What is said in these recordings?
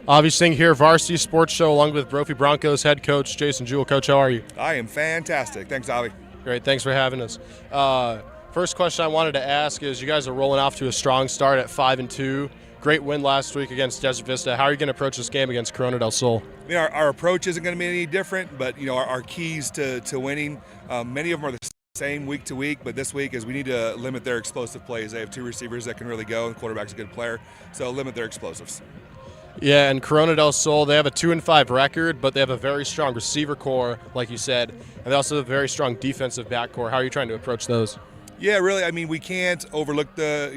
Avi Singh here, Varsity Sports Show, along with Brophy Broncos head coach Jason Jewell. Coach, how are you? I am fantastic. Thanks, Avi. Great, thanks for having us. First question I wanted to ask is, you guys are rolling off to a strong start at 5-2. Great win last week against Desert Vista. How are you going to approach this game against Corona del Sol? Our approach isn't going to be any different, but our keys to winning, many of them are the same week to week, but this week is we need to limit their explosive plays. They have two receivers that can really go, and the quarterback's a good player, so limit their explosives. Yeah, and Corona del Sol, they have a 2-5 record, but they have a very strong receiver core, like you said, and they also have a very strong defensive back core. How are you trying to approach those? Yeah, really. I mean, we can't overlook their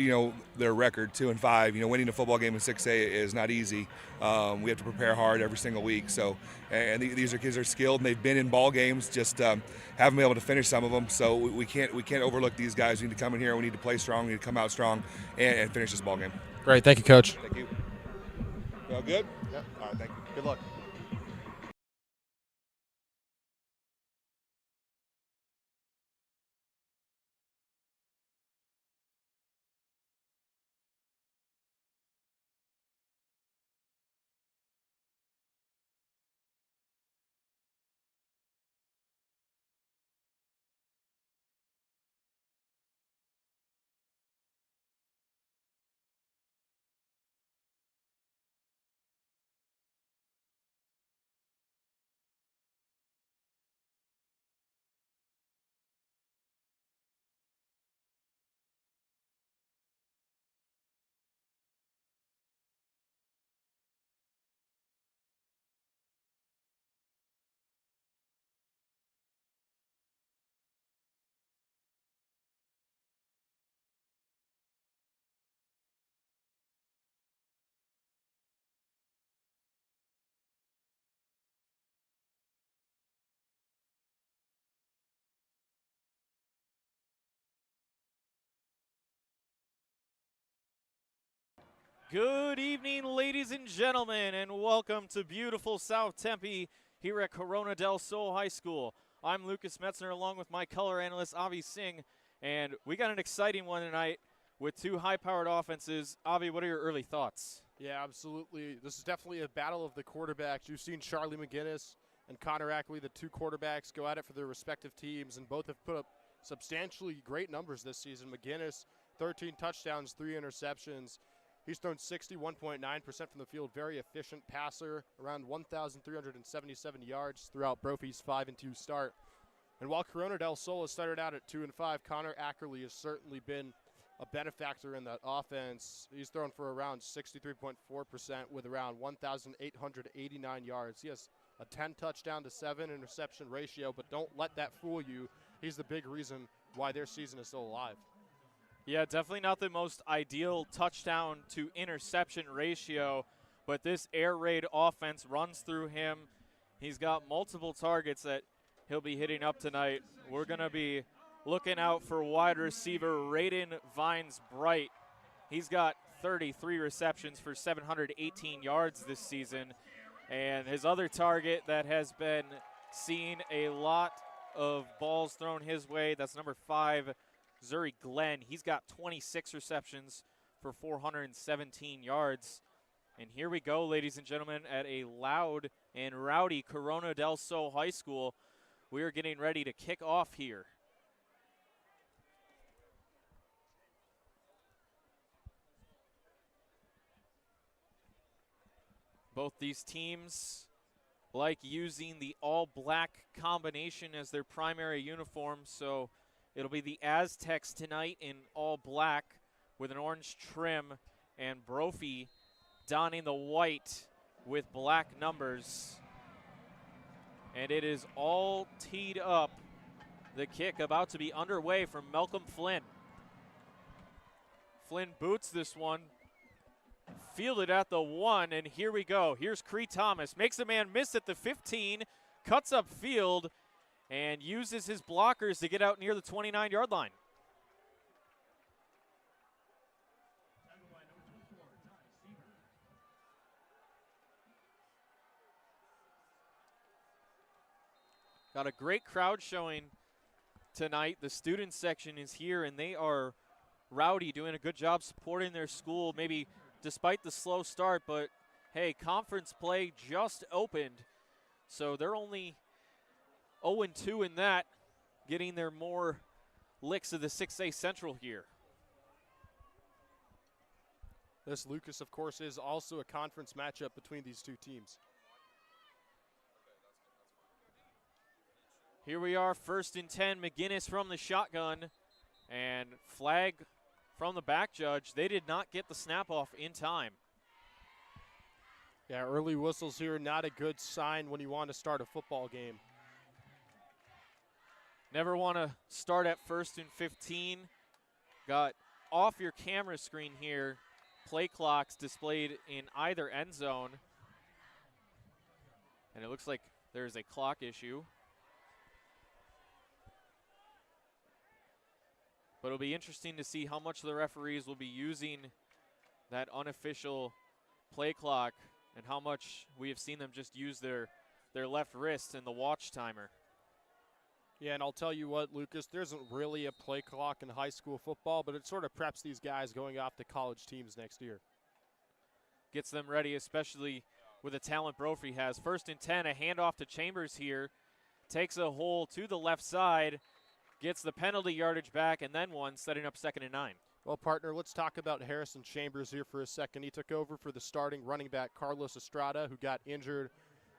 record, 2-5. Winning a football game in 6A is not easy. We have to prepare hard every single week. So, and these kids are skilled, and they've been in ball games. Just haven't been able to finish some of them. So we can't overlook these guys. We need to come in here. We need to play strong. We need to come out strong and finish this ball game. Great, thank you, Coach. Thank you. All good? Yep. All right. Thank you. Good luck. Good evening, ladies and gentlemen, and welcome to beautiful South Tempe here at Corona del Sol High School. I'm Lucas Metzner along with my color analyst, Avi Singh, and we got an exciting one tonight with two high-powered offenses. Avi, what are your early thoughts? Yeah, absolutely. This is definitely a battle of the quarterbacks. You've seen Charlie McGinnis and Connor Ackley, the two quarterbacks, go at it for their respective teams, and both have put up substantially great numbers this season. McGinnis, 13 touchdowns, 3 interceptions. He's thrown 61.9% from the field. Very efficient passer, around 1,377 yards throughout Brophy's 5-2 start. And while Corona del Sol has started out at 2-5, Connor Ackerley has certainly been a benefactor in that offense. He's thrown for around 63.4% with around 1,889 yards. He has a 10 touchdown to 7 interception ratio, but don't let that fool you. He's the big reason why their season is still alive. Yeah, definitely not the most ideal touchdown to interception ratio, but this air raid offense runs through him. He's got multiple targets that he'll be hitting up tonight. We're going to be looking out for wide receiver Raiden Vines Bright. He's got 33 receptions for 718 yards this season. And his other target that has been seeing a lot of balls thrown his way, that's number 5, Zuri Glenn. He's got 26 receptions for 417 yards. And here we go, ladies and gentlemen, at a loud and rowdy Corona del Sol High School. We are getting ready to kick off here. Both these teams like using the all-black combination as their primary uniform, so it'll be the Aztecs tonight in all black with an orange trim, and Brophy donning the white with black numbers. And it is all teed up. The kick about to be underway from Malcolm Flynn. Flynn boots this one, fielded at the 1, and here we go. Here's Cree Thomas, makes a man miss at the 15, cuts up field, and uses his blockers to get out near the 29-yard line. Got a great crowd showing tonight. The student section is here, and they are rowdy, doing a good job supporting their school, maybe despite the slow start, but hey, conference play just opened, so they're only 0-2 in that, getting their more licks of the 6A Central here. This, Lucas, of course, is also a conference matchup between these two teams. Here we are, 1st and 10, McGinnis from the shotgun, and flag from the back judge. They did not get the snap off in time. Yeah, early whistles here, not a good sign when you want to start a football game. Never want to start at 1st and 15. Got off your camera screen here, play clocks displayed in either end zone. And it looks like there's a clock issue. But it'll be interesting to see how much the referees will be using that unofficial play clock and how much we have seen them just use their left wrist and the watch timer. Yeah, and I'll tell you what, Lucas, there isn't really a play clock in high school football, but it sort of preps these guys going off to college teams next year. Gets them ready, especially with the talent Brophy has. 1st and 10, a handoff to Chambers here. Takes a hole to the left side, gets the penalty yardage back, and then one, setting up 2nd and 9. Well, partner, let's talk about Harrison Chambers here for a second. He took over for the starting running back Carlos Estrada, who got injured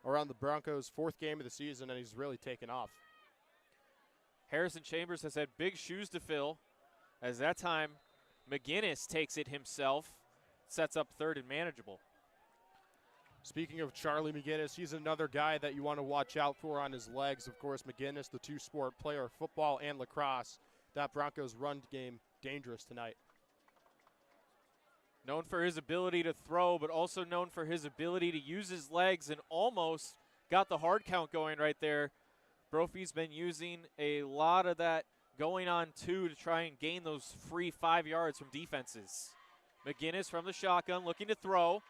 around the Broncos' 4th game of the season, and he's really taken off. Harrison Chambers has had big shoes to fill, as that time McGinnis takes it himself, sets up 3rd and manageable. Speaking of Charlie McGinnis, he's another guy that you want to watch out for on his legs. Of course, McGinnis, the two-sport player, football and lacrosse. That Broncos run game, dangerous tonight. Known for his ability to throw, but also known for his ability to use his legs, and almost got the hard count going right there. Brophy's been using a lot of that going on 2 to try and gain those free 5 yards from defenses. McGinnis from the shotgun looking to throw.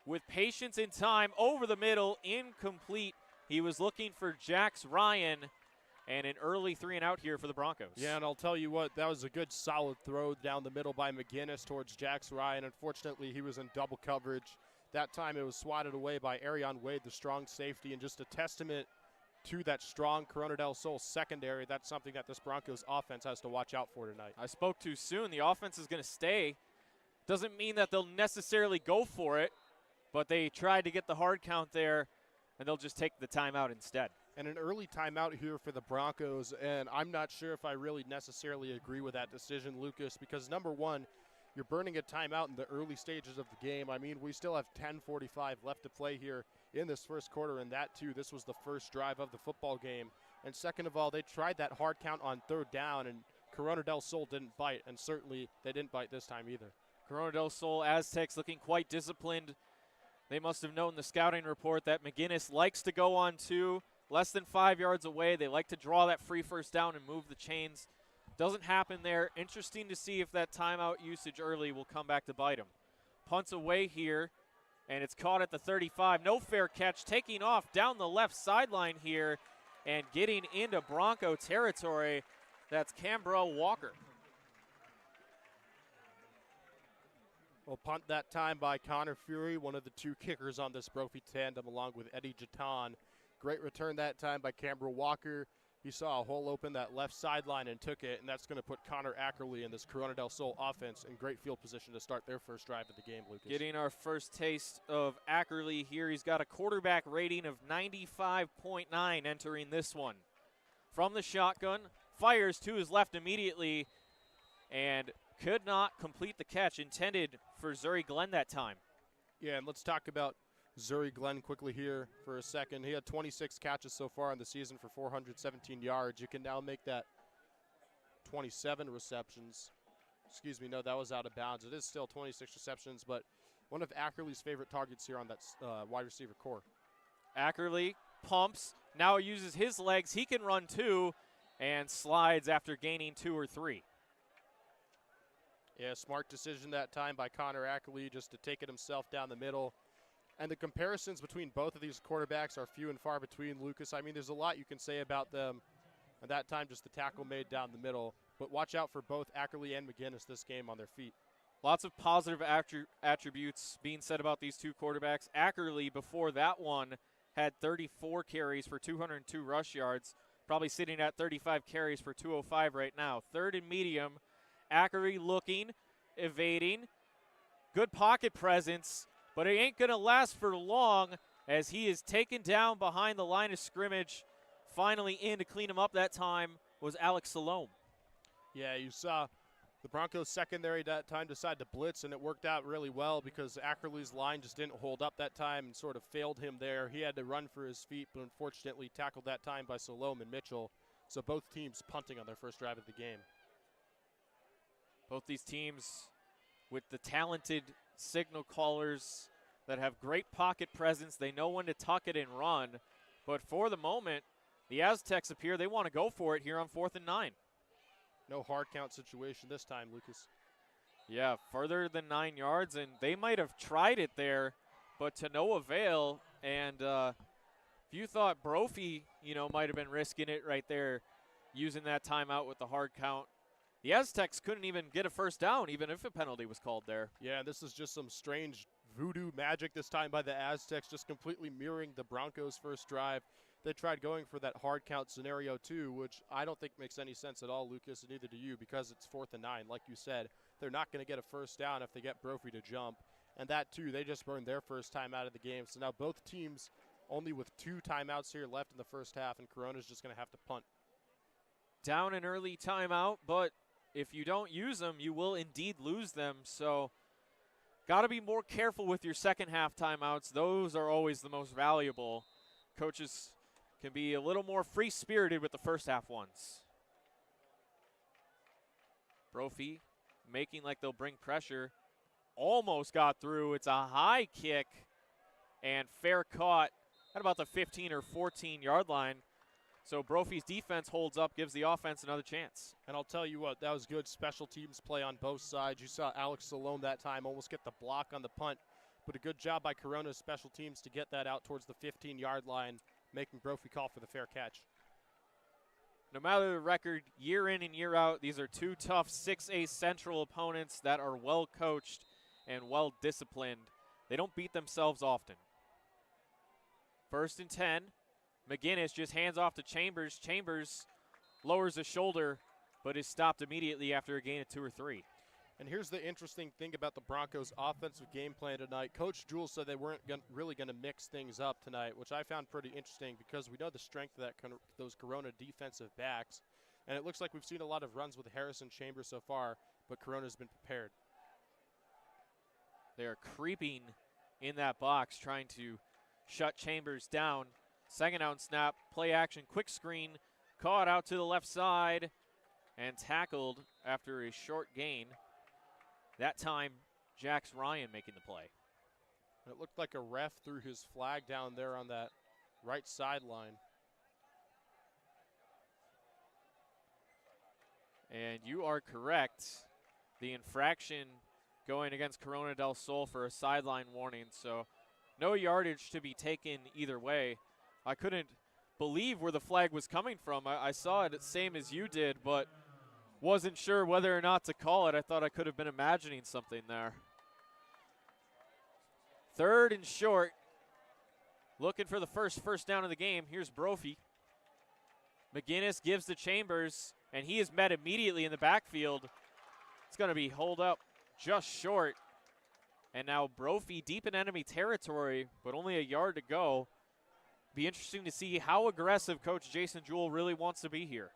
With patience and time, over the middle, incomplete. He was looking for Jax Ryan, and an early 3-and-out here for the Broncos. Yeah, and I'll tell you what, that was a good solid throw down the middle by McGinnis towards Jax Ryan. Unfortunately, he was in double coverage. That time it was swatted away by Arion Wade, the strong safety, and just a testament to that strong Corona del Sol secondary. That's something that this Broncos offense has to watch out for tonight. I spoke too soon. The offense is going to stay. Doesn't mean that they'll necessarily go for it, but they tried to get the hard count there, and they'll just take the timeout instead. And an early timeout here for the Broncos, and I'm not sure if I really necessarily agree with that decision, Lucas, because number one, you're burning a timeout in the early stages of the game. I mean, we still have 10:45 left to play here in this first quarter, and that too, this was the first drive of the football game. And second of all, they tried that hard count on 3rd down, and Corona del Sol didn't bite, and certainly they didn't bite this time either. Corona del Sol Aztecs looking quite disciplined. They must have known the scouting report that McGinnis likes to go on 2, less than 5 yards away. They like to draw that free 1st down and move the chains. Doesn't happen there. Interesting to see if that timeout usage early will come back to bite him. Punts away here, and it's caught at the 35. No fair catch, taking off down the left sideline here and getting into Bronco territory. That's Cambrell Walker. Well, punt that time by Connor Fury, one of the 2 kickers on this Brophy tandem, along with Eddie Jatan. Great return that time by Cambrell Walker. He saw a hole open that left sideline and took it, and that's going to put Connor Ackerley in this Corona del Sol offense in great field position to start their first drive of the game, Lucas. Getting our first taste of Ackerley here. He's got a quarterback rating of 95.9 entering this one. From the shotgun, fires to his left immediately, and could not complete the catch intended for Zuri Glenn that time. Yeah, and let's talk about Zuri Glenn quickly here for a second. He had 26 catches so far in the season for 417 yards. You can now make that 27 receptions. Excuse me, no, that was out of bounds. It is still 26 receptions, but one of Ackerley's favorite targets here on that wide receiver core. Ackerley pumps, now uses his legs. He can run 2 and slides after gaining 2 or 3. Yeah, smart decision that time by Connor Ackerley just to take it himself down the middle. And the comparisons between both of these quarterbacks are few and far between, Lucas. I mean, there's a lot you can say about them. At that time, just the tackle made down the middle. But watch out for both Ackerley and McGinnis this game on their feet. Lots of positive attributes being said about these two quarterbacks. Ackerley, before that one, had 34 carries for 202 rush yards, probably sitting at 35 carries for 205 right now. Third and medium, Ackerley looking, evading, good pocket presence, but it ain't going to last for long as he is taken down behind the line of scrimmage. Finally in to clean him up that time was Alex Salome. Yeah, you saw the Broncos secondary that time decide to blitz, and it worked out really well because Ackerley's line just didn't hold up that time and sort of failed him there. He had to run for his feet, but unfortunately tackled that time by Salome and Mitchell. So both teams punting on their first drive of the game. Both these teams with the talented signal callers that have great pocket presence. They know when to tuck it and run. But for the moment, the Aztecs appear they want to go for it here on 4th and 9. No hard count situation this time, Lucas. Yeah, further than 9 yards, and they might have tried it there, but to no avail. And if you thought Brophy, might have been risking it right there, using that timeout with the hard count, the Aztecs couldn't even get a first down, even if a penalty was called there. Yeah, this is just some strange voodoo magic this time by the Aztecs, just completely mirroring the Broncos' first drive. They tried going for that hard count scenario too, which I don't think makes any sense at all, Lucas, and neither do you, because it's 4th and 9. Like you said, they're not going to get a first down if they get Brophy to jump. And that too, they just burned their first time out of the game. So now both teams only with 2 timeouts here left in the first half, and Corona's just going to have to punt. Down an early timeout, but if you don't use them, you will indeed lose them. So got to be more careful with your second half timeouts. Those are always the most valuable. Coaches can be a little more free-spirited with the first half ones. Brophy making like they'll bring pressure. Almost got through. It's a high kick and fair caught at about the 15 or 14-yard line. So Brophy's defense holds up, gives the offense another chance. And I'll tell you what, that was good special teams play on both sides. You saw Alex Salome that time almost get the block on the punt, but a good job by Corona's special teams to get that out towards the 15-yard line, making Brophy call for the fair catch. No matter the record, year in and year out, these are two tough 6A Central opponents that are well coached and well disciplined. They don't beat themselves often. 1st and 10. McGinnis just hands off to Chambers. Chambers lowers his shoulder, but is stopped immediately after a gain of 2 or 3. And here's the interesting thing about the Broncos' offensive game plan tonight. Coach Jewell said they weren't really going to mix things up tonight, which I found pretty interesting because we know the strength of those Corona defensive backs. And it looks like we've seen a lot of runs with Harrison Chambers so far, but Corona's been prepared. They're creeping in that box, trying to shut Chambers down. Second down snap, play action, quick screen, caught out to the left side, and tackled after a short gain. That time, Jax Ryan making the play. It looked like a ref threw his flag down there on that right sideline. And you are correct. The infraction going against Corona del Sol for a sideline warning, so no yardage to be taken either way. I couldn't believe where the flag was coming from. I saw it same as you did, but wasn't sure whether or not to call it. I thought I could have been imagining something there. 3rd and short. Looking for the first down of the game. Here's Brophy. McGinnis gives to Chambers, and he is met immediately in the backfield. It's going to be holed up just short. And now Brophy deep in enemy territory, but only a yard to go. Be interesting to see how aggressive Coach Jason Jewell really wants to be here.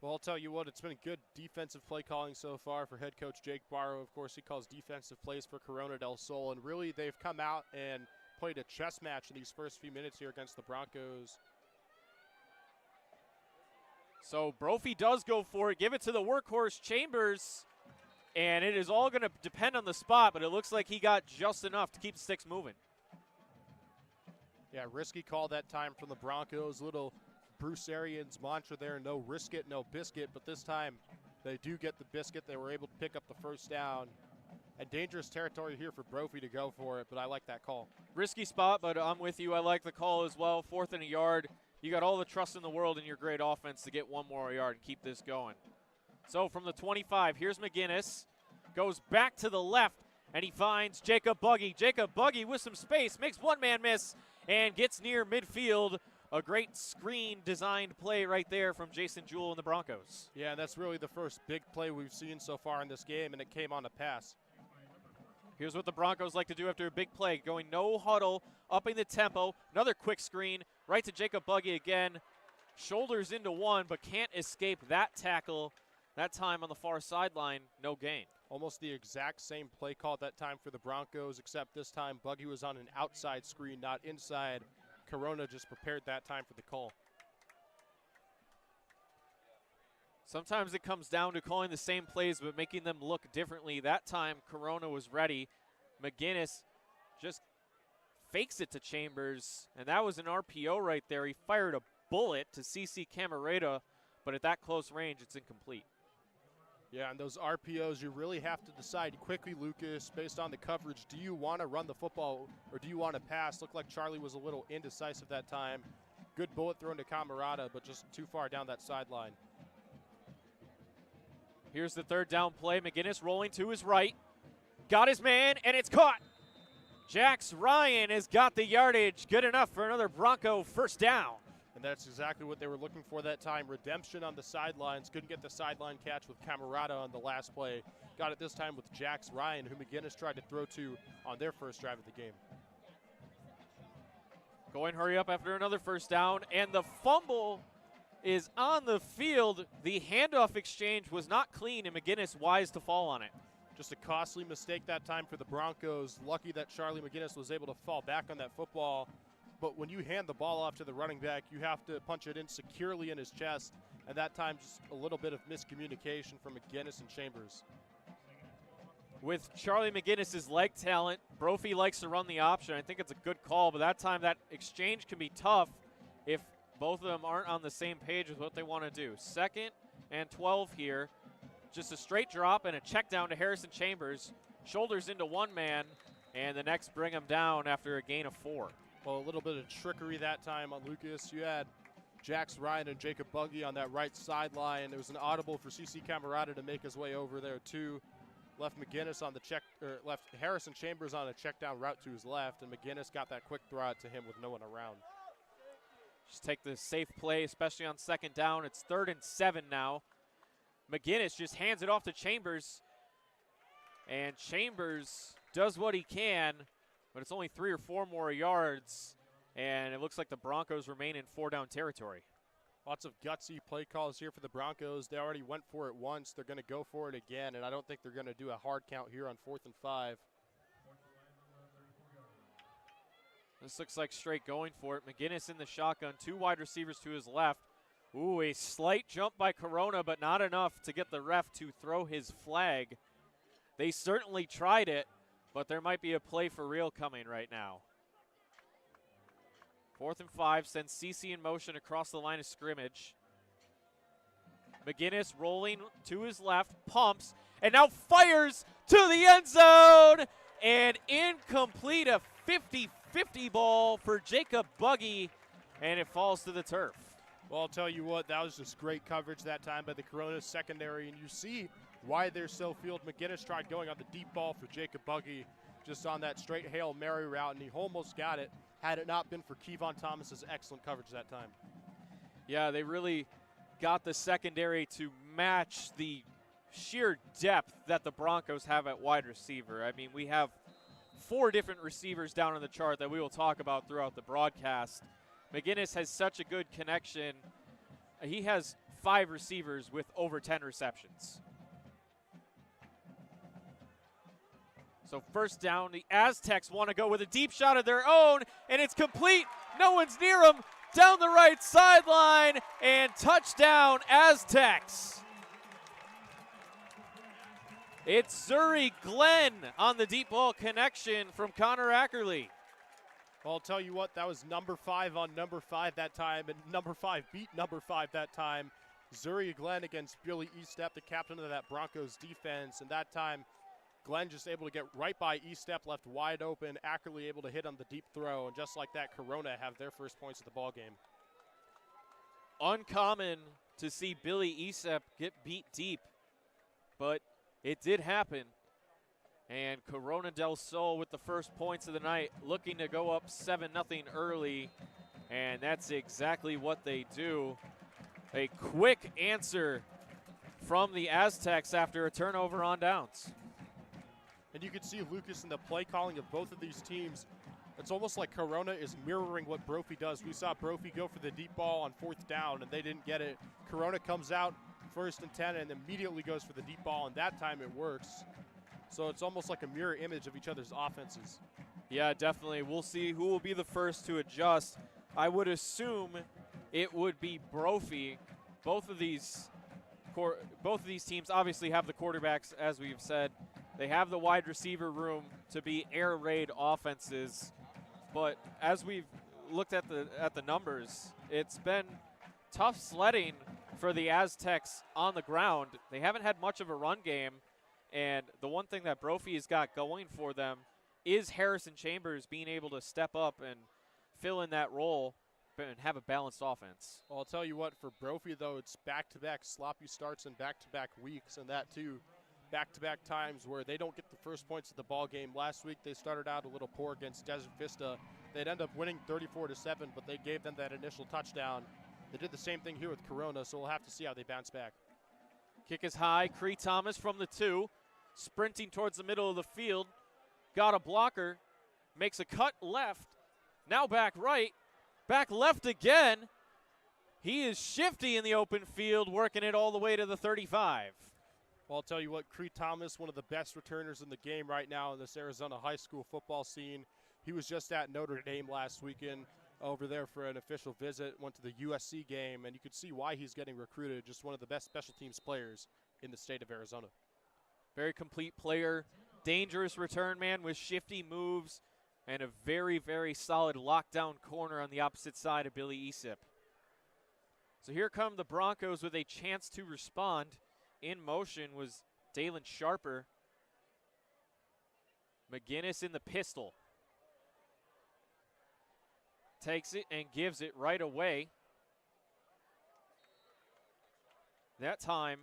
Well, I'll tell you what, it's been good defensive play calling so far for head coach Jake Barrow. Of course, he calls defensive plays for Corona del Sol, and really they've come out and played a chess match in these first few minutes here against the Broncos. So Brophy does go for it. Give it to the workhorse Chambers, and it is all going to depend on the spot, but it looks like he got just enough to keep the sticks moving. Yeah, risky call that time from the Broncos. Little Bruce Arians mantra there, no risk it, no biscuit, but this time they do get the biscuit. They were able to pick up the first down. And dangerous territory here for Brophy to go for it, but I like that call. Risky spot, but I'm with you. I like the call as well. 4th and a yard. You got all the trust in the world in your great offense to get one more yard and keep this going. So from the 25, here's McGinnis. goes back to the left, and he finds Jacob Buggy. Jacob Buggy with some space, makes one man miss, and gets near midfield. A great screen designed play right there from Jason Jewell and the Broncos. Yeah, that's really the first big play we've seen so far in this game, and it came on a pass. Here's what the Broncos like to do after a big play. Going no huddle, upping the tempo. Another quick screen, right to Jacob Buggy again. Shoulders into one, but can't escape that tackle. That time on the far sideline, no gain. Almost the exact same play call at that time for the Broncos, except this time Buggy was on an outside screen, not inside. Corona just prepared that time for the call. Sometimes it comes down to calling the same plays but making them look differently. That time, Corona was ready. McGinnis just fakes it to Chambers, and that was an RPO right there. He fired a bullet to CC Camarada, but at that close range, it's incomplete. Yeah, and those RPOs, you really have to decide quickly, Lucas, based on the coverage. Do you want to run the football or do you want to pass? Looked like Charlie was a little indecisive that time. Good bullet thrown to Camarada, but just too far down that sideline. Here's the third down play. McGinnis rolling to his right. Got his man, and it's caught. Jax Ryan has got the yardage. Good enough for another Bronco first down. And that's exactly what they were looking for that time. Redemption on the sidelines. Couldn't get the sideline catch with Camarada on the last play. Got it this time with Jax Ryan, who McGinnis tried to throw to on their first drive of the game. Going hurry up after another first down, and the fumble is on the field. The handoff exchange was not clean, and McGinnis wise to fall on it. Just a costly mistake that time for the Broncos. Lucky that Charlie McGinnis was able to fall back on that football. But when you hand the ball off to the running back, you have to punch it in securely in his chest. And that time, just a little bit of miscommunication from McGinnis and Chambers. With Charlie McGinnis's leg talent, Brophy likes to run the option. I think it's a good call, but that time that exchange can be tough if both of them aren't on the same page with what they want to do. 2nd and 12 here. Just a straight drop and a check down to Harrison Chambers. Shoulders into one man, and the next bring him down after a gain of 4. Well, a little bit of trickery that time on Lucas. You had Jax Ryan and Jacob Buggy on that right sideline. There was an audible for CC Camarada to make his way over there too. Left McGinnis on the check, or left Harrison Chambers on a check down route to his left, and McGinnis got that quick throw out to him with no one around. Just take the safe play, especially on 2nd down. It's 3rd and 7 now. McGinnis just hands it off to Chambers, and Chambers does what he can, but it's only 3 or 4 more yards, and it looks like the Broncos remain in 4-down territory. Lots of gutsy play calls here for the Broncos. They already went for it once. They're going to go for it again, and I don't think they're going to do a hard count here on 4th and 5. This looks like straight going for it. McGinnis in the shotgun, 2 wide receivers to his left. Ooh, a slight jump by Corona, but not enough to get the ref to throw his flag. They certainly tried it, but there might be a play for real coming right now. 4th and 5 sends CC in motion across the line of scrimmage. McGinnis rolling to his left, pumps, and now fires to the end zone, and incomplete, a 50-50 ball for Jacob Buggy, and it falls to the turf. Well, I'll tell you what, that was just great coverage that time by the Corona secondary, and you see why they're so field. McGinnis tried going on the deep ball for Jacob Buggy, just on that straight Hail Mary route, and he almost got it had it not been for Kevon Thomas's excellent coverage that time. Yeah, they really got the secondary to match the sheer depth that the Broncos have at wide receiver. I mean, we have 4 different receivers down on the chart that we will talk about throughout the broadcast. McGinnis has such a good connection. He has 5 receivers with over 10 receptions. So first down, the Aztecs want to go with a deep shot of their own, and it's complete. No one's near him. Down the right sideline, and touchdown, Aztecs. It's Zuri Glenn on the deep ball connection from Connor Ackerley. Well, I'll tell you what, that was number 5 on number 5 that time, and number 5 beat number 5 that time. Zuri Glenn against Billy Estep, the captain of that Broncos defense, and that time Glenn just able to get right by Estep, left wide open. Ackerley able to hit on the deep throw, and just like that, Corona have their first points of the ball game. Uncommon to see Billy Estep get beat deep, but it did happen. And Corona del Sol with the first points of the night, looking to go up 7-0 early, and that's exactly what they do. A quick answer from the Aztecs after a turnover on downs. And you can see Lucas in the play calling of both of these teams. It's almost like Corona is mirroring what Brophy does. We saw Brophy go for the deep ball on 4th down, and they didn't get it. Corona comes out 1st and 10 and immediately goes for the deep ball, and that time it works. So it's almost like a mirror image of each other's offenses. Yeah, definitely. We'll see who will be the first to adjust. I would assume it would be Brophy. Both of these teams obviously have the quarterbacks, as we've said. They have the wide receiver room to be air raid offenses. But as we've looked at the numbers, it's been tough sledding for the Aztecs on the ground. They haven't had much of a run game. And the one thing that Brophy has got going for them is Harrison Chambers being able to step up and fill in that role and have a balanced offense. Well, I'll tell you what, for Brophy, though, it's back-to-back sloppy starts and back-to-back weeks, and that, too, back-to-back times where they don't get the first points of the ball game. Last week, they started out a little poor against Desert Vista. They'd end up winning 34-7, but they gave them that initial touchdown. They did the same thing here with Corona, so we'll have to see how they bounce back. Kick is high. Cree Thomas from the 2. Sprinting towards the middle of the field. Got a blocker. Makes a cut left. Now back right. Back left again. He is shifty in the open field, working it all the way to the 35. Well, I'll tell you what, Cree Thomas, one of the best returners in the game right now in this Arizona high school football scene. He was just at Notre Dame last weekend over there for an official visit, went to the USC game, and you could see why he's getting recruited. Just one of the best special teams players in the state of Arizona. Very complete player, dangerous return man with shifty moves, and a very, very solid lockdown corner on the opposite side of Billy Esip. So here come the Broncos with a chance to respond. In motion was Dalen Sharper. McGinnis in the pistol. Takes it and gives it right away. That time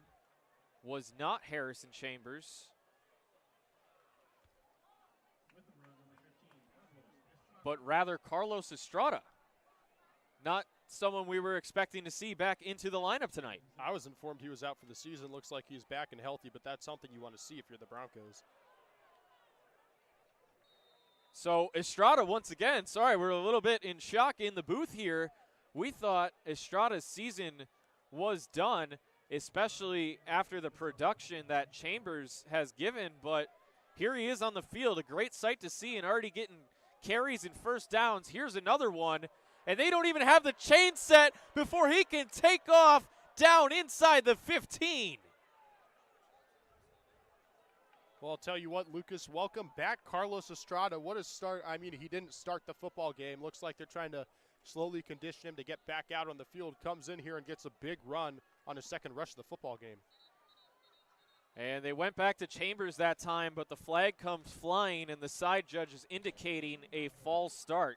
was not Harrison Chambers, but rather Carlos Estrada. Not someone we were expecting to see back into the lineup tonight. I was informed he was out for the season. Looks like he's back and healthy, but that's something you want to see if you're the Broncos. So Estrada once again, sorry, we're a little bit in shock in the booth here. We thought Estrada's season was done, especially after the production that Chambers has given, but here he is on the field, a great sight to see and already getting carries and first downs. Here's another one, and they don't even have the chain set before he can take off down inside the 15. Well, I'll tell you what, Lucas, welcome back Carlos Estrada. What a start. I mean, he didn't start the football game. Looks like they're trying to slowly condition him to get back out on the field. Comes in here and gets a big run on his second rush of the football game. And they went back to Chambers that time, but the flag comes flying, and the side judge is indicating a false start.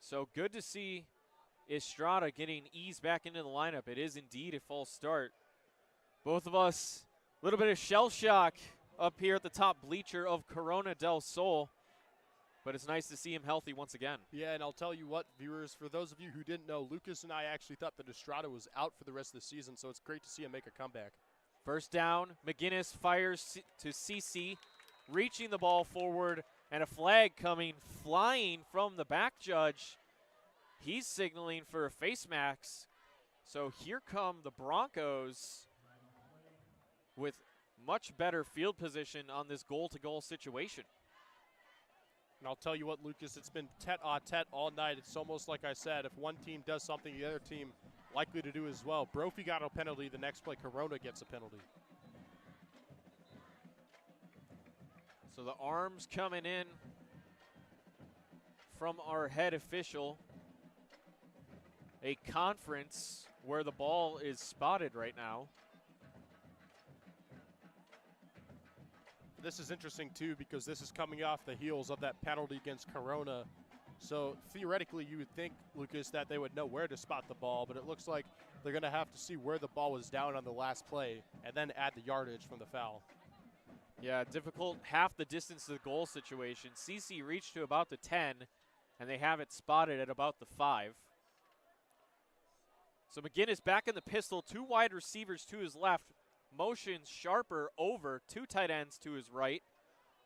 So good to see Estrada getting eased back into the lineup. It is indeed a false start. Both of us, a little bit of shell shock up here at the top bleacher of Corona del Sol. But it's nice to see him healthy once again. Yeah, and I'll tell you what, viewers, for those of you who didn't know, Lucas and I actually thought that Estrada was out for the rest of the season, so it's great to see him make a comeback. First down, McGinnis fires to CC, reaching the ball forward, and a flag coming flying from the back judge. He's signaling for a face mask. So here come the Broncos with much better field position on this goal-to-goal situation. And I'll tell you what, Lucas, it's been tete-a-tete all night. It's almost like I said, if one team does something, the other team likely to do as well. Brophy got a penalty. The next play, Corona gets a penalty. So the arms coming in from our head official. A conference where the ball is spotted right now. This is interesting, too, because this is coming off the heels of that penalty against Corona. So theoretically, you would think, Lucas, that they would know where to spot the ball, but it looks like they're going to have to see where the ball was down on the last play and then add the yardage from the foul. Yeah, difficult half the distance to the goal situation. CC reached to about the 10, and they have it spotted at about the 5. So McGinnis back in the pistol, 2 wide receivers to his left, motions Sharper over, 2 tight ends to his right.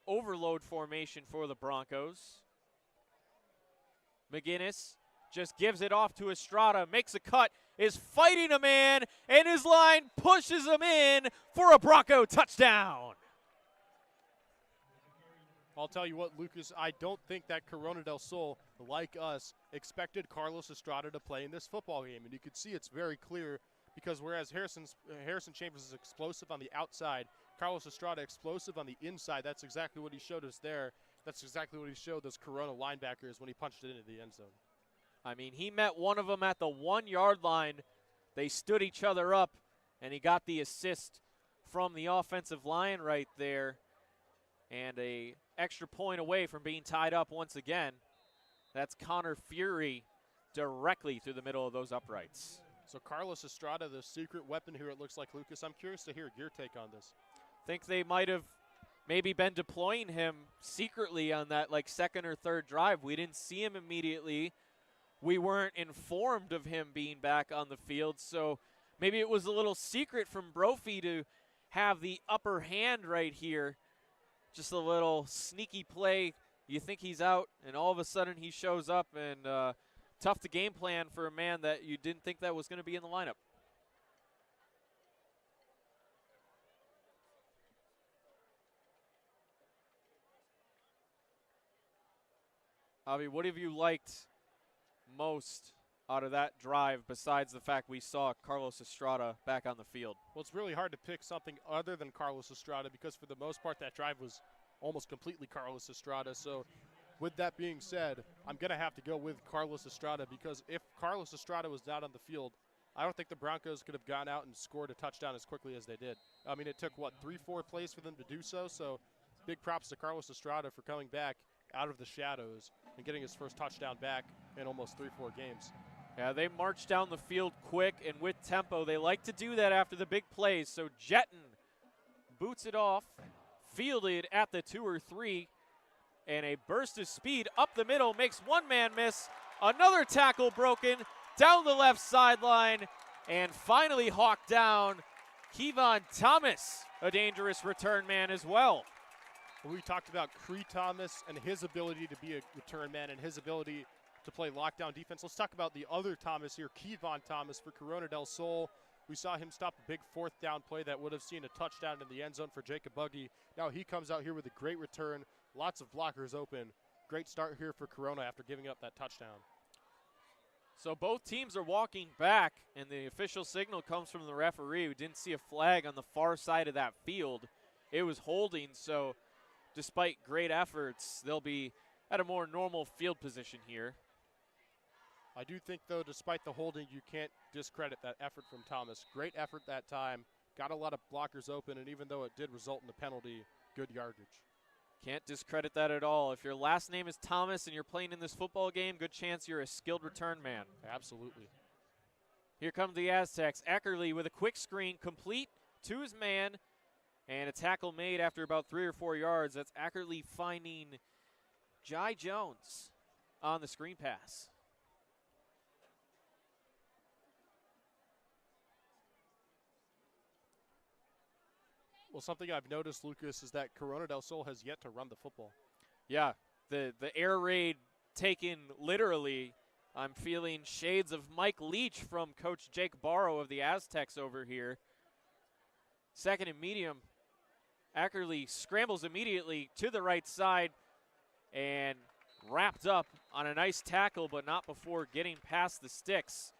Overload formation for the Broncos. McGinnis just gives it off to Estrada, makes a cut, is fighting a man, and his line pushes him in for a Bronco touchdown. I'll tell you what, Lucas, I don't think that Corona del Sol, like us, expected Carlos Estrada to play in this football game. And you can see it's very clear because whereas Harrison Chambers is explosive on the outside, Carlos Estrada explosive on the inside. That's exactly what he showed us there. That's exactly what he showed those Corona linebackers when he punched it into the end zone. I mean, he met one of them at the 1-yard line. They stood each other up, and he got the assist from the offensive line right there. And a extra point away from being tied up once again. That's Connor Fury directly through the middle of those uprights. So Carlos Estrada, the secret weapon here, it looks like, Lucas. I'm curious to hear your take on this. Think they might have maybe been deploying him secretly on that like second or third drive. We didn't see him immediately. We weren't informed of him being back on the field. So maybe it was a little secret from Brophy to have the upper hand right here. Just a little sneaky play. You think he's out, and all of a sudden he shows up, and tough to game plan for a man that you didn't think that was going to be in the lineup. Javi, what have you liked most out of that drive besides the fact we saw Carlos Estrada back on the field? Well, it's really hard to pick something other than Carlos Estrada because for the most part that drive was almost completely Carlos Estrada. So with that being said, I'm going to have to go with Carlos Estrada because if Carlos Estrada was down on the field, I don't think the Broncos could have gone out and scored a touchdown as quickly as they did. I mean, it took, 3-4 plays for them to do so. So big props to Carlos Estrada for coming back out of the shadows and getting his first touchdown back in almost 3-4 games. Yeah, they march down the field quick and with tempo. They like to do that after the big plays. So Jetton boots it off, fielded at the 2 or 3, and a burst of speed up the middle makes one man miss. Another tackle broken down the left sideline, and finally hawked down Kevon Thomas, a dangerous return man as well. We talked about Cree Thomas and his ability to be a return man and his ability to play lockdown defense. Let's talk about the other Thomas here, Kevon Thomas for Corona del Sol. We saw him stop a big 4th down play that would have seen a touchdown in the end zone for Jacob Buggy. Now he comes out here with a great return, lots of blockers open. Great start here for Corona after giving up that touchdown. So both teams are walking back, and the official signal comes from the referee who didn't see a flag on the far side of that field. It was holding, so despite great efforts, they'll be at a more normal field position here. I do think, though, despite the holding, you can't discredit that effort from Thomas. Great effort that time. Got a lot of blockers open, and even though it did result in a penalty, good yardage. Can't discredit that at all. If your last name is Thomas and you're playing in this football game, good chance you're a skilled return man. Absolutely. Here come the Aztecs. Eckerly with a quick screen, complete to his man, and a tackle made after about 3 or 4 yards. That's Eckerly finding Jai Jones on the screen pass. Well, something I've noticed, Lucas, is that Corona del Sol has yet to run the football. Yeah, the air raid taken literally. I'm feeling shades of Mike Leach from Coach Jake Barrow of the Aztecs over here. Second and medium. Eckerly scrambles immediately to the right side and wrapped up on a nice tackle, but not before getting past the sticks.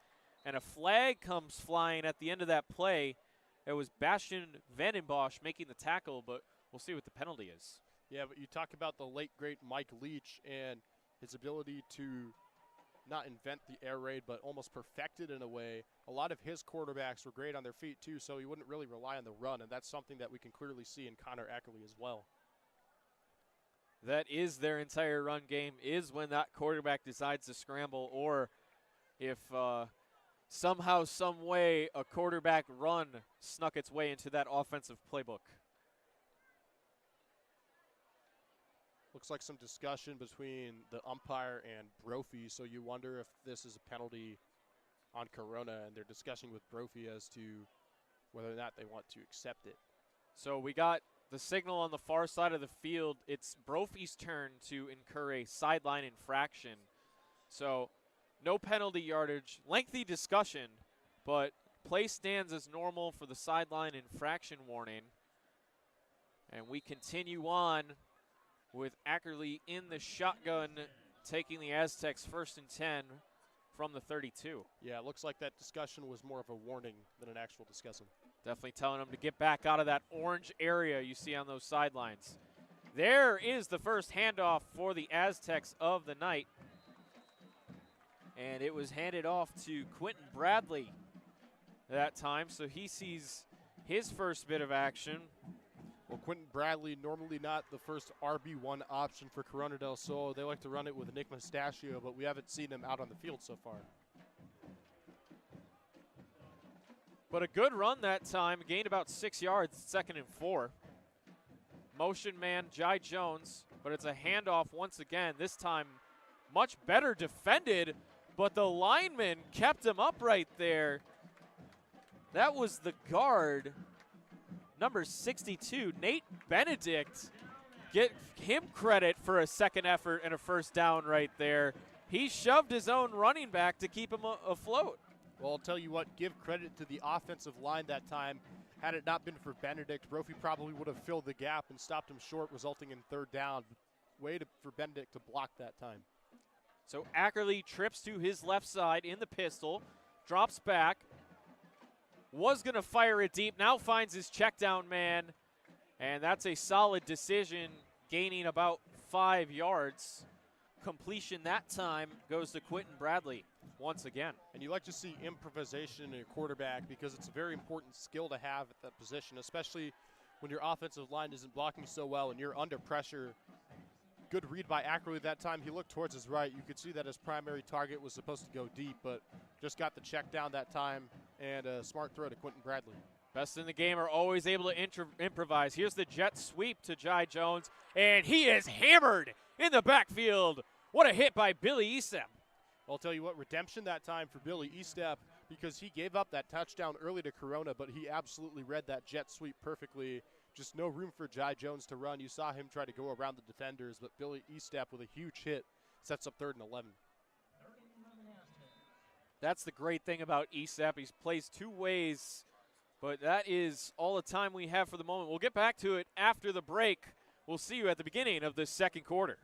And a flag comes flying at the end of that play. It was Bastian Vandenbosch making the tackle, but we'll see what the penalty is. Yeah, but you talk about the late, great Mike Leach and his ability to not invent the air raid, but almost perfect it in a way. A lot of his quarterbacks were great on their feet, too, so he wouldn't really rely on the run, and that's something that we can clearly see in Connor Eckerly as well. That is their entire run game, is when that quarterback decides to scramble, or if somehow, some way, a quarterback run snuck its way into that offensive playbook. Looks like some discussion between the umpire and Brophy, so you wonder if this is a penalty on Corona, and they're discussing with Brophy as to whether or not they want to accept it. So we got the signal on the far side of the field. It's Brophy's turn to incur a sideline infraction. So no penalty yardage, lengthy discussion, but play stands as normal for the sideline infraction warning. And we continue on with Ackerley in the shotgun, taking the Aztecs 1st and 10 from the 32. Yeah, it looks like that discussion was more of a warning than an actual discussion. Definitely telling them to get back out of that orange area you see on those sidelines. There is the first handoff for the Aztecs of the night. And it was handed off to Quentin Bradley that time, so he sees his first bit of action. Well, Quentin Bradley, normally not the first RB1 option for Corona del Sol. They like to run it with Nick Mustachio, but we haven't seen him out on the field so far. But a good run that time, gained about 6 yards, 2nd and 4. Motion man, Jai Jones, but it's a handoff once again. This time much better defended, but the lineman kept him upright there. That was the guard, number 62, Nate Benedict. Get him credit for a second effort and a first down right there. He shoved his own running back to keep him afloat. Well, I'll tell you what, give credit to the offensive line that time. Had it not been for Benedict, Brophy probably would have filled the gap and stopped him short, resulting in 3rd down. For Benedict to block that time. So Ackerley trips to his left side in the pistol, drops back, was going to fire it deep, now finds his check down man, and that's a solid decision, gaining about 5 yards. Completion that time goes to Quentin Bradley once again. And you like to see improvisation in a quarterback because it's a very important skill to have at that position, especially when your offensive line isn't blocking so well and you're under pressure. Good read by Ackerley that time. He looked towards his right. You could see that his primary target was supposed to go deep, but just got the check down that time, and a smart throw to Quentin Bradley. Best in the game are always able to improvise. Here's the jet sweep to Jai Jones, and he is hammered in the backfield. What a hit by Billy Estep. I'll tell you what, redemption that time for Billy Estep because he gave up that touchdown early to Corona, but he absolutely read that jet sweep perfectly. Just no room for Jai Jones to run. You saw him try to go around the defenders, but Billy Estep with a huge hit sets up 3rd and 11. That's the great thing about Estep. He plays 2 ways, but that is all the time we have for the moment. We'll get back to it after the break. We'll see you at the beginning of the 2nd quarter.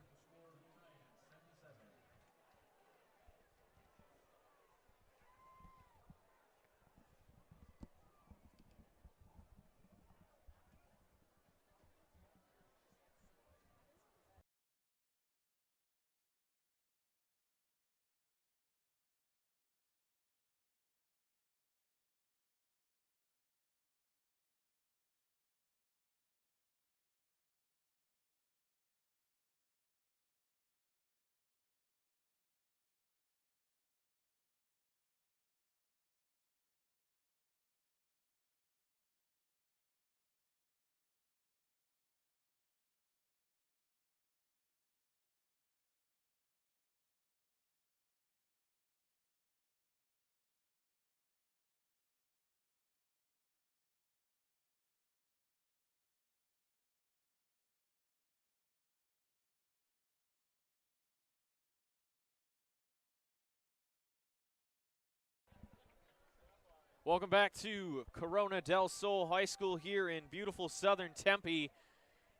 Welcome back to Corona del Sol High School here in beautiful southern Tempe.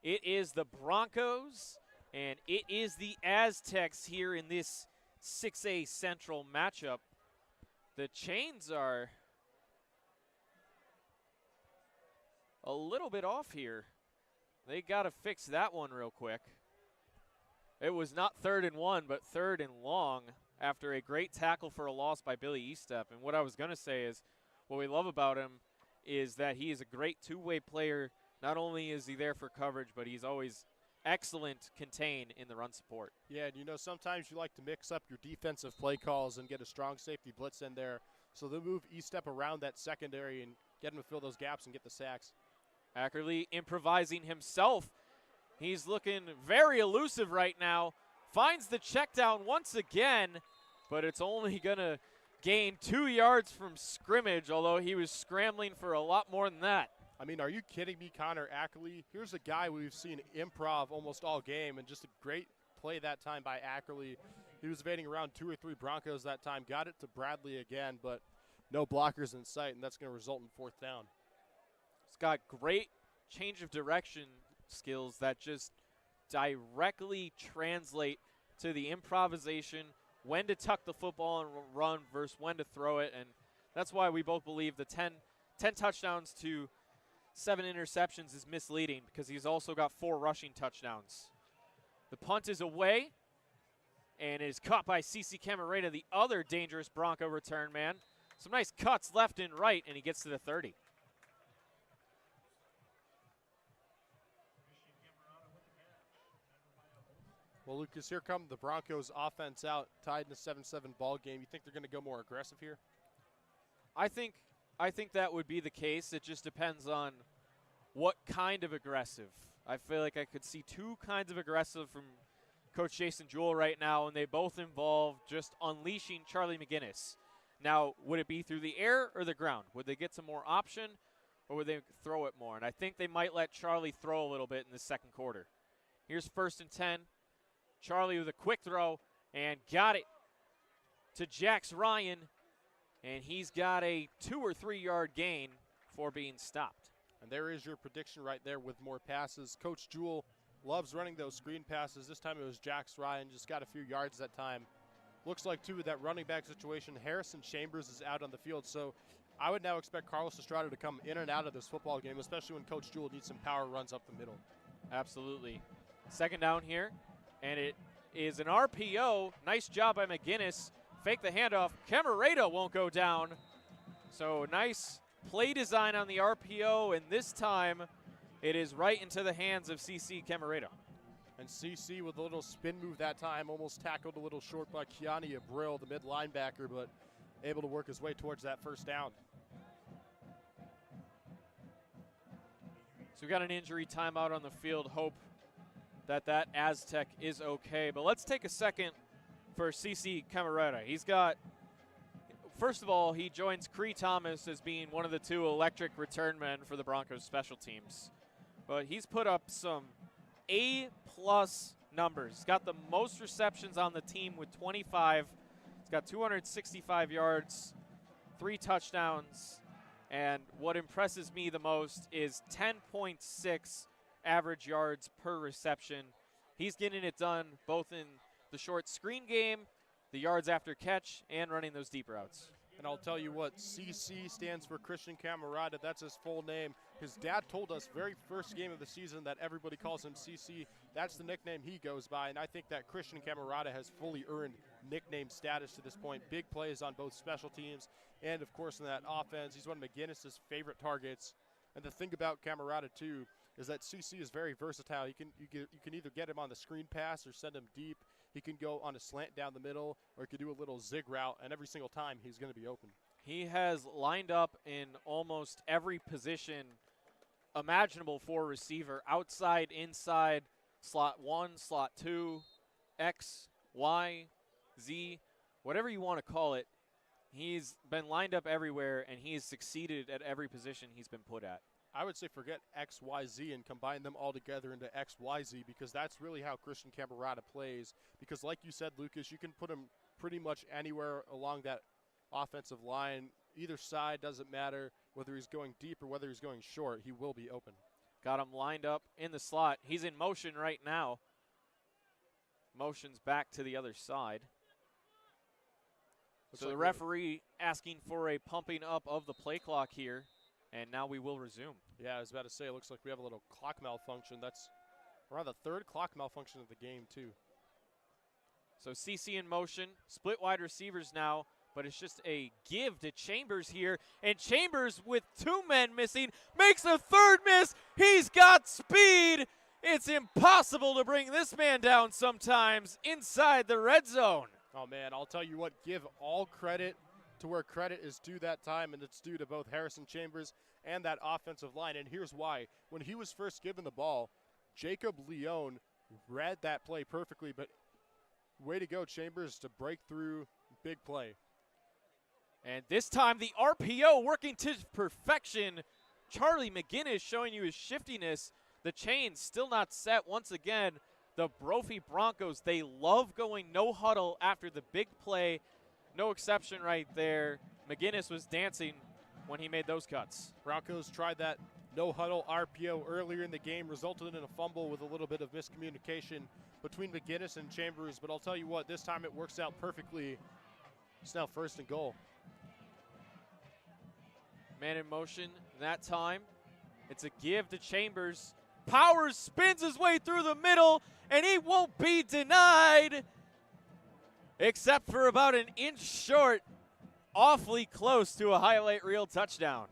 It is the Broncos and it is the Aztecs here in this 6A Central matchup. The chains are a little bit off here. They got to fix that one real quick. It was not 3rd and 1, but 3rd and long after a great tackle for a loss by Billy Estep. And what I was going to say is, what we love about him is that he is a great 2-way player. Not only is he there for coverage, but he's always excellent contained in the run support. Yeah, and you know, sometimes you like to mix up your defensive play calls and get a strong safety blitz in there. So they'll move E-step around that secondary and get him to fill those gaps and get the sacks. Ackerley improvising himself. He's looking very elusive right now. Finds the check down once again, but it's only going to gain 2 yards from scrimmage, although he was scrambling for a lot more than that. I mean, are you kidding me, Connor Ackerley? Here's a guy we've seen improv almost all game, and just a great play that time by Ackerley. He was evading around 2 or 3 Broncos that time, got it to Bradley again, but no blockers in sight, and that's going to result in 4th down. He's got great change of direction skills that just directly translate to the improvisation, when to tuck the football and run versus when to throw it, and that's why we both believe the 10 touchdowns to 7 interceptions is misleading, because he's also got 4 rushing touchdowns. The punt is away, and it is caught by CC Camarena, the other dangerous Bronco return man. Some nice cuts left and right, and he gets to the 30. Well, Lucas, here come the Broncos offense out, tied in a 7-7 ball game. You think they're going to go more aggressive here? I think that would be the case. It just depends on what kind of aggressive. I feel like I could see 2 kinds of aggressive from Coach Jason Jewell right now, and they both involve just unleashing Charlie McGinnis. Now, would it be through the air or the ground? Would they get some more option, or would they throw it more? And I think they might let Charlie throw a little bit in the second quarter. Here's 1st and 10. Charlie with a quick throw, and got it to Jax Ryan, and he's got a 2 or 3 yard gain for being stopped. And there is your prediction right there with more passes. Coach Jewell loves running those screen passes. This time it was Jax Ryan, just got a few yards that time. Looks like, too, with that running back situation, Harrison Chambers is out on the field. So I would now expect Carlos Estrada to come in and out of this football game, especially when Coach Jewell needs some power runs up the middle. Absolutely. 2nd down here, and it is an RPO. Nice job by McGinnis. Fake the handoff. Camarena won't go down. So nice play design on the RPO, and this time it is right into the hands of CC Camarena. And CC with a little spin move that time, almost tackled a little short by Keani Abril, the mid linebacker, but able to work his way towards that 1st down. So we got an injury timeout on the field. Hope that Aztec is okay. But let's take a second for CC Camarena. He's got, first of all, he joins Cree Thomas as being one of the 2 electric return men for the Broncos special teams. But he's put up some A-plus numbers. He's got the most receptions on the team with 25. He's got 265 yards, 3 touchdowns, and what impresses me the most is 10.6 average yards per reception. He's getting it done both in the short screen game, the yards after catch, and running those deep routes. And I'll tell you what, CC stands for Christian Camarada. That's his full name. His dad told us very first game of the season that everybody calls him CC. That's the nickname he goes by, and I think that Christian Camarada has fully earned nickname status to this point. Big plays on both special teams and, of course, in that offense. He's one of McGinnis' favorite targets. And the thing about Camarada, too, is that CC is very versatile. You can either get him on the screen pass or send him deep. He can go on a slant down the middle, or he can do a little zig route, and every single time he's going to be open. He has lined up in almost every position imaginable for a receiver: outside, inside, slot 1, slot 2, X, Y, Z, whatever you want to call it. He's been lined up everywhere, and he has succeeded at every position he's been put at. I would say forget X, Y, Z and combine them all together into X, Y, Z, because that's really how Christian Camarada plays. Because like you said, Lucas, you can put him pretty much anywhere along that offensive line. Either side, doesn't matter whether he's going deep or whether he's going short, he will be open. Got him lined up in the slot. He's in motion right now. Motions back to the other side. So the referee asking for a pumping up of the play clock here. And now we will resume. Yeah, I was about to say, it looks like we have a little clock malfunction. We're on the 3rd clock malfunction of the game, too. So CC in motion, split wide receivers now, but it's just a give to Chambers here. And Chambers, with 2 men missing, makes a 3rd miss. He's got speed. It's impossible to bring this man down sometimes inside the red zone. Oh, man, I'll tell you what, give all credit to where credit is due that time, and it's due to both Harrison Chambers and that offensive line. And here's why. When he was first given the ball, Jacob Leone read that play perfectly, but way to go, Chambers, to break through. Big play. And this time the RPO working to perfection. Charlie McGinnis showing you his shiftiness. The chain still not set once again. The Brophy Broncos, they love going no huddle after the big play. No exception right there. McGinnis was dancing when he made those cuts. Broncos tried that no huddle RPO earlier in the game, resulted in a fumble with a little bit of miscommunication between McGinnis and Chambers, but I'll tell you what, this time it works out perfectly. It's now 1st and goal. Man in motion that time. It's a give to Chambers. Powers spins his way through the middle, and he won't be denied, except for about an inch short. Awfully close to a highlight reel touchdown.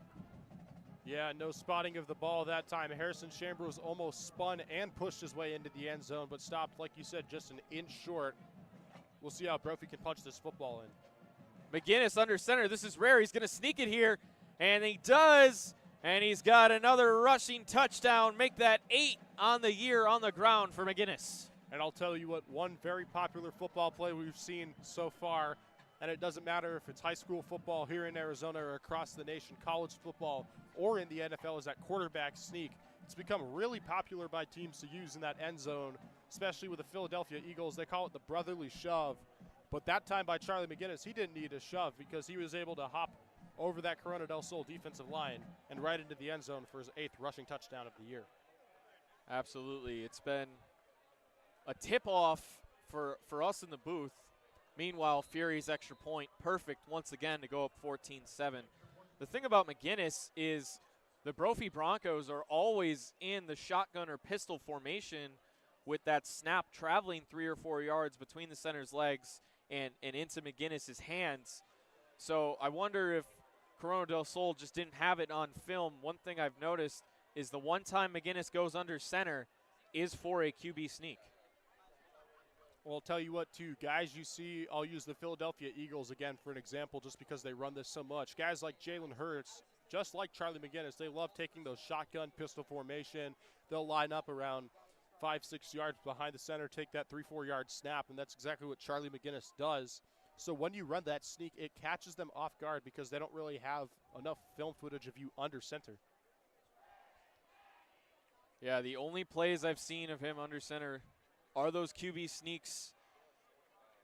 Yeah, no spotting of the ball that time. Harrison Chambers almost spun and pushed his way into the end zone, but stopped, like you said, just an inch short. We'll see how Brophy can punch this football in. McGinnis under center. This is rare. He's going to sneak it here, and he does. And he's got another rushing touchdown. Make that 8 on the year on the ground for McGinnis. And I'll tell you what, one very popular football play we've seen so far, and it doesn't matter if it's high school football here in Arizona or across the nation, college football, or in the NFL, is that quarterback sneak. It's become really popular by teams to use in that end zone, especially with the Philadelphia Eagles. They call it the brotherly shove. But that time by Charlie McGinnis, he didn't need a shove because he was able to hop over that Corona del Sol defensive line and right into the end zone for his 8th rushing touchdown of the year. Absolutely. It's been a tip-off for us in the booth. Meanwhile, Fury's extra point, perfect once again to go up 14-7. The thing about McGinnis is the Brophy Broncos are always in the shotgun or pistol formation with that snap traveling 3 or 4 yards between the center's legs and into McGinnis' hands. So I wonder if Corona del Sol just didn't have it on film. One thing I've noticed is the one time McGinnis goes under center is for a QB sneak. Well, I'll tell you what, too, guys you see, I'll use the Philadelphia Eagles again for an example just because they run this so much. Guys like Jalen Hurts, just like Charlie McGinnis, they love taking those shotgun pistol formation. They'll line up around 5-6 yards behind the center, take that 3-4 yard snap, and that's exactly what Charlie McGinnis does. So when you run that sneak, it catches them off guard because they don't really have enough film footage of you under center. Yeah, the only plays I've seen of him under center are those QB sneaks.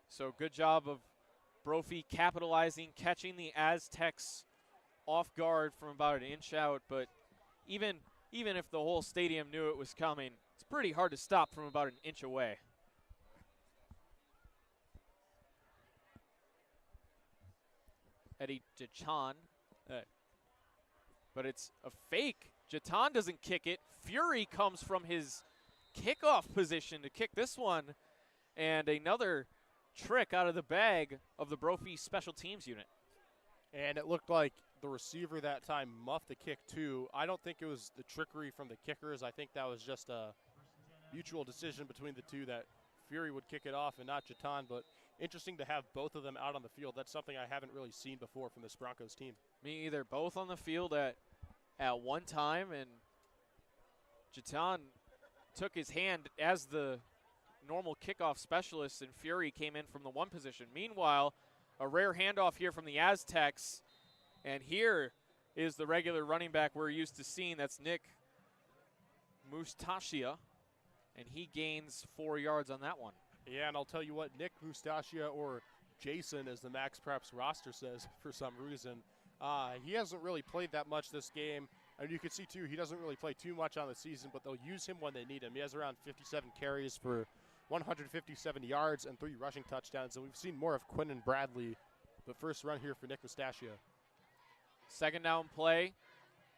So good job of Brophy capitalizing, catching the Aztecs off guard from about an inch out. But even if the whole stadium knew it was coming, it's pretty hard to stop from about an inch away. Eddie Jachan. But it's a fake. Jatan doesn't kick it. Fury comes from his kickoff position to kick this one. And another trick out of the bag of the Brophy special teams unit. And it looked like the receiver that time muffed the kick too. I don't think it was the trickery from the kickers. I think that was just a mutual decision between the two that Fury would kick it off and not Jatan. But interesting to have both of them out on the field. That's something I haven't really seen before from this Broncos team. Me either. Both on the field at one time, and Jatan took his hand as the normal kickoff specialist, and Fury came in from the one position. Meanwhile, a rare handoff here from the Aztecs, and here is the regular running back we're used to seeing. That's Nick Mustachia, and he gains 4 yards on that one. Yeah, and I'll tell you what, Nick Mustachia, or Jason as the Max Preps roster says for some reason, he hasn't really played that much this game. And you can see, too, he doesn't really play too much on the season, but they'll use him when they need him. He has around 57 carries for 157 yards and 3 rushing touchdowns. And we've seen more of Quinn and Bradley, but first run here for Nick Mustachia. Second down play,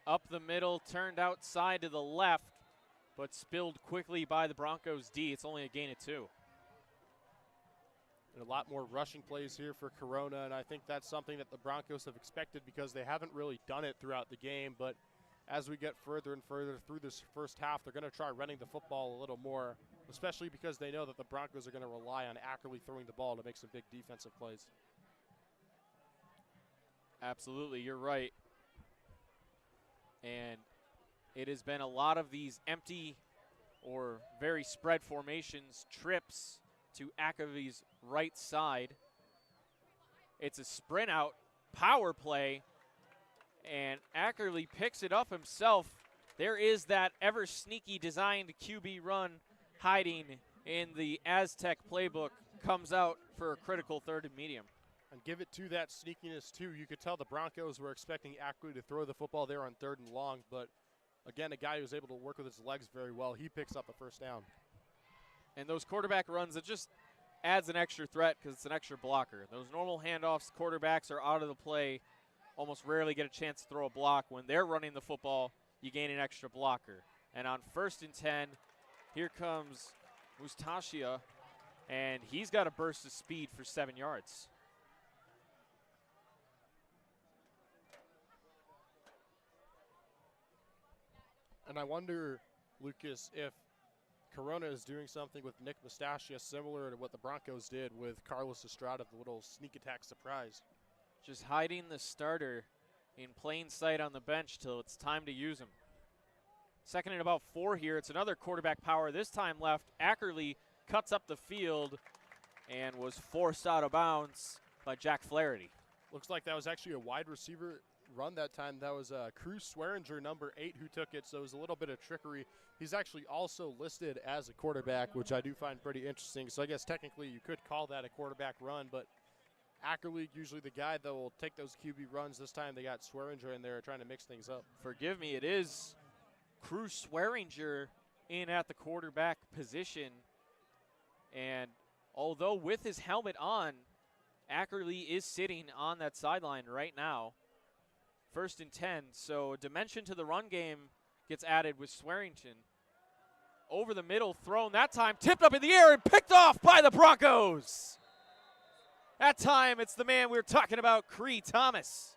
up the middle, turned outside to the left, but spilled quickly by the Broncos D. It's only a gain of 2. And a lot more rushing plays here for Corona, and I think that's something that the Broncos have expected because they haven't really done it throughout the game. But as we get further and further through this first half, they're going to try running the football a little more, especially because they know that the Broncos are going to rely on accurately throwing the ball to make some big defensive plays. Absolutely, you're right. And it has been a lot of these empty or very spread formations, trips to Ackerley's right side. It's a sprint out power play, and Ackerley picks it up himself. There is that ever sneaky designed QB run hiding in the Aztec playbook, comes out for a critical 3rd and medium. And give it to that sneakiness, too. You could tell the Broncos were expecting Ackley to throw the football there on 3rd and long, but again, a guy who was able to work with his legs very well. He picks up a first down. And those quarterback runs, it just adds an extra threat because it's an extra blocker. Those normal handoffs, quarterbacks are out of the play, almost rarely get a chance to throw a block. When they're running the football, you gain an extra blocker. And on 1st and 10, here comes Mustashia, and he's got a burst of speed for 7 yards. And I wonder, Lucas, if Corona is doing something with Nick Mustachia similar to what the Broncos did with Carlos Estrada, the little sneak attack surprise. Just hiding the starter in plain sight on the bench till it's time to use him. 2nd and about 4 here. It's another quarterback power, this time left. Ackerley cuts up the field and was forced out of bounds by Jack Flaherty. Looks like that was actually a wide receiver run that time. That was Cruz Swearinger, number 8, who took it, so it was a little bit of trickery. He's actually also listed as a quarterback, which I do find pretty interesting. So I guess technically you could call that a quarterback run, but Ackerley usually the guy that will take those QB runs. This time they got Swearinger in there trying to mix things up. Forgive me, it is Cruz Swearinger in at the quarterback position. And although with his helmet on, Ackerley is sitting on that sideline right now. 1st and 10, so a dimension to the run game gets added with Swearington. Over the middle, thrown that time, tipped up in the air and picked off by the Broncos. That time, it's the man we were talking about, Cree Thomas.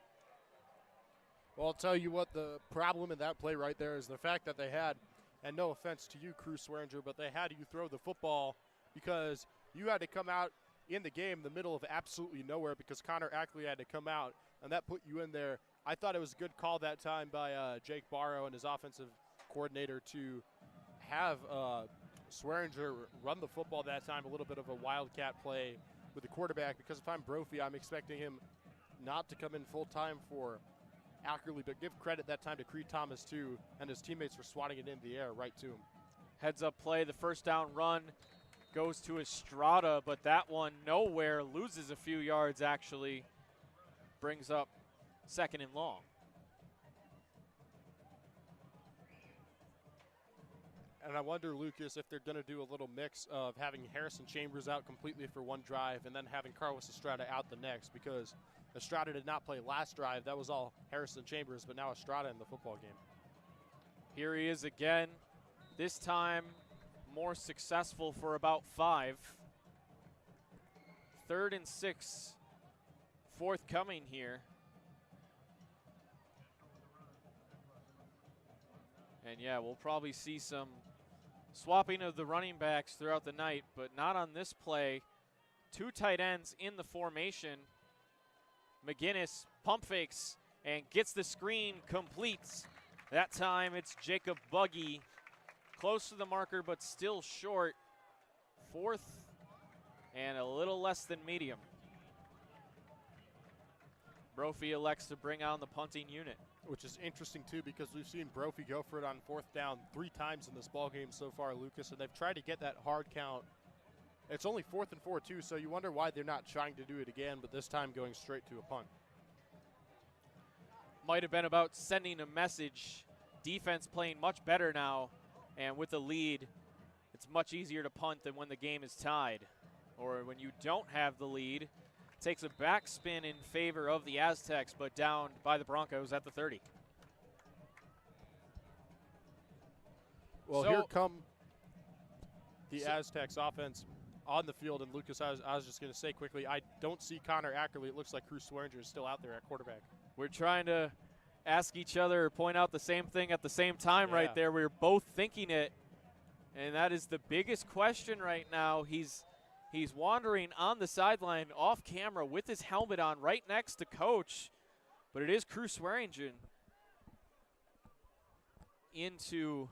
Well, I'll tell you what the problem in that play right there is the fact that they had, and no offense to you, Cruz Swearinger, but they had you throw the football because you had to come out in the game in the middle of absolutely nowhere because Connor Ackley had to come out, and that put you in there. I thought it was a good call that time by Jake Barrow and his offensive coordinator to have Swearinger run the football that time, a little bit of a wildcat play with the quarterback, because if I'm Brophy, I'm expecting him not to come in full-time for Ackerley, but give credit that time to Cree Thomas, too, and his teammates for swatting it into the air right to him. Heads-up play, the first down run goes to Estrada, but that one nowhere, loses a few yards, actually. Brings up 2nd and long. And I wonder, Lucas, if they're going to do a little mix of having Harrison Chambers out completely for one drive and then having Carlos Estrada out the next, because Estrada did not play last drive. That was all Harrison Chambers, but now Estrada in the football game. Here he is again, this time more successful for about 5. 3rd and 6 forthcoming here. And yeah, we'll probably see some swapping of the running backs throughout the night, but not on this play. 2 tight ends in the formation. McGinnis pump fakes and gets the screen, completes. That time it's Jacob Buggy, close to the marker but still short. 4th and a little less than medium. Brophy elects to bring on the punting unit. Which is interesting, too, because we've seen Brophy go for it on 4th down 3 times in this ball game so far, Lucas, and they've tried to get that hard count. It's only 4th and 4, too, so you wonder why they're not trying to do it again, but this time going straight to a punt. Might have been about sending a message. Defense playing much better now, and with the lead, it's much easier to punt than when the game is tied. Or when you don't have the lead, takes a backspin in favor of the Aztecs, but down by the Broncos at the 30. Well, here come the Aztecs offense on the field. And Lucas, I was just going to say quickly, I don't see Connor Ackerley. It looks like Cruz Swearinger is still out there at quarterback. We're trying to ask each other or point out the same thing at the same time right there. We're both thinking it, and that is the biggest question right now. He's wandering on the sideline off camera with his helmet on right next to Coach. But it is Crew Swearingen into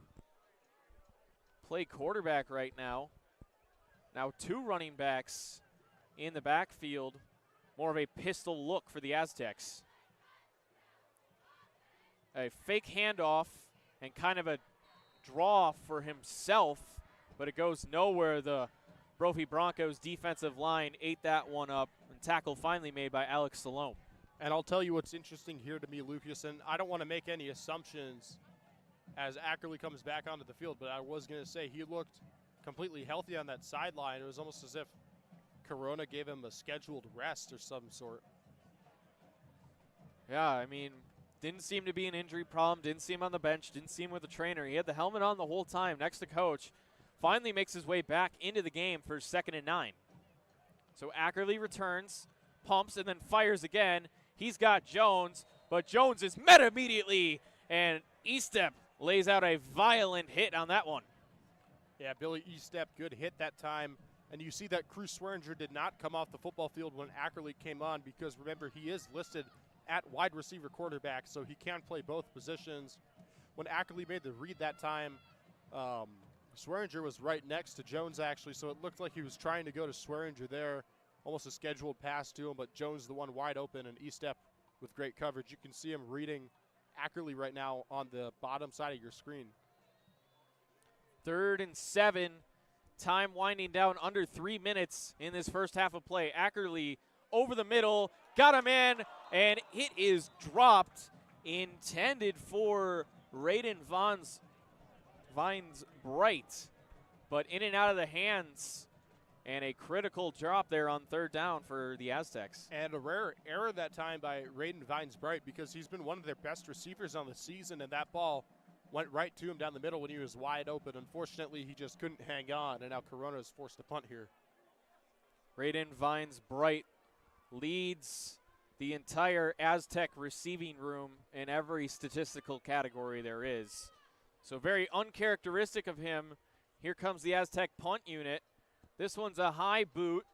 play quarterback right now. Now 2 running backs in the backfield. More of a pistol look for the Aztecs. A fake handoff and kind of a draw for himself, but it goes nowhere. The Brophy Broncos defensive line ate that one up, and tackle finally made by Alex Salome. And I'll tell you what's interesting here to me, Lucas, and I don't want to make any assumptions as Ackerley comes back onto the field, but I was going to say he looked completely healthy on that sideline. It was almost as if Corona gave him a scheduled rest or some sort. Yeah, I mean, didn't seem to be an injury problem, didn't see him on the bench, didn't see him with the trainer. He had the helmet on the whole time next to coach. Finally makes his way back into the game for 2nd and 9. So Ackerley returns, pumps, and then fires again. He's got Jones, but Jones is met immediately, and Estep lays out a violent hit on that one. Yeah, Billy Estep, good hit that time. And you see that Crew Swearinger did not come off the football field when Ackerley came on because, remember, he is listed at wide receiver quarterback, so he can play both positions. When Ackerley made the read that time, Swearinger was right next to Jones, actually, so it looked like he was trying to go to Swearinger there, almost a scheduled pass to him, but Jones the one wide open, and Estep with great coverage. You can see him reading Ackerley right now on the bottom side of your screen. 3rd and 7. Time winding down, under 3 minutes in this first half of play. Ackerley over the middle, got him in, and it is dropped, intended for Raiden Vines Bright, but in and out of the hands, and a critical drop there on 3rd down for the Aztecs. And a rare error that time by Raiden Vines Bright because he's been one of their best receivers on the season, and that ball went right to him down the middle when he was wide open. Unfortunately, he just couldn't hang on, and now Corona is forced to punt here. Raiden Vines Bright leads the entire Aztec receiving room in every statistical category there is. So very uncharacteristic of him. Here comes the Aztec punt unit. This one's a high boot,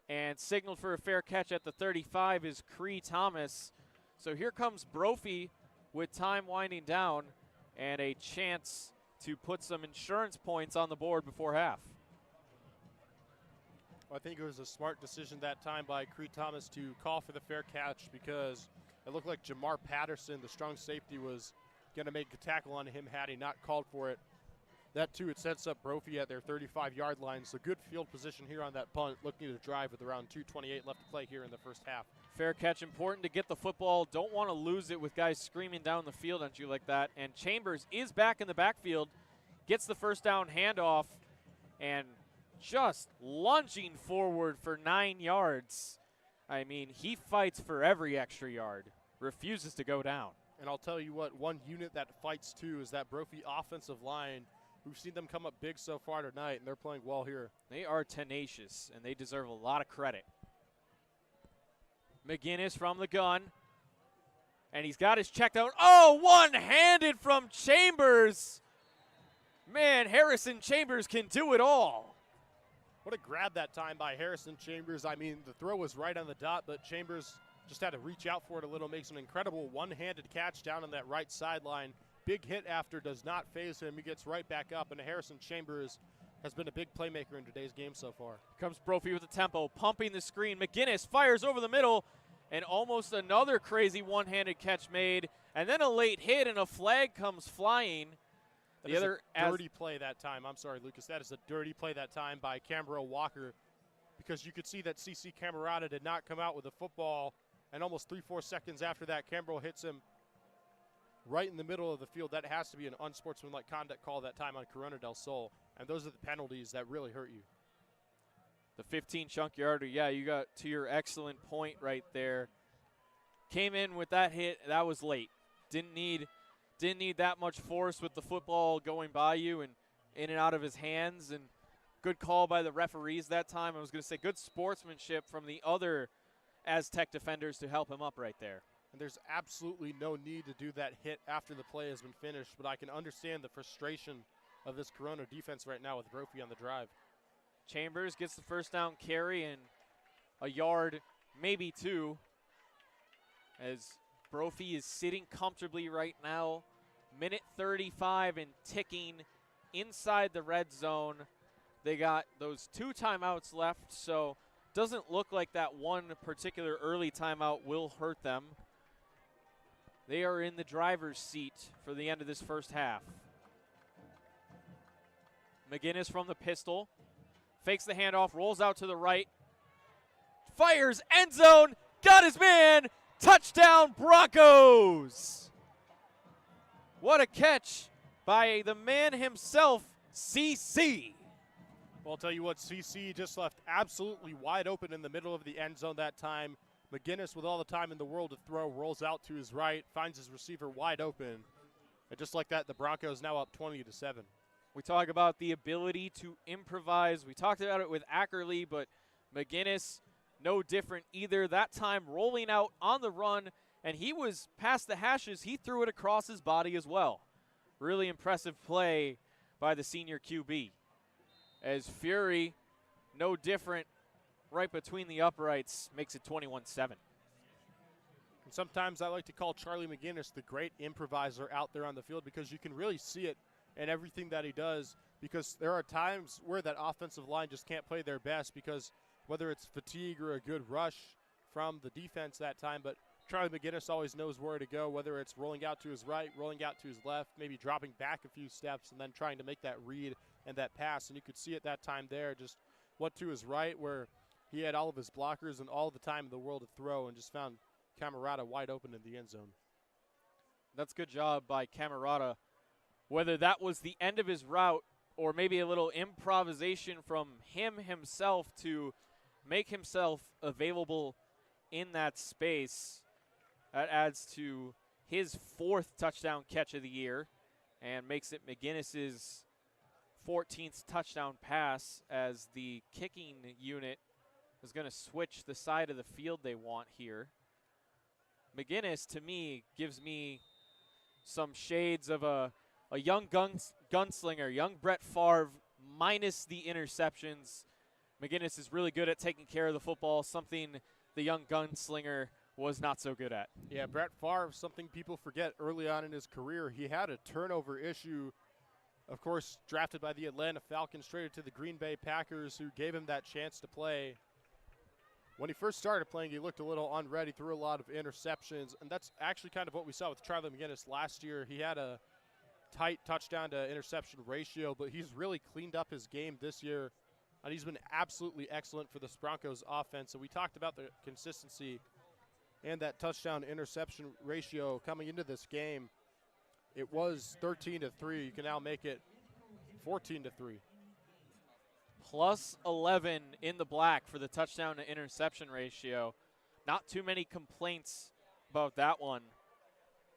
and signaled for a fair catch at the 35 is Cree Thomas. So here comes Brophy with time winding down and a chance to put some insurance points on the board before half. I think it was a smart decision that time by Cree Thomas to call for the fair catch because it looked like Jamar Patterson, the strong safety, was going to make a tackle on him had he not called for it. That, too, it sets up Brophy at their 35-yard line. So good field position here on that punt, looking to drive with around 2:28 left to play here in the first half. Fair catch, important to get the football. Don't want to lose it with guys screaming down the field at you like that. And Chambers is back in the backfield, gets the first down handoff, and just lunging forward for 9 yards. I mean, he fights for every extra yard, refuses to go down. And I'll tell you what, one unit that fights too is that Brophy offensive line. We've seen them come up big so far tonight, and they're playing well here. They are tenacious, and they deserve a lot of credit. McGinnis from the gun, and he's got his check down. Oh, one-handed from Chambers. Man, Harrison Chambers can do it all. What a grab that time by Harrison Chambers. I mean, the throw was right on the dot, but Chambers just had to reach out for it a little, makes an incredible one-handed catch down on that right sideline. Big hit after does not faze him. He gets right back up, and Harrison Chambers has been a big playmaker in today's game so far. Comes Brophy with the tempo, pumping the screen. McGinnis fires over the middle, and almost another crazy one-handed catch made, and then a late hit, and a flag comes flying. That is a dirty play that time. I'm sorry, Lucas. That is a dirty play that time by Cambro Walker because you could see that CC Camerata did not come out with the football, and almost 3-4 seconds after that, Cambro hits him right in the middle of the field. That has to be an unsportsmanlike conduct call that time on Corona del Sol, and those are the penalties that really hurt you. The 15 chunk yarder, yeah, you got to your excellent point right there. Came in with that hit, that was late. Didn't need that much force with the football going by you and in and out of his hands, and good call by the referees that time. I was going to say good sportsmanship from the other Aztec defenders to help him up right there. And there's absolutely no need to do that hit after the play has been finished, but I can understand the frustration of this Corona defense right now with Brophy on the drive. Chambers gets the first down carry and a yard, maybe two, as Brophy is sitting comfortably right now. Minute 35 and ticking inside the red zone. They got those 2 timeouts left, so doesn't look like that one particular early timeout will hurt them. They are in the driver's seat for the end of this first half. McGinnis from the pistol. Fakes the handoff, rolls out to the right. Fires, end zone, got his man. Touchdown Broncos. What a catch by the man himself, CC. Well, I'll tell you what, CC just left absolutely wide open in the middle of the end zone that time. McGinnis, with all the time in the world to throw, rolls out to his right, finds his receiver wide open. And just like that, the Broncos now up 20-7. We talk about the ability to improvise. We talked about it with Ackerley, but McGinnis, no different either. That time rolling out on the run, and he was past the hashes. He threw it across his body as well. Really impressive play by the senior QB. As Fury, no different, right between the uprights, makes it 21-7. And sometimes I like to call Charlie McGinnis the great improviser out there on the field because you can really see it in everything that he does, because there are times where that offensive line just can't play their best because whether it's fatigue or a good rush from the defense that time, but Charlie McGinnis always knows where to go, whether it's rolling out to his right, rolling out to his left, maybe dropping back a few steps and then trying to make that read and that pass. And you could see it that time there, just went to his right where he had all of his blockers and all the time in the world to throw and just found Camerata wide open in the end zone. That's a good job by Camerata. Whether that was the end of his route or maybe a little improvisation from him himself to make himself available in that space, that adds to his 4th touchdown catch of the year and makes it McGinnis's 14th touchdown pass, as the kicking unit is going to switch the side of the field they want here. McGinnis, to me, gives me some shades of a young gunslinger, young Brett Favre, minus the interceptions. McGinnis is really good at taking care of the football, something the young gunslinger was not so good at. Yeah, Brett Favre, something people forget early on in his career. He had a turnover issue, of course, drafted by the Atlanta Falcons, traded to the Green Bay Packers, who gave him that chance to play. When he first started playing, he looked a little unready, threw a lot of interceptions, and that's actually kind of what we saw with Charlie McGinnis last year. He had a tight touchdown to interception ratio, but he's really cleaned up his game this year, and he's been absolutely excellent for this Broncos offense. So we talked about the consistency and that touchdown interception ratio coming into this game. It was 13-3. You can now make it 14-3. Plus 11 in the black for the touchdown to interception ratio. Not too many complaints about that one.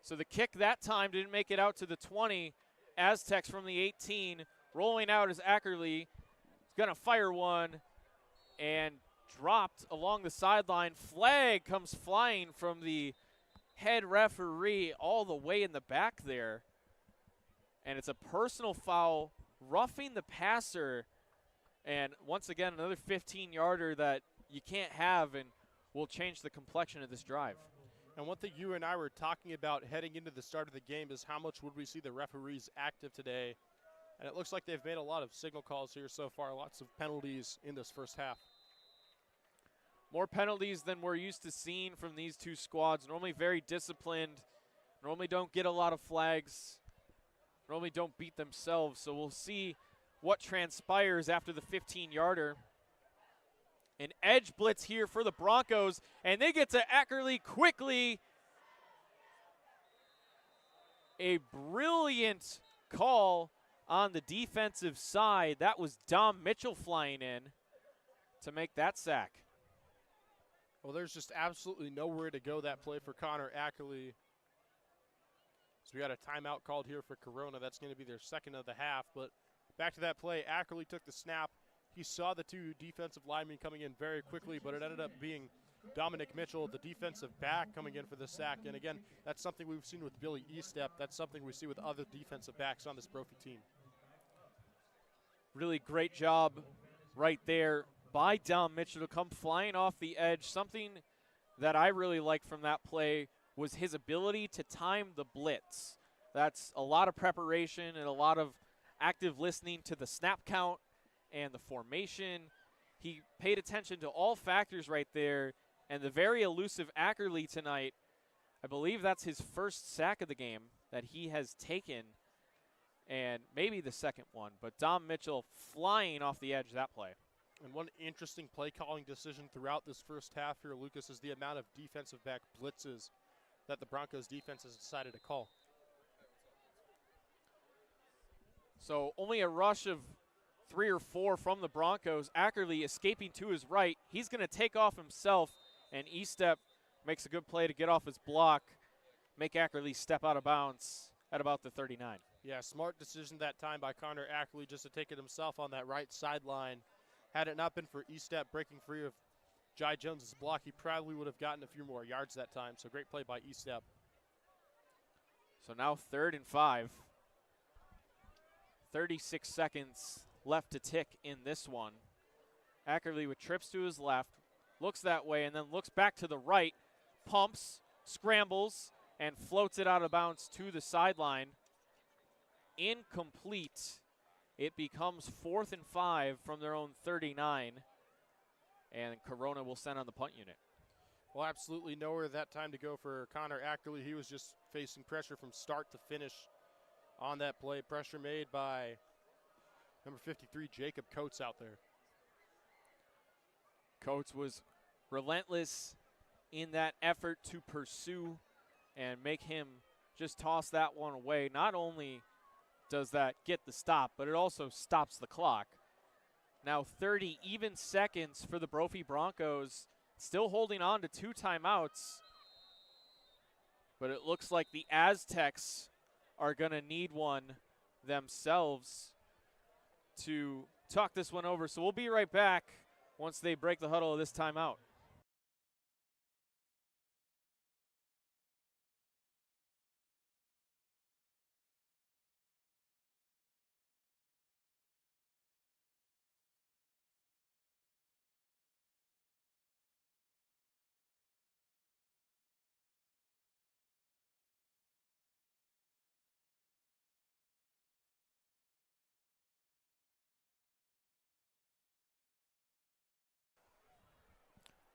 So the kick that time didn't make it out to the 20. Aztecs from the 18. Rolling out is Ackerley. He's going to fire one and dropped along the sideline. Flag comes flying from the head referee all the way in the back there. And it's a personal foul, roughing the passer. And once again, another 15-yarder that you can't have and will change the complexion of this drive. And one thing you and I were talking about heading into the start of the game is how much would we see the referees active today. And it looks like they've made a lot of signal calls here so far, lots of penalties in this first half. More penalties than we're used to seeing from these two squads. Normally very disciplined, normally don't get a lot of flags, normally don't beat themselves. So we'll see what transpires after the 15-yarder. An edge blitz here for the Broncos, and they get to Ackerley quickly. A brilliant call on the defensive side. That was Dom Mitchell flying in to make that sack. Well, there's just absolutely nowhere to go that play for Connor Ackerley. So we got a timeout called here for Corona. That's going to be their second of the half. But back to that play, Ackerley took the snap. He saw the two defensive linemen coming in very quickly, but it ended up being Dominic Mitchell, the defensive back, coming in for the sack. And again, that's something we've seen with Billy Estep. That's something we see with other defensive backs on this Brophy team. Really great job right there by Dom Mitchell to come flying off the edge. Something that I really like from that play was his ability to time the blitz. That's a lot of preparation and a lot of active listening to the snap count and the formation. He paid attention to all factors right there, and the very elusive Ackerley tonight, I believe that's his first sack of the game that he has taken, and maybe the second one, but Dom Mitchell flying off the edge of that play. And one interesting play calling decision throughout this first half here, Lucas, is the amount of defensive back blitzes that the Broncos defense has decided to call. So only a rush of 3 or 4 from the Broncos. Ackerley escaping to his right. He's going to take off himself, and Estep makes a good play to get off his block, make Ackerley step out of bounds at about the 39. Yeah, smart decision that time by Connor Ackerley just to take it himself on that right sideline. Had it not been for Estep breaking free of Jai Jones's block, he probably would have gotten a few more yards that time. So great play by Estep. So now 3rd and 5. 36 seconds left to tick in this one. Ackerley with trips to his left, looks that way and then looks back to the right, pumps, scrambles, and floats it out of bounds to the sideline. Incomplete. It becomes 4th and 5 from their own 39, and Corona will send on the punt unit. Well, absolutely nowhere that time to go for Connor Ackerley. He was just facing pressure from start to finish on that play. Pressure made by number 53, Jacob Coates out there. Coates was relentless in that effort to pursue and make him just toss that one away. Not only does that get the stop, but it also stops the clock. Now 30 even seconds for the Brophy Broncos, still holding on to 2 timeouts. But it looks like the Aztecs are going to need one themselves to talk this one over. So we'll be right back once they break the huddle of this timeout.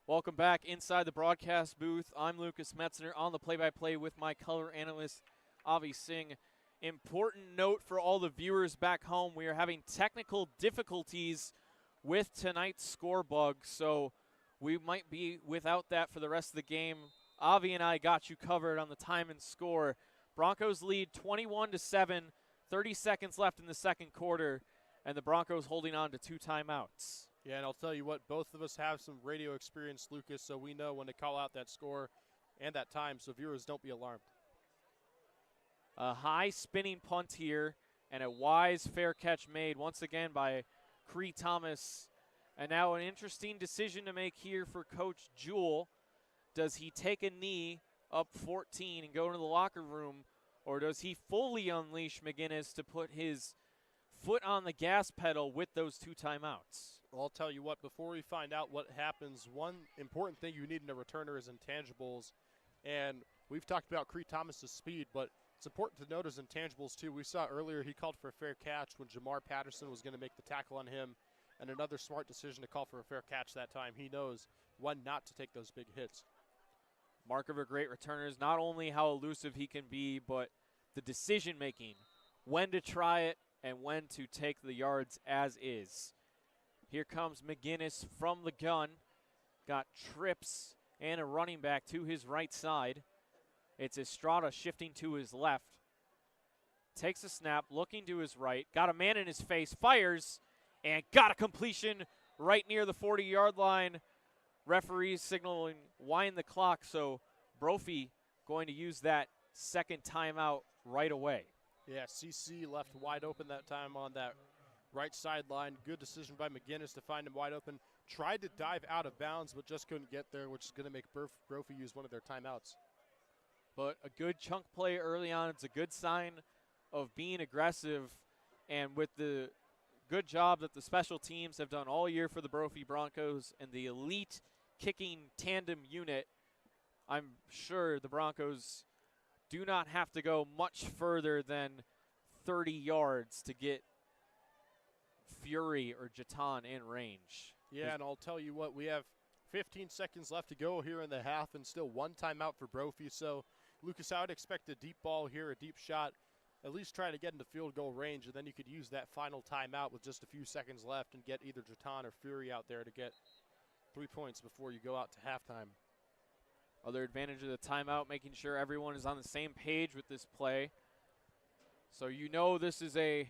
Welcome back inside the broadcast booth. I'm Lucas Metzner on the play-by-play with my color analyst, Avi Singh. Important note for all the viewers back home, we are having technical difficulties with tonight's score bug, so we might be without that for the rest of the game. Avi and I got you covered on the time and score. Broncos lead 21-7, 30 seconds left in the second quarter, and the Broncos holding on to 2 timeouts. Yeah, and I'll tell you what, both of us have some radio experience, Lucas, so we know when to call out that score and that time, so viewers don't be alarmed. A high spinning punt here, and a wise fair catch made once again by Cree Thomas. And now an interesting decision to make here for Coach Jewell. Does he take a knee up 14 and go into the locker room, or does he fully unleash McGinnis to put his foot on the gas pedal with those 2 timeouts? Well, I'll tell you what, before we find out what happens, one important thing you need in a returner is intangibles. And we've talked about Cree Thomas's speed, but it's important to note his intangibles too. We saw earlier he called for a fair catch when Jamar Patterson was going to make the tackle on him, and another smart decision to call for a fair catch that time. He knows when not to take those big hits. Mark of a great returner is not only how elusive he can be, but the decision making, when to try it and when to take the yards as is. Here comes McGinnis from the gun. Got trips and a running back to his right side. It's Estrada shifting to his left. Takes a snap, looking to his right. Got a man in his face, fires, and got a completion right near the 40-yard line. Referees signaling wind the clock, so Brophy going to use that second timeout right away. Yeah, CC left wide open that time on that right sideline. Good decision by McGinnis to find him wide open. Tried to dive out of bounds, but just couldn't get there, which is going to make Brophy use one of their timeouts. But a good chunk play early on. It's a good sign of being aggressive. And with the good job that the special teams have done all year for the Brophy Broncos and the elite kicking tandem unit, I'm sure the Broncos do not have to go much further than 30 yards to get Fury or Jatan in range. Yeah, and I'll tell you what, we have 15 seconds left to go here in the half and still one timeout for Brophy. So, Lucas, I would expect a deep ball here, a deep shot, at least try to get into field goal range, and then you could use that final timeout with just a few seconds left and get either Jatan or Fury out there to get 3 points before you go out to halftime. Other advantage of the timeout, making sure everyone is on the same page with this play. So you know this is a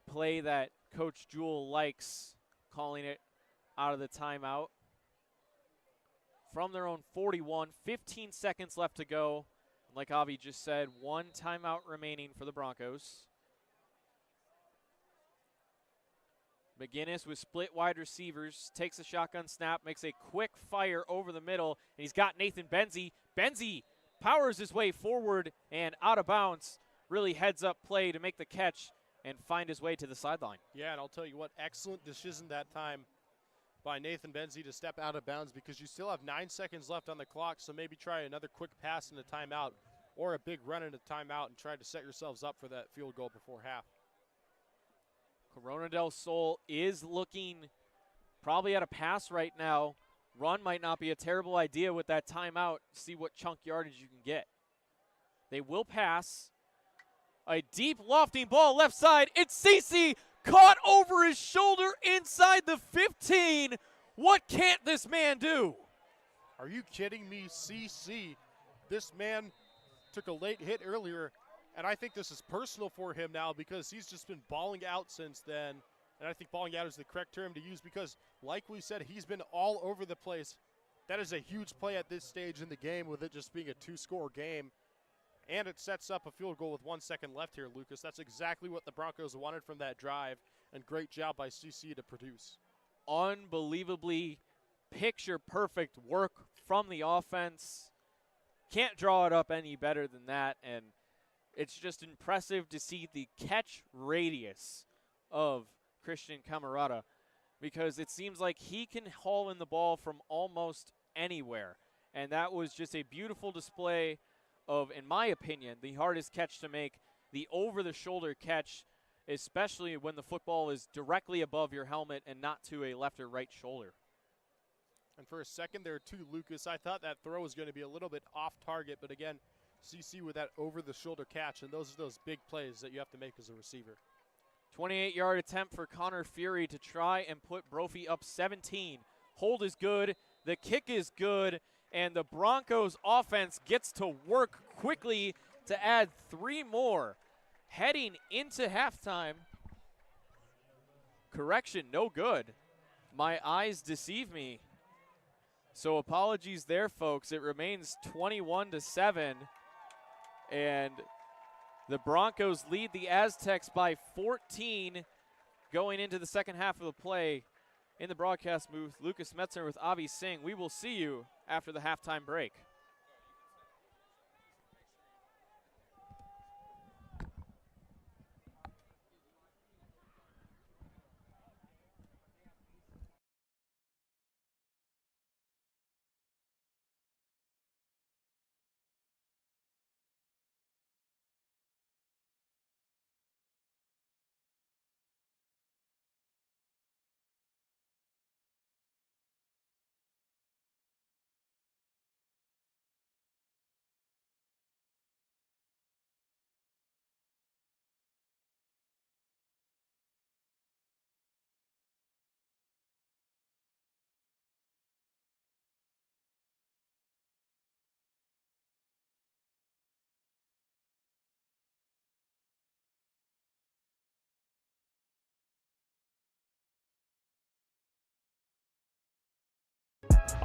play that Coach Jewell likes, calling it out of the timeout. From their own 41, 15 seconds left to go. Like Avi just said, one timeout remaining for the Broncos. McGinnis with split wide receivers, takes a shotgun snap, makes a quick fire over the middle, and he's got Nathan Benzie. Benzie powers his way forward and out of bounds, really heads up play to make the catch and find his way to the sideline. Yeah, and I'll tell you what, excellent decision that time by Nathan Benzie to step out of bounds, because you still have 9 seconds left on the clock, so maybe try another quick pass in a timeout or a big run in a timeout and try to set yourselves up for that field goal before half. Corona del Sol is looking probably at a pass right now. Run might not be a terrible idea with that timeout. See what chunk yardage you can get. They will pass. A deep lofting ball left side. It's CC caught over his shoulder inside the 15. What can't this man do? Are you kidding me, CC? This man took a late hit earlier, and I think this is personal for him now because he's just been balling out since then. And I think balling out is the correct term to use because, like we said, he's been all over the place. That is a huge play at this stage in the game with it just being a two-score game. And it sets up a field goal with 1 second left here, Lucas. That's exactly what the Broncos wanted from that drive, and great job by CC to produce. Unbelievably picture-perfect work from the offense. Can't draw it up any better than that, and it's just impressive to see the catch radius of Christian Camarada, because it seems like he can haul in the ball from almost anywhere. And that was just a beautiful display of, in my opinion, the hardest catch to make, the over-the-shoulder catch, especially when the football is directly above your helmet and not to a left or right shoulder. And for a second there, too, Lucas, I thought that throw was going to be a little bit off target, but again, CC with that over-the-shoulder catch, and those are those big plays that you have to make as a receiver. 28-yard attempt for Connor Fury to try and put Brophy up 17. Hold is good, the kick is good, and the Broncos offense gets to work quickly to add 3 more. Heading into halftime. Correction, no good. My eyes deceive me. So apologies there, folks. It remains 21-7. And the Broncos lead the Aztecs by 14 going into the second half of the play. In the broadcast booth, Lucas Metzner with Avi Singh. We will see you after the halftime break.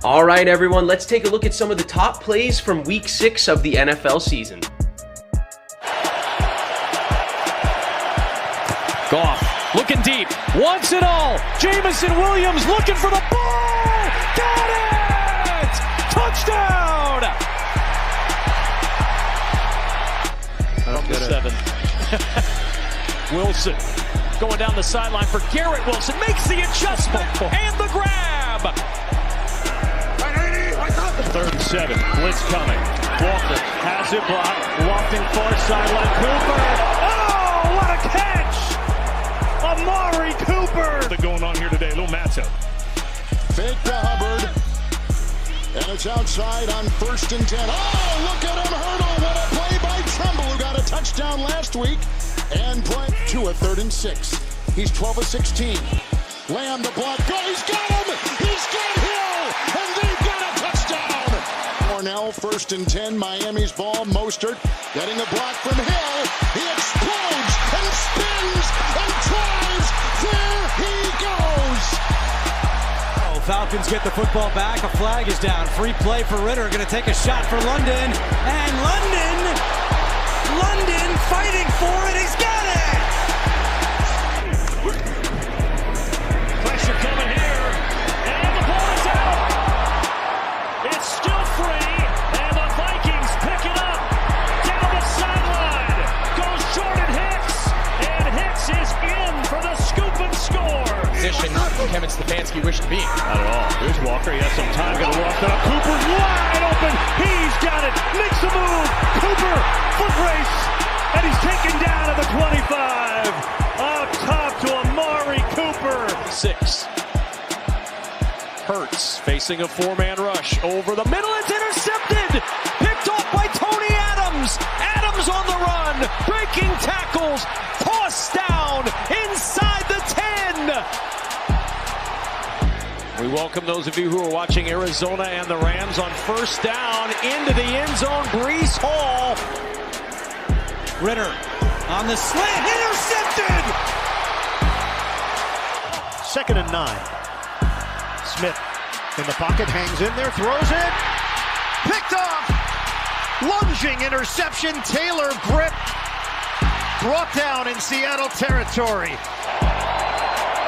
All right, everyone, let's take a look at some of the top plays from Week 6 of the NFL season. Goff looking deep, wants it all. Jamison Williams looking for the ball. Got it! Touchdown! From the 7. Wilson going down the sideline for Garrett Wilson. Makes the adjustment and the grab. 3rd and 7. Blitz coming. Walker has it blocked. Lofting far sideline. Cooper. Oh, what a catch! Amari Cooper. What's going on here today? A little matchup. Fake to Hubbard. And it's outside on 1st and 10. Oh, look at him hurdle. What a play by Tremble, who got a touchdown last week. And play to a 3rd and 6. He's 12 of 16. Lamb the block. Go, he's got him. He's got Hill. And they've got a touchdown. Cornell, 1st and 10. Miami's ball. Mostert getting a block from Hill. He explodes and spins and drives. There he goes. Falcons get the football back. A flag is down. Free play for Ritter. Going to take a shot for London. And London fighting for it. He's got it. Pressure coming here. And the ball is out. It's still free. And the Vikings pick it up. Down the sideline. Goes Jordan Hicks. And Hicks is in for the scoop and score. Position Kevin Stefanski wished to be. Not at all. Here's Walker. He has some time. Going to walk it up. Cooper's wide open. He's got it. Makes the move. Cooper. Foot race. And he's taken down at the 25. Up top to Amari Cooper. 6. Hurts facing a 4-man rush. Over the middle. It's intercepted. Picked off by Tony Adams. Adams on the run. Breaking tackles. Tossed down inside the 10. We welcome those of you who are watching Arizona and the Rams on 1st down into the end zone. Breece Hall. Ritter on the slant. Intercepted. 2nd and 9. Smith in the pocket, hangs in there, throws it. Picked off. Lunging interception. Taylor grip. Brought down in Seattle territory.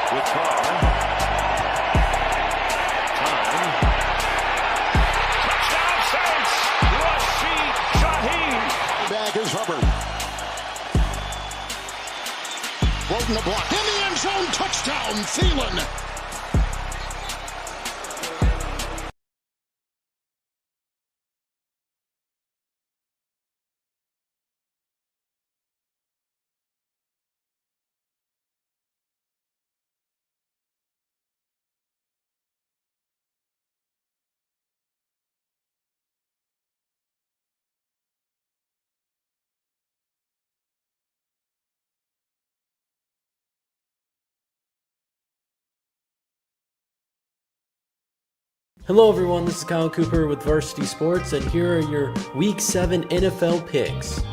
Good call. Touchdown Saints. Rashid Shaheed. Back is Hubbard. Broken the block. In the end zone. Touchdown. Thielen. Hello everyone, this is Kyle Cooper with Varsity Sports, and here are your Week 7 NFL picks.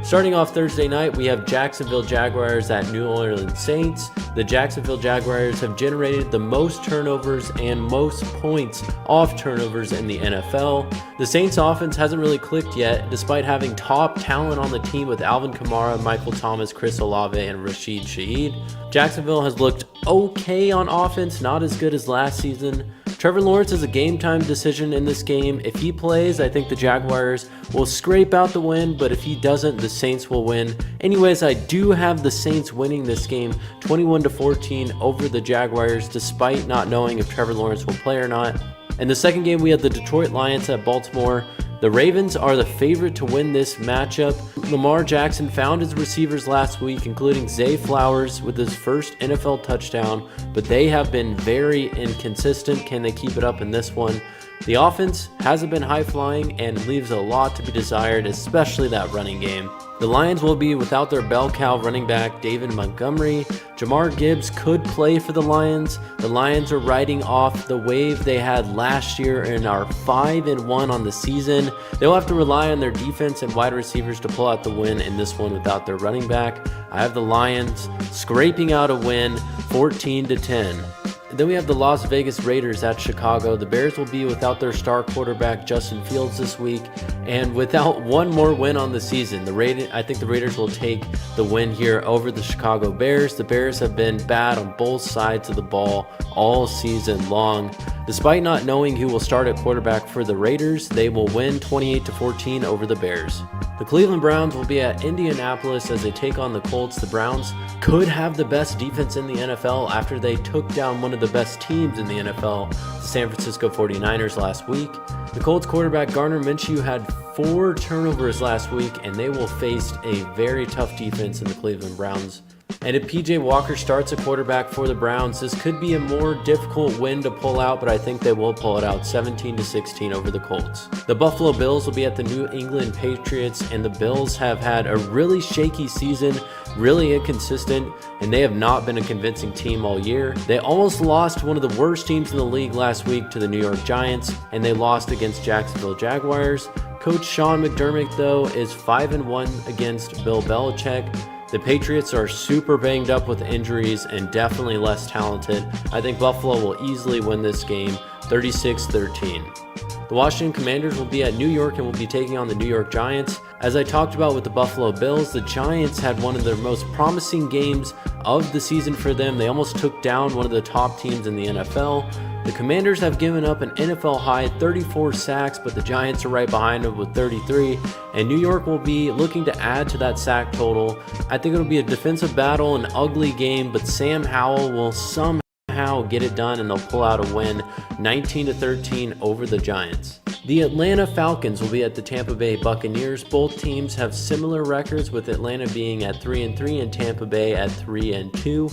Starting off Thursday night, we have Jacksonville Jaguars at New Orleans Saints. The Jacksonville Jaguars have generated the most turnovers and most points off turnovers in the NFL. The Saints offense hasn't really clicked yet, despite having top talent on the team with Alvin Kamara, Michael Thomas, Chris Olave, and Rashid Shaheed. Jacksonville has looked okay on offense, not as good as last season. Trevor Lawrence is a game-time decision in this game. If he plays, I think the Jaguars will scrape out the win, but if he doesn't, the Saints will win. Anyways, I do have the Saints winning this game 21-14 over the Jaguars, despite not knowing if Trevor Lawrence will play or not. In the second game, we have the Detroit Lions at Baltimore. The Ravens are the favorite to win this matchup. Lamar Jackson found his receivers last week, including Zay Flowers with his first NFL touchdown, but they have been very inconsistent. Can they keep it up in this one? The offense hasn't been high-flying and leaves a lot to be desired, especially that running game. The Lions will be without their bell cow running back David Montgomery. Jamar Gibbs could play for the Lions. The Lions are riding off the wave they had last year and are 5-1 on the season. They'll have to rely on their defense and wide receivers to pull out the win in this one without their running back. I have the Lions scraping out a win 14-10. Then we have the Las Vegas Raiders at Chicago. The Bears will be without their star quarterback Justin Fields this week, And without one more win on the season, I think the Raiders will take the win here over the Chicago Bears. The Bears have been bad on both sides of the ball all season long. Despite not knowing who will start at quarterback for the Raiders, they will win 28-14 over the Bears. The Cleveland Browns will be at Indianapolis as they take on the Colts. The Browns could have the best defense in the NFL after they took down one of the best teams in the NFL, the San Francisco 49ers, last week. The Colts quarterback Gardner Minshew had 4 turnovers last week, and they will face a very tough defense in the Cleveland Browns. And if PJ Walker starts a quarterback for the Browns, this could be a more difficult win to pull out, but I think they will pull it out 17-16 over the Colts. The Buffalo Bills will be at the New England Patriots, and the Bills have had a really shaky season, really inconsistent, and they have not been a convincing team all year. They almost lost to one of the worst teams in the league last week to the New York Giants, and they lost against Jacksonville Jaguars. Coach Sean McDermott, though, is 5-1 against Bill Belichick. The Patriots are super banged up with injuries and definitely less talented. I think Buffalo will easily win this game, 36-13. The Washington Commanders will be at New York and will be taking on the New York Giants. As I talked about with the Buffalo Bills, the Giants had one of their most promising games of the season for them. They almost took down one of the top teams in the NFL. The Commanders have given up an NFL high 34 sacks, but the Giants are right behind them with 33, and New York will be looking to add to that sack total. I think it'll be a defensive battle, an ugly game, but Sam Howell will somehow get it done, and they'll pull out a win 19-13 over the Giants. The Atlanta Falcons will be at the Tampa Bay Buccaneers. Both teams have similar records, with Atlanta being at 3-3 and Tampa Bay at 3-2.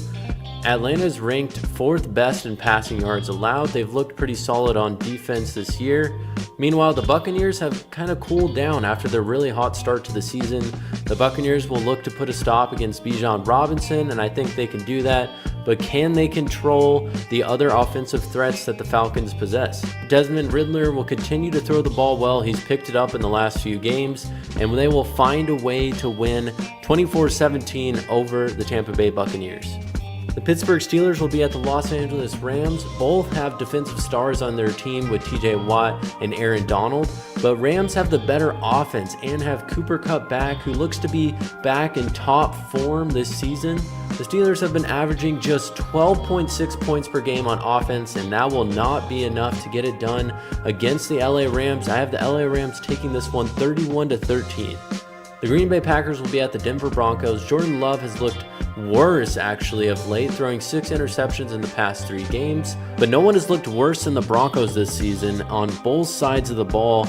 Atlanta is ranked 4th best in passing yards allowed. They've looked pretty solid on defense this year. Meanwhile, the Buccaneers have kind of cooled down after their really hot start to the season. The Buccaneers will look to put a stop against Bijan Robinson, and I think they can do that. But can they control the other offensive threats that the Falcons possess? Desmond Ridder will continue to throw the ball well. He's picked it up in the last few games, and they will find a way to win 24-17 over the Tampa Bay Buccaneers. The Pittsburgh Steelers will be at the Los Angeles Rams. Both have defensive stars on their team with TJ Watt and Aaron Donald, but Rams have the better offense and have Cooper Kupp back, who looks to be back in top form this season. The Steelers have been averaging just 12.6 points per game on offense, and that will not be enough to get it done against the LA Rams. I have the LA Rams taking this one 31-13. The Green Bay Packers will be at the Denver Broncos. Jordan Love has looked worse actually of late, throwing 6 interceptions in the past 3 games, but no one has looked worse than the Broncos this season on both sides of the ball.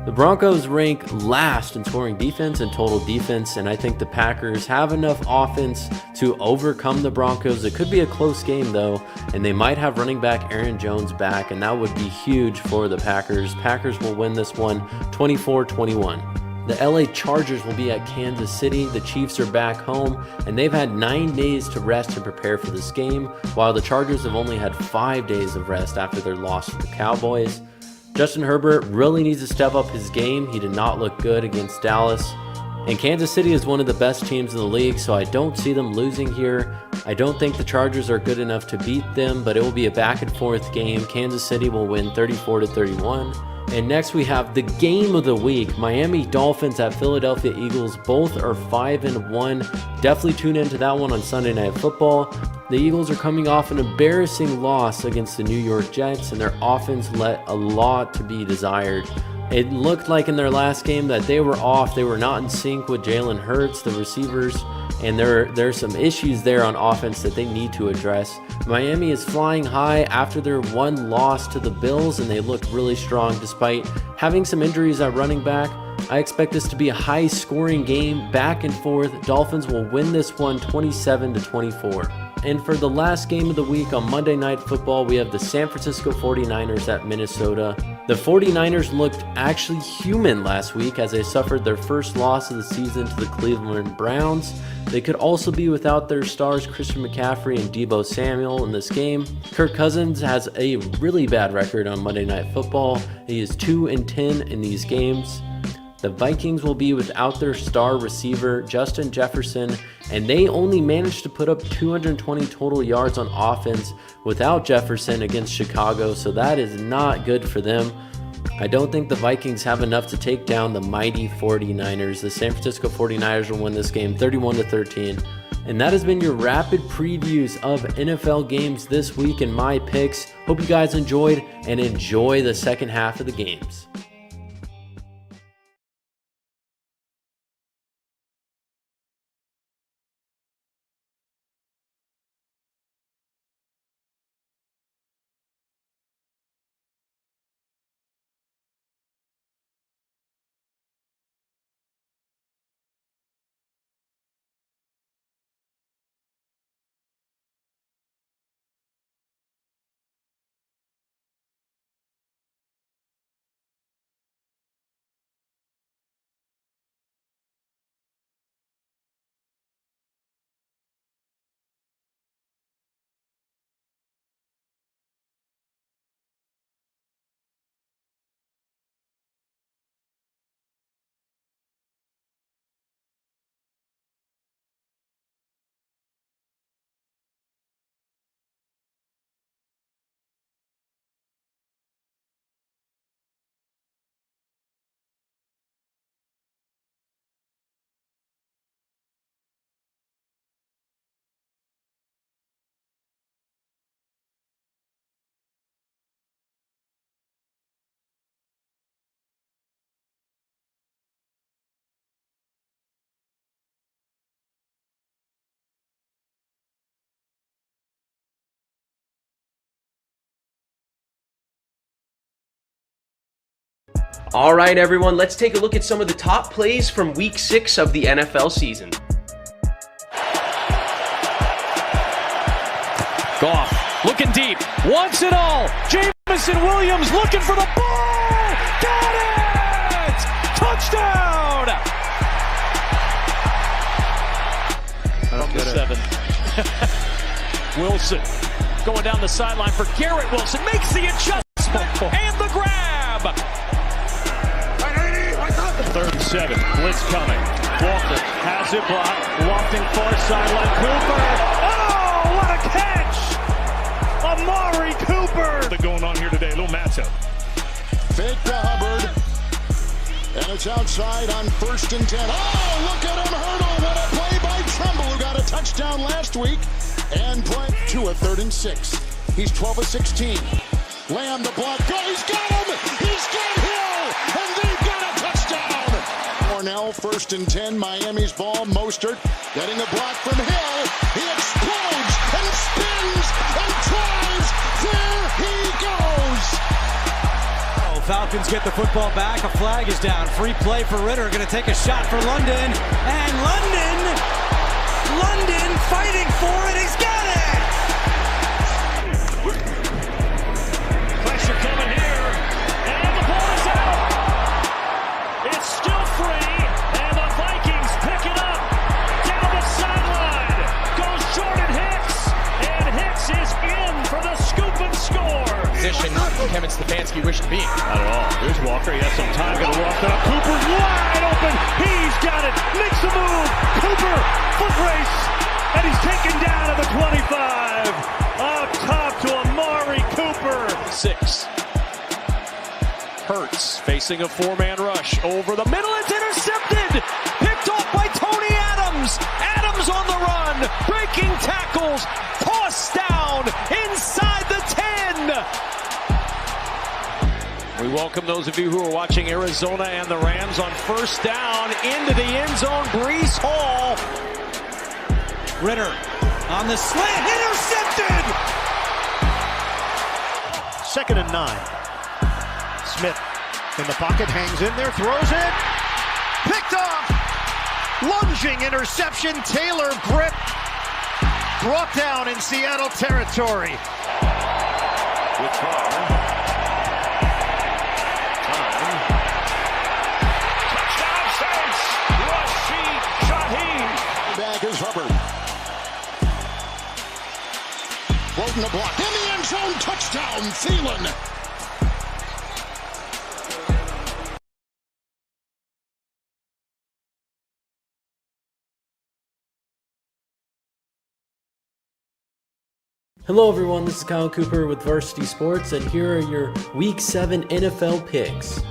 The Broncos rank last in scoring defense and total defense, and I think the Packers have enough offense to overcome the Broncos. It could be a close game though, and they might have running back Aaron Jones back, and that would be huge for the Packers. Packers will win this one 24-21. The LA Chargers will be at Kansas City. The Chiefs are back home, and they've had 9 days to rest and prepare for this game, while the Chargers have only had 5 days of rest after their loss to the Cowboys. Justin Herbert really needs to step up his game. He did not look good against Dallas. And Kansas City is one of the best teams in the league, so I don't see them losing here. I don't think the Chargers are good enough to beat them, but it will be a back and forth game. Kansas City will win 34-31. And next we have the game of the week. Miami Dolphins at Philadelphia Eagles. Both are 5-1. Definitely tune into that one on Sunday Night Football. The Eagles are coming off an embarrassing loss against the New York Jets, and their offense let a lot to be desired. It looked like in their last game that they were off. They were not in sync with Jalen Hurts, the receivers, and there's some issues there on offense that they need to address. Miami is flying high after their one loss to the Bills, and they look really strong despite having some injuries at running back. I expect this to be a high-scoring game, back and forth. Dolphins will win this one 27-24. And for the last game of the week on Monday Night Football, we have the San Francisco 49ers at Minnesota. The 49ers looked actually human last week as they suffered their first loss of the season to the Cleveland Browns. They could also be without their stars Christian McCaffrey and Deebo Samuel in this game. Kirk Cousins has a really bad record on Monday Night Football. He is 2-10 in these games. The Vikings will be without their star receiver, Justin Jefferson, and they only managed to put up 220 total yards on offense without Jefferson against Chicago, so that is not good for them. I don't think the Vikings have enough to take down the mighty 49ers. The San Francisco 49ers will win this game 31-13. And that has been your rapid previews of NFL games this week and my picks. Hope you guys enjoyed and enjoy the second half of the games. All right, everyone, let's take a look at some of the top plays from Week 6 of the NFL season. Goff looking deep, wants it all. Jameson Williams looking for the ball. Got it! Touchdown! From the 7. Wilson going down the sideline for Garrett Wilson. Makes the adjustment and the grab. 3rd and 7. Blitz coming. Walker has it blocked. Lofting far sideline. Cooper. Oh, what a catch! Amari Cooper. What's going on here today? A little matchup. Fake to Hubbard. And it's outside on 1st and 10. Oh, look at him hurdle. What a play by Tremble, who got a touchdown last week. And play to a 3rd and 6. He's 12 of 16. Lamb the block. Oh, he's got him! He's got Hill! And they've got a touchdown! Cornell, 1st and 10. Miami's ball. Mostert getting a block from Hill. He explodes and spins and drives. There he goes! Falcons get the football back. A flag is down. Free play for Ritter. Going to take a shot for London. And London fighting for it. He's got it! Pressure coming here. And the ball is out. It's still free. And the Vikings pick it up. Down the sideline. Goes Jordan Hicks. And Hicks is in for the scoop and score. Position Kevin Stefanski wished to be in. Not at all. Here's Walker. He has some time. Going to walk it up. Cooper's wide open. He's got it. Makes the move. Cooper, foot race. And he's taken down at the 25. Up top to Amari Cooper. 6. Hurts facing a 4-man rush. Over the middle. It's intercepted. Picked off by Tony Adams. Adams on the run. Breaking tackles. Tossed down inside the 10. We welcome those of you who are watching Arizona and the Rams on 1st down into the end zone. Breece Hall. Ritter on the slant. Intercepted! 2nd and 9. Smith in the pocket, hangs in there, throws it. Picked off. Lunging interception. Taylor grip. Brought down in Seattle territory. Good try. Touchdown Saints. Rashid Shaheed. Back is Hubbard. Broken the block. In the end zone. Touchdown. Thielen. Hello everyone, this is Kyle Cooper with Varsity Sports, and here are your Week 7 NFL picks.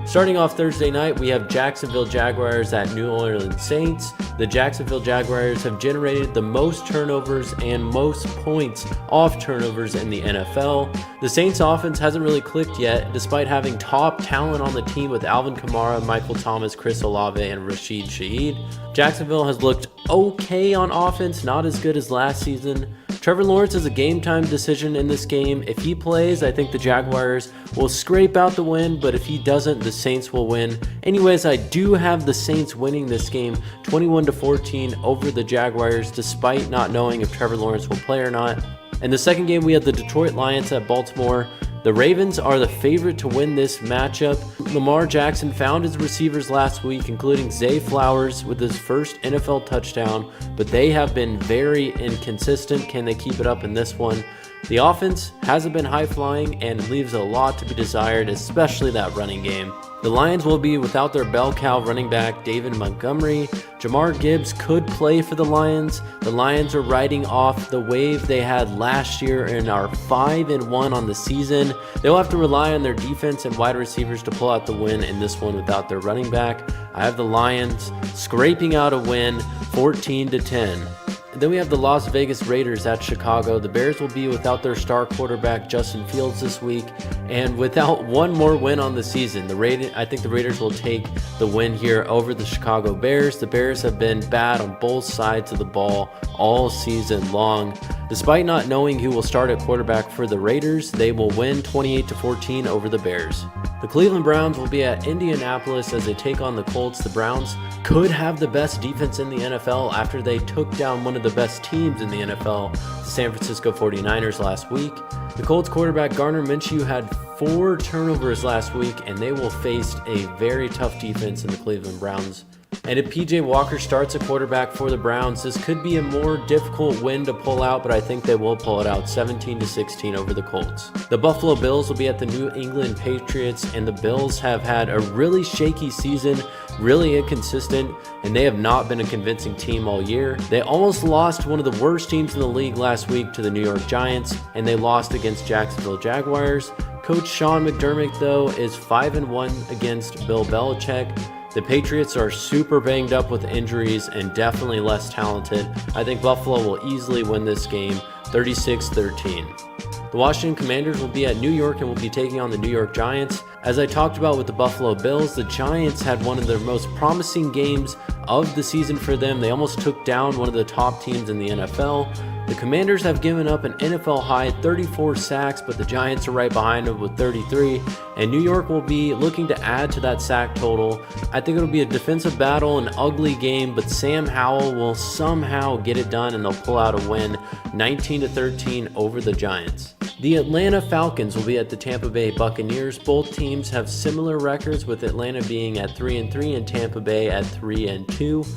Starting off Thursday night, we have Jacksonville Jaguars at New Orleans Saints. The Jacksonville Jaguars have generated the most turnovers and most points off turnovers in the NFL. The Saints offense hasn't really clicked yet, despite having top talent on the team with Alvin Kamara, Michael Thomas, Chris Olave, and Rashid Shaheed. Jacksonville has looked okay on offense, not as good as last season. Trevor Lawrence is a game-time decision in this game. If he plays, I think the Jaguars will scrape out the win, but if he doesn't, the Saints will win. Anyways, I do have the Saints winning this game 21-14 over the Jaguars, despite not knowing if Trevor Lawrence will play or not. In the second game, we have the Detroit Lions at Baltimore. The Ravens are the favorite to win this matchup. Lamar Jackson found his receivers last week, including Zay Flowers with his first NFL touchdown, but they have been very inconsistent. Can they keep it up in this one? The offense hasn't been high-flying and leaves a lot to be desired, especially that running game. The Lions will be without their bell cow running back David Montgomery. Jamar Gibbs could play for the Lions. The Lions are riding off the wave they had last year and are 5-1 on the season. They'll have to rely on their defense and wide receivers to pull out the win in this one without their running back. I have the Lions scraping out a win 14-10. Then we have the Las Vegas Raiders at Chicago. The Bears will be without their star quarterback Justin Fields this week, and without one more win on the season. I think the Raiders will take the win here over the Chicago Bears. The Bears have been bad on both sides of the ball all season long. Despite not knowing who will start at quarterback for the Raiders, they will win 28-14 over the Bears. The Cleveland Browns will be at Indianapolis as they take on the Colts. The Browns could have the best defense in the NFL after they took down one of the best teams in the NFL, the San Francisco 49ers, last week. The Colts quarterback Gardner Minshew had 4 turnovers last week, and they will face a very tough defense in the Cleveland Browns. And if PJ Walker starts a quarterback for the Browns, this could be a more difficult win to pull out, but I think they will pull it out 17-16 over the Colts. The Buffalo Bills will be at the New England Patriots, and the Bills have had a really shaky season, really inconsistent, and they have not been a convincing team all year. They almost lost to one of the worst teams in the league last week to the New York Giants, and they lost against Jacksonville Jaguars. Coach Sean McDermott, though, is 5-1 against Bill Belichick. The Patriots are super banged up with injuries and definitely less talented. I think Buffalo will easily win this game 36-13. The Washington Commanders will be at New York and will be taking on the New York Giants. As I talked about with the Buffalo Bills, the Giants had one of their most promising games of the season for them. They almost took down one of the top teams in the NFL. The Commanders have given up an NFL high 34 sacks, but the Giants are right behind them with 33, and New York will be looking to add to that sack total. I think it'll be a defensive battle, an ugly game, but Sam Howell will somehow get it done and they'll pull out a win 19-13 over the Giants. The Atlanta Falcons will be at the Tampa Bay Buccaneers. Both teams have similar records, with Atlanta being at 3-3 and Tampa Bay at 3-2.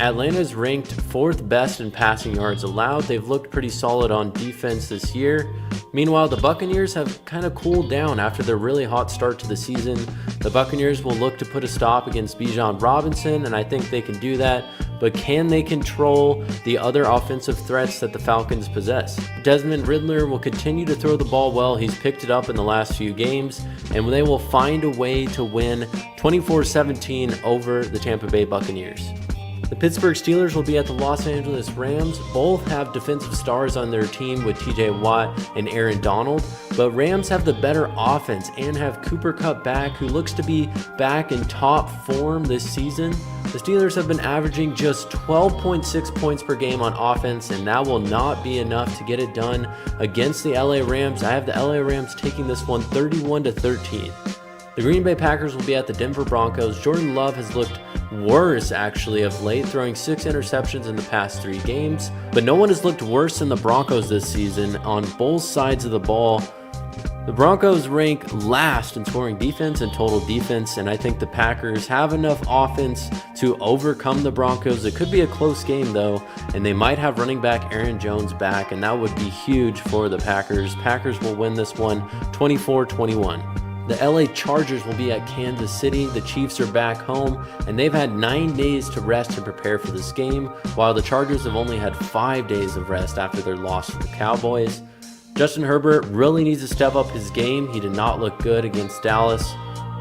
Atlanta is ranked 4th best in passing yards allowed. They've looked pretty solid on defense this year. Meanwhile, the Buccaneers have kind of cooled down after their really hot start to the season. The Buccaneers will look to put a stop against Bijan Robinson, and I think they can do that. But can they control the other offensive threats that the Falcons possess? Desmond Ridder will continue to throw the ball well. He's picked it up in the last few games, and they will find a way to win 24-17 over the Tampa Bay Buccaneers. The Pittsburgh Steelers will be at the Los Angeles Rams. Both have defensive stars on their team with TJ Watt and Aaron Donald, but Rams have the better offense and have Cooper Kupp back, who looks to be back in top form this season. The Steelers have been averaging just 12.6 points per game on offense, and that will not be enough to get it done against the LA Rams. I have the LA Rams taking this one 31-13. The Green Bay Packers will be at the Denver Broncos. Jordan Love has looked worse actually of late, throwing 6 interceptions in the past 3 games. But no one has looked worse than the Broncos this season on both sides of the ball. The Broncos rank last in scoring defense and total defense, and I think the Packers have enough offense to overcome the Broncos. It could be a close game though, and they might have running back Aaron Jones back, and that would be huge for the Packers. Packers will win this one 24-21. The LA Chargers will be at Kansas City. The Chiefs are back home, and they've had 9 days to rest and prepare for this game, while the Chargers have only had 5 days of rest after their loss to the Cowboys. Justin Herbert really needs to step up his game. He did not look good against Dallas.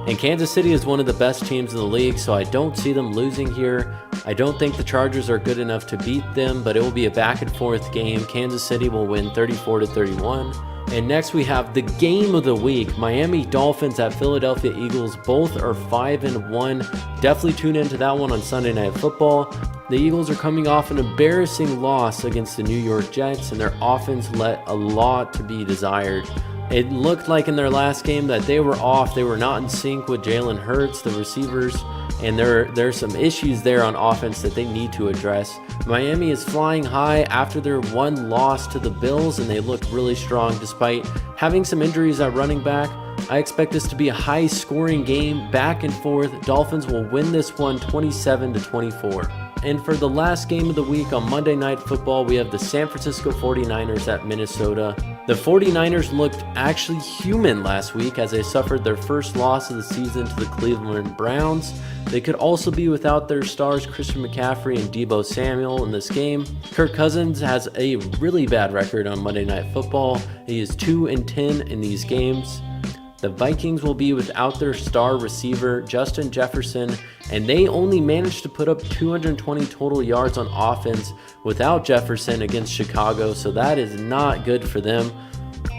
And Kansas City is one of the best teams in the league, so I don't see them losing here. I don't think the Chargers are good enough to beat them, but it will be a back and forth game. Kansas City will win 34-31. And next we have the game of the week. Miami Dolphins at Philadelphia Eagles. Both are 5-1. Definitely tune into that one on Sunday Night Football. The Eagles are coming off an embarrassing loss against the New York Jets, and their offense left a lot to be desired. It looked like in their last game that they were off. They were not in sync with Jalen Hurts, the receivers, and there's some issues there on offense that they need to address. Miami is flying high after their one loss to the Bills, and they look really strong despite having some injuries at running back. I expect this to be a high-scoring game, back and forth. Dolphins will win this one 27-24. And for the last game of the week on Monday Night Football, we have the San Francisco 49ers at Minnesota. The 49ers looked actually human last week as they suffered their first loss of the season to the Cleveland Browns. They could also be without their stars Christian McCaffrey and Deebo Samuel in this game. Kirk Cousins has a really bad record on Monday Night Football. He is 2-10 in these games. The Vikings will be without their star receiver, Justin Jefferson, and they only managed to put up 220 total yards on offense without Jefferson against Chicago, so that is not good for them.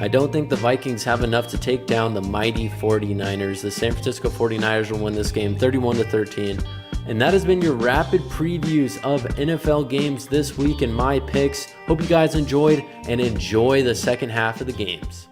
I don't think the Vikings have enough to take down the mighty 49ers. The San Francisco 49ers will win this game 31-13. And that has been your rapid previews of NFL games this week and my picks. Hope you guys enjoyed and enjoy the second half of the games.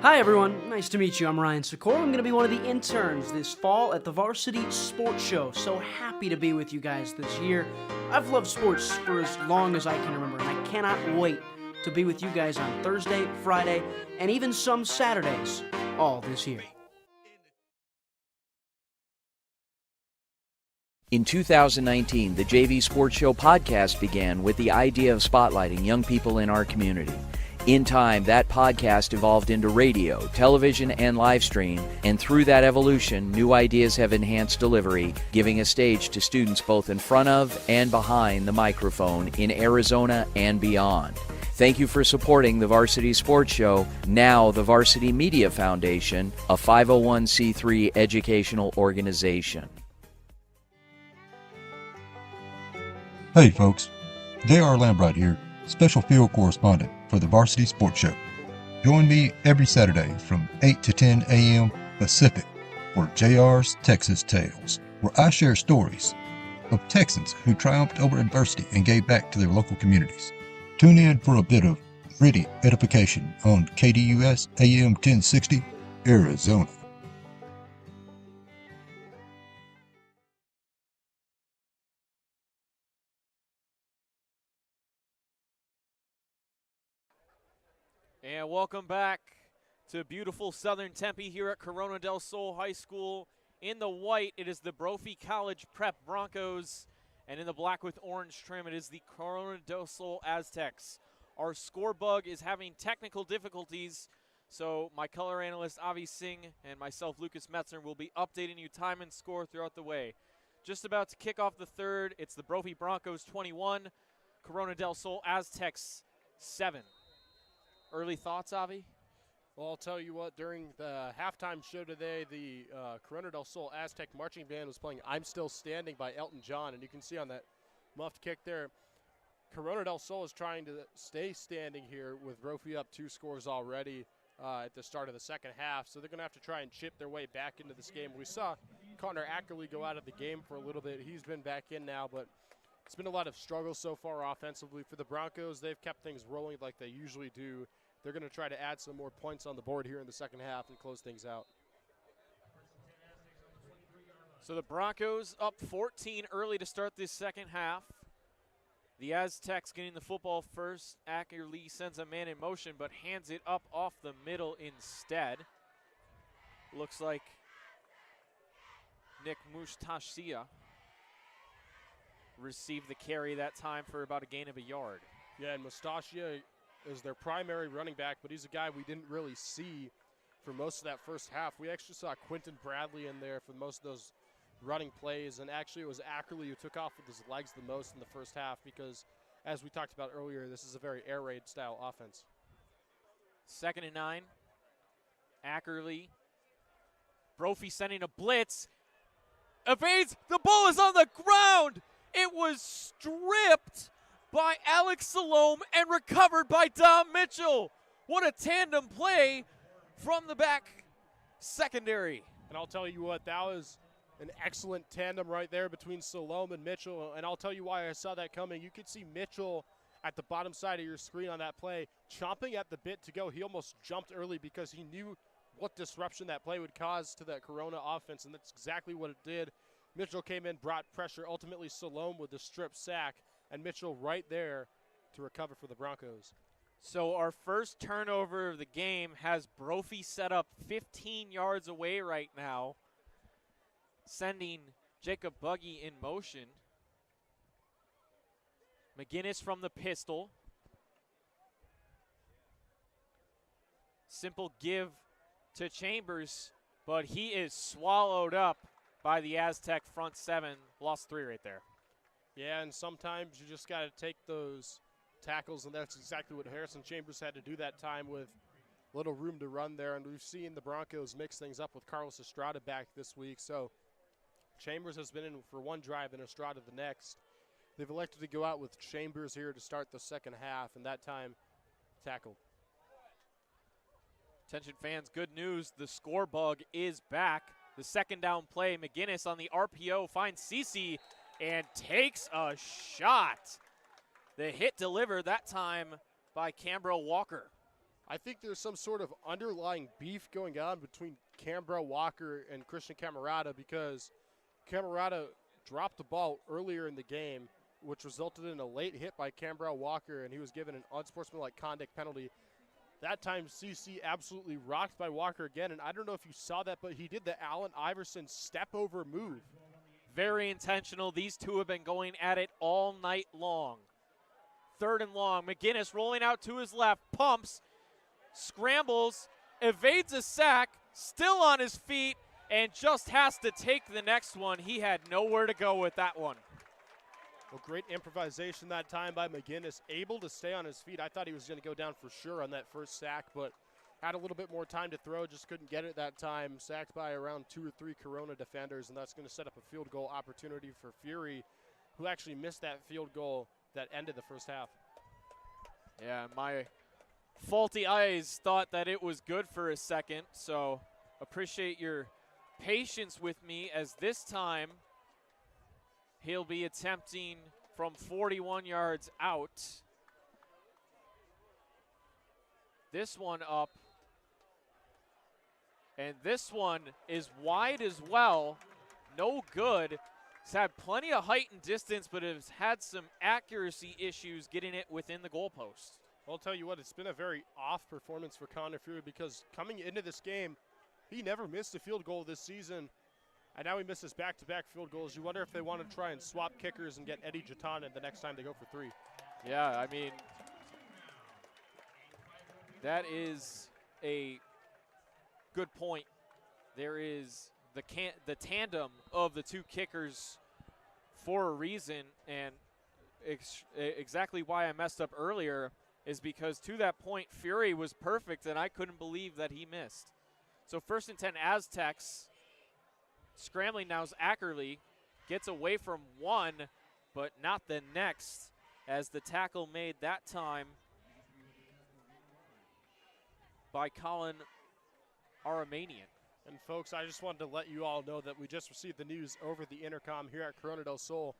Hi everyone, nice to meet you. I'm Ryan Sikora. I'm going to be one of the interns this fall at the Varsity Sports Show. So happy to be with you guys this year. I've loved sports for as long as I can remember, and I cannot wait to be with you guys on Thursday, Friday, and even some Saturdays all this year. In 2019, the JV Sports Show podcast began with the idea of spotlighting young people in our community. In time, that podcast evolved into radio, television, and live stream, and through that evolution, new ideas have enhanced delivery, giving a stage to students both in front of and behind the microphone in Arizona and beyond. Thank you for supporting the Varsity Sports Show, now the Varsity Media Foundation, a 501c3 educational organization. Hey folks, J.R. Lambright here, special field correspondent for the Varsity Sports Show. Join me every Saturday from 8 to 10 a.m. Pacific for JR's Texas Tales, where I share stories of Texans who triumphed over adversity and gave back to their local communities. Tune in for a bit of gritty edification on KDUS AM 1060, Arizona. And welcome back to beautiful southern Tempe here at Corona del Sol High School. In the white, it is the Brophy College Prep Broncos, and in the black with orange trim, it is the Corona del Sol Aztecs. Our score bug is having technical difficulties, so my color analyst Avi Singh and myself, Lucas Metzner, will be updating you time and score throughout the way. Just about to kick off the third, it's the Brophy Broncos 21, Corona del Sol Aztecs 7. Early thoughts, Avi? Well, I'll tell you what, during the halftime show today, the Corona del Sol Aztec marching band was playing I'm Still Standing by Elton John, and you can see on that muffed kick there, Corona del Sol is trying to stay standing here with Brophy up 2 scores already at the start of the second half, so they're going to have to try and chip their way back into this game. We saw Connor Ackerley go out of the game for a little bit. He's been back in now, but it's been a lot of struggles so far offensively for the Broncos. They've kept things rolling like they usually do. They're going to try to add some more points on the board here in the second half and close things out. So the Broncos up 14 early to start this second half. The Aztecs getting the football first. Ackerley sends a man in motion but hands it up off the middle instead. Looks like Nick Mustashia received the carry that time for about a gain of a yard. Yeah, and Mustashia is their primary running back, but he's a guy we didn't really see for most of that first half. We actually saw Quentin Bradley in there for most of those running plays, and actually it was Ackerley who took off with his legs the most in the first half because, as we talked about earlier, this is a very air raid style offense. 2nd and 9. Ackerley. Brophy sending a blitz. Evades. The ball is on the ground. It was stripped by Alex Salome and recovered by Dom Mitchell. What a tandem play from the back secondary. And I'll tell you what, that was an excellent tandem right there between Salome and Mitchell, and I'll tell you why I saw that coming. You could see Mitchell at the bottom side of your screen on that play, chomping at the bit to go. He almost jumped early because he knew what disruption that play would cause to that Corona offense, and that's exactly what it did. Mitchell came in, brought pressure, ultimately Salome with the strip sack, and Mitchell right there to recover for the Broncos. So our first turnover of the game has Brophy set up 15 yards away right now, sending Jacob Buggy in motion. McGinnis from the pistol. Simple give to Chambers, but he is swallowed up by the Aztec front 7. Lost 3 right there. Yeah, and sometimes you just got to take those tackles, and that's exactly what Harrison Chambers had to do that time with little room to run there. And we've seen the Broncos mix things up with Carlos Estrada back this week. So Chambers has been in for one drive and Estrada the next. They've elected to go out with Chambers here to start the second half, and that time tackled. Attention fans, good news. The score bug is back. The second down play, McGinnis on the RPO finds Cece and takes a shot. The hit delivered that time by Canberra Walker. I think there's some sort of underlying beef going on between Canberra Walker and Christian Camarada because Camarada dropped the ball earlier in the game, which resulted in a late hit by Canberra Walker, and he was given an unsportsmanlike conduct penalty. That time, CC absolutely rocked by Walker again, and I don't know if you saw that, but he did the Allen Iverson step-over move. Very intentional. These two have been going at it all night long. 3rd and long. McGinnis rolling out to his left, pumps, scrambles, evades a sack, still on his feet, and just has to take the next one. He had nowhere to go with that one. Well, great improvisation that time by McGinnis, able to stay on his feet. I thought he was going to go down for sure on that first sack, but had a little bit more time to throw, just couldn't get it that time. Sacked by around 2 or 3 Corona defenders, and that's going to set up a field goal opportunity for Fury, who actually missed that field goal that ended the first half. Yeah, my faulty eyes thought that it was good for a second, so appreciate your patience with me, as this time he'll be attempting from 41 yards out. This one up. And this one is wide as well. No good. He's had plenty of height and distance, but has had some accuracy issues getting it within the goalpost. I'll tell you what, it's been a very off performance for Connor Fury, because coming into this game, he never missed a field goal this season. And now he misses back-to-back field goals. You wonder if they want to try and swap kickers and get Eddie Jatana the next time they go for 3. Yeah, I mean, that is a good point. There is the tandem of the 2 kickers for a reason, and exactly why I messed up earlier is because to that point, Fury was perfect, and I couldn't believe that he missed. So 1st and 10 Aztecs. Scrambling now is Ackerley. Gets away from one, but not the next, as the tackle made that time by Colin Aramanian. And folks, I just wanted to let you all know that we just received the news over the intercom here at Corona del Sol.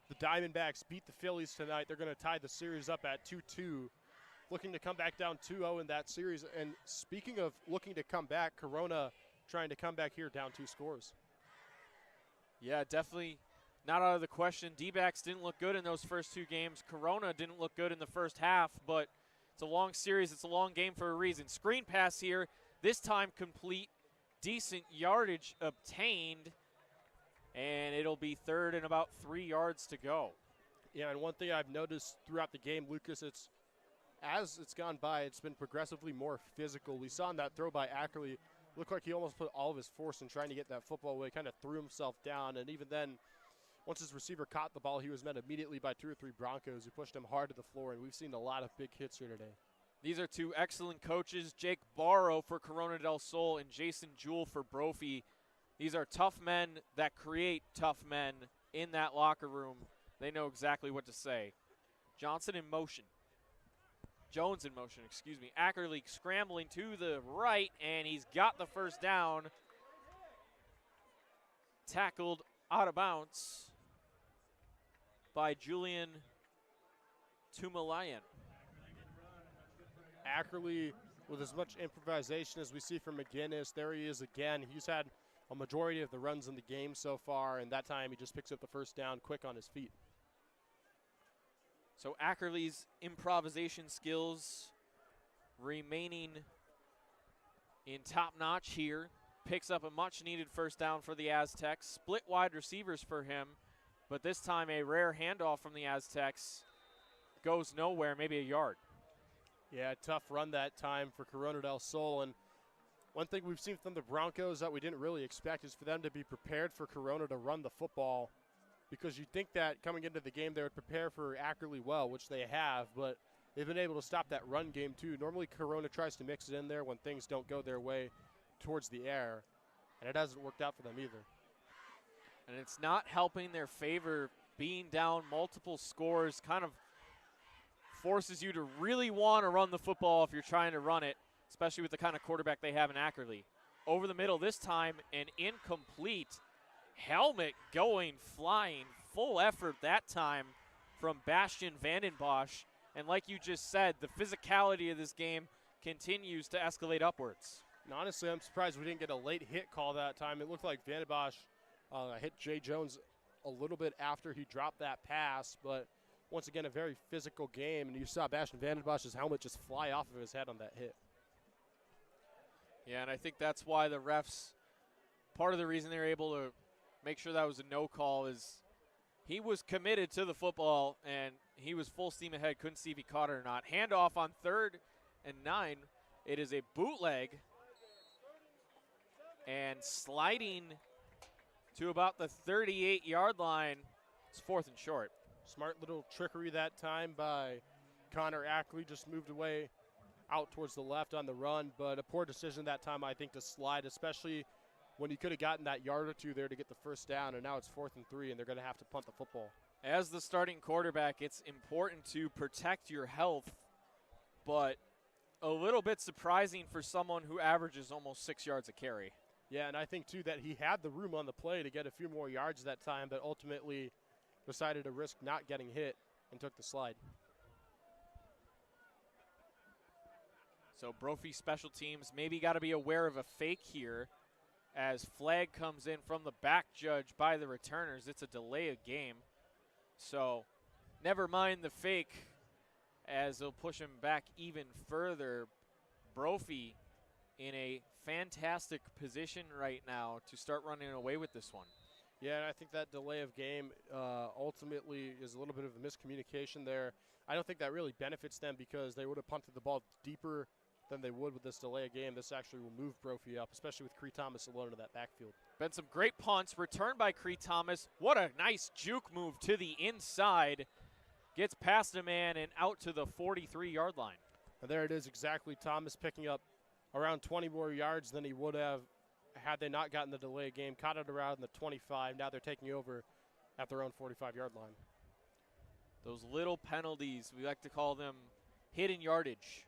The Diamondbacks beat the Phillies tonight. They're going to tie the series up at 2-2, looking to come back down 2-0 in that series. And speaking of looking to come back, Corona trying to come back here down 2 scores. Yeah, definitely not out of the question. D-backs didn't look good in those first 2 games. Corona didn't look good in the first half, but it's a long series. It's a long game for a reason. Screen pass here, this time complete. Decent yardage obtained, and it'll be 3rd and about 3 yards to go. Yeah, and one thing I've noticed throughout the game, Lucas, as it's gone by, it's been progressively more physical. We saw in that throw by Ackerley, looked like he almost put all of his force in trying to get that football away, kind of threw himself down, and even then, once his receiver caught the ball, he was met immediately by 2 or 3 Broncos who pushed him hard to the floor, and we've seen a lot of big hits here today. These are 2 excellent coaches, Jake Barrow for Corona del Sol and Jason Jewell for Brophy. These are tough men that create tough men in that locker room. They know exactly what to say. Johnson in motion. Jones in motion, excuse me. Ackerley scrambling to the right, and he's got the first down. Tackled out of bounds by Julian Tumalayan. Ackerley with as much improvisation as we see from McGinnis. There he is again. He's had a majority of the runs in the game so far, and that time he just picks up the first down quick on his feet. So Ackerley's improvisation skills remaining in top notch here. Picks up a much needed first down for the Aztecs. Split wide receivers for him, but this time a rare handoff from the Aztecs goes nowhere, maybe a yard. Yeah, tough run that time for Corona del Sol. And one thing we've seen from the Broncos that we didn't really expect is for them to be prepared for Corona to run the football, because you'd think that coming into the game they would prepare for Ackerley well, which they have, but they've been able to stop that run game too. Normally Corona tries to mix it in there when things don't go their way towards the air, and it hasn't worked out for them either. And it's not helping their favor being down multiple scores. Kind of forces you to really want to run the football if you're trying to run it, especially with the kind of quarterback they have in Ackerley. Over the middle this time, an incomplete. Helmet going flying. Full effort that time from Bastian Vandenbosch. And like you just said, the physicality of this game continues to escalate upwards. And honestly, I'm surprised we didn't get a late hit call that time. It looked like Vandenbosch hit Jay Jones a little bit after he dropped that pass, but once again, a very physical game, and you saw Bastian Vandenbosch's helmet just fly off of his head on that hit. Yeah, and I think that's why the refs, part of the reason they were able to make sure that was a no call is he was committed to the football, and he was full steam ahead, couldn't see if he caught it or not. Handoff on 3rd and 9. It is a bootleg, and sliding to about the 38-yard line. It's 4th and short. Smart little trickery that time by Connor Ackley, just moved away out towards the left on the run, but a poor decision that time, I think, to slide, especially when you could have gotten that yard or two there to get the first down, and now it's 4th and 3, and they're going to have to punt the football. As the starting quarterback, it's important to protect your health, but a little bit surprising for someone who averages almost 6 yards a carry. Yeah, and I think, too, that he had the room on the play to get a few more yards that time, but ultimately decided to risk not getting hit and took the slide. So Brophy special teams maybe got to be aware of a fake here as flag comes in from the back judge by the returners. It's a delay of game. So never mind the fake as they'll push him back even further. Brophy in a fantastic position right now to start running away with this one. Yeah, and I think that delay of game ultimately is a little bit of a miscommunication there. I don't think that really benefits them because they would have punted the ball deeper than they would with this delay of game. This actually will move Brophy up, especially with Cree Thomas alone in that backfield. Been some great punts returned by Cree Thomas. What a nice juke move to the inside. Gets past a man and out to the 43-yard line. And there it is exactly. Thomas picking up around 20 more yards than he would have had they not gotten the delay game. Caught it around the 25. Now they're taking over at their own 45-yard line. Those little penalties, we like to call them hidden yardage.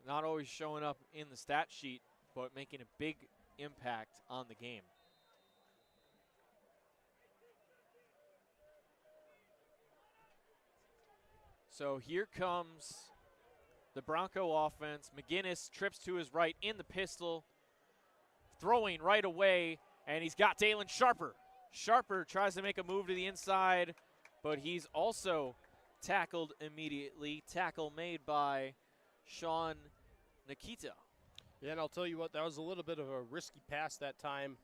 Not always showing up in the stat sheet, but making a big impact on the game. So here comes the Bronco offense. McGinnis trips to his right in the pistol, throwing right away, and he's got Dalen Sharper. Sharper tries to make a move to the inside, but he's also tackled immediately. Tackle made by Sean Nikita. Yeah, and I'll tell you what, that was a little bit of a risky pass that time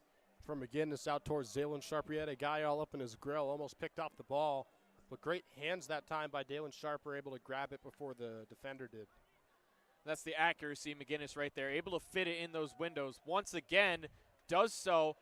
from McGinnis out towards Dalen Sharper. He had a guy all up in his grill, almost picked off the ball, but great hands that time by Dalen Sharper, able to grab it before the defender did. That's the accuracy, McGinnis right there, able to fit it in those windows. Once again, does so,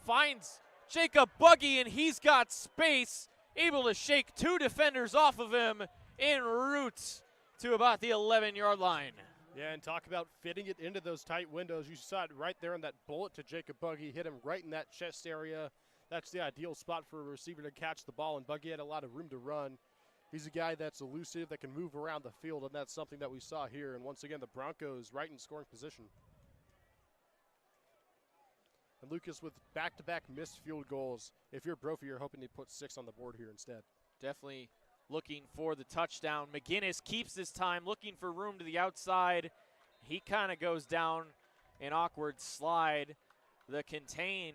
finds Jacob Buggy, and he's got space, able to shake two defenders off of him en route to about the 11-yard line. Yeah, and talk about fitting it into those tight windows. You saw it right there in that bullet to Jacob Buggy, hit him right in that chest area. That's the ideal spot for a receiver to catch the ball, and Buggy had a lot of room to run. He's a guy that's elusive, that can move around the field, and that's something that we saw here. And once again, the Broncos right in scoring position. And Lucas with back-to-back missed field goals. If you're Brophy, you're hoping to put 6 on the board here instead. Definitely looking for the touchdown. McGinnis keeps his time, looking for room to the outside. He kind of goes down an awkward slide. The contain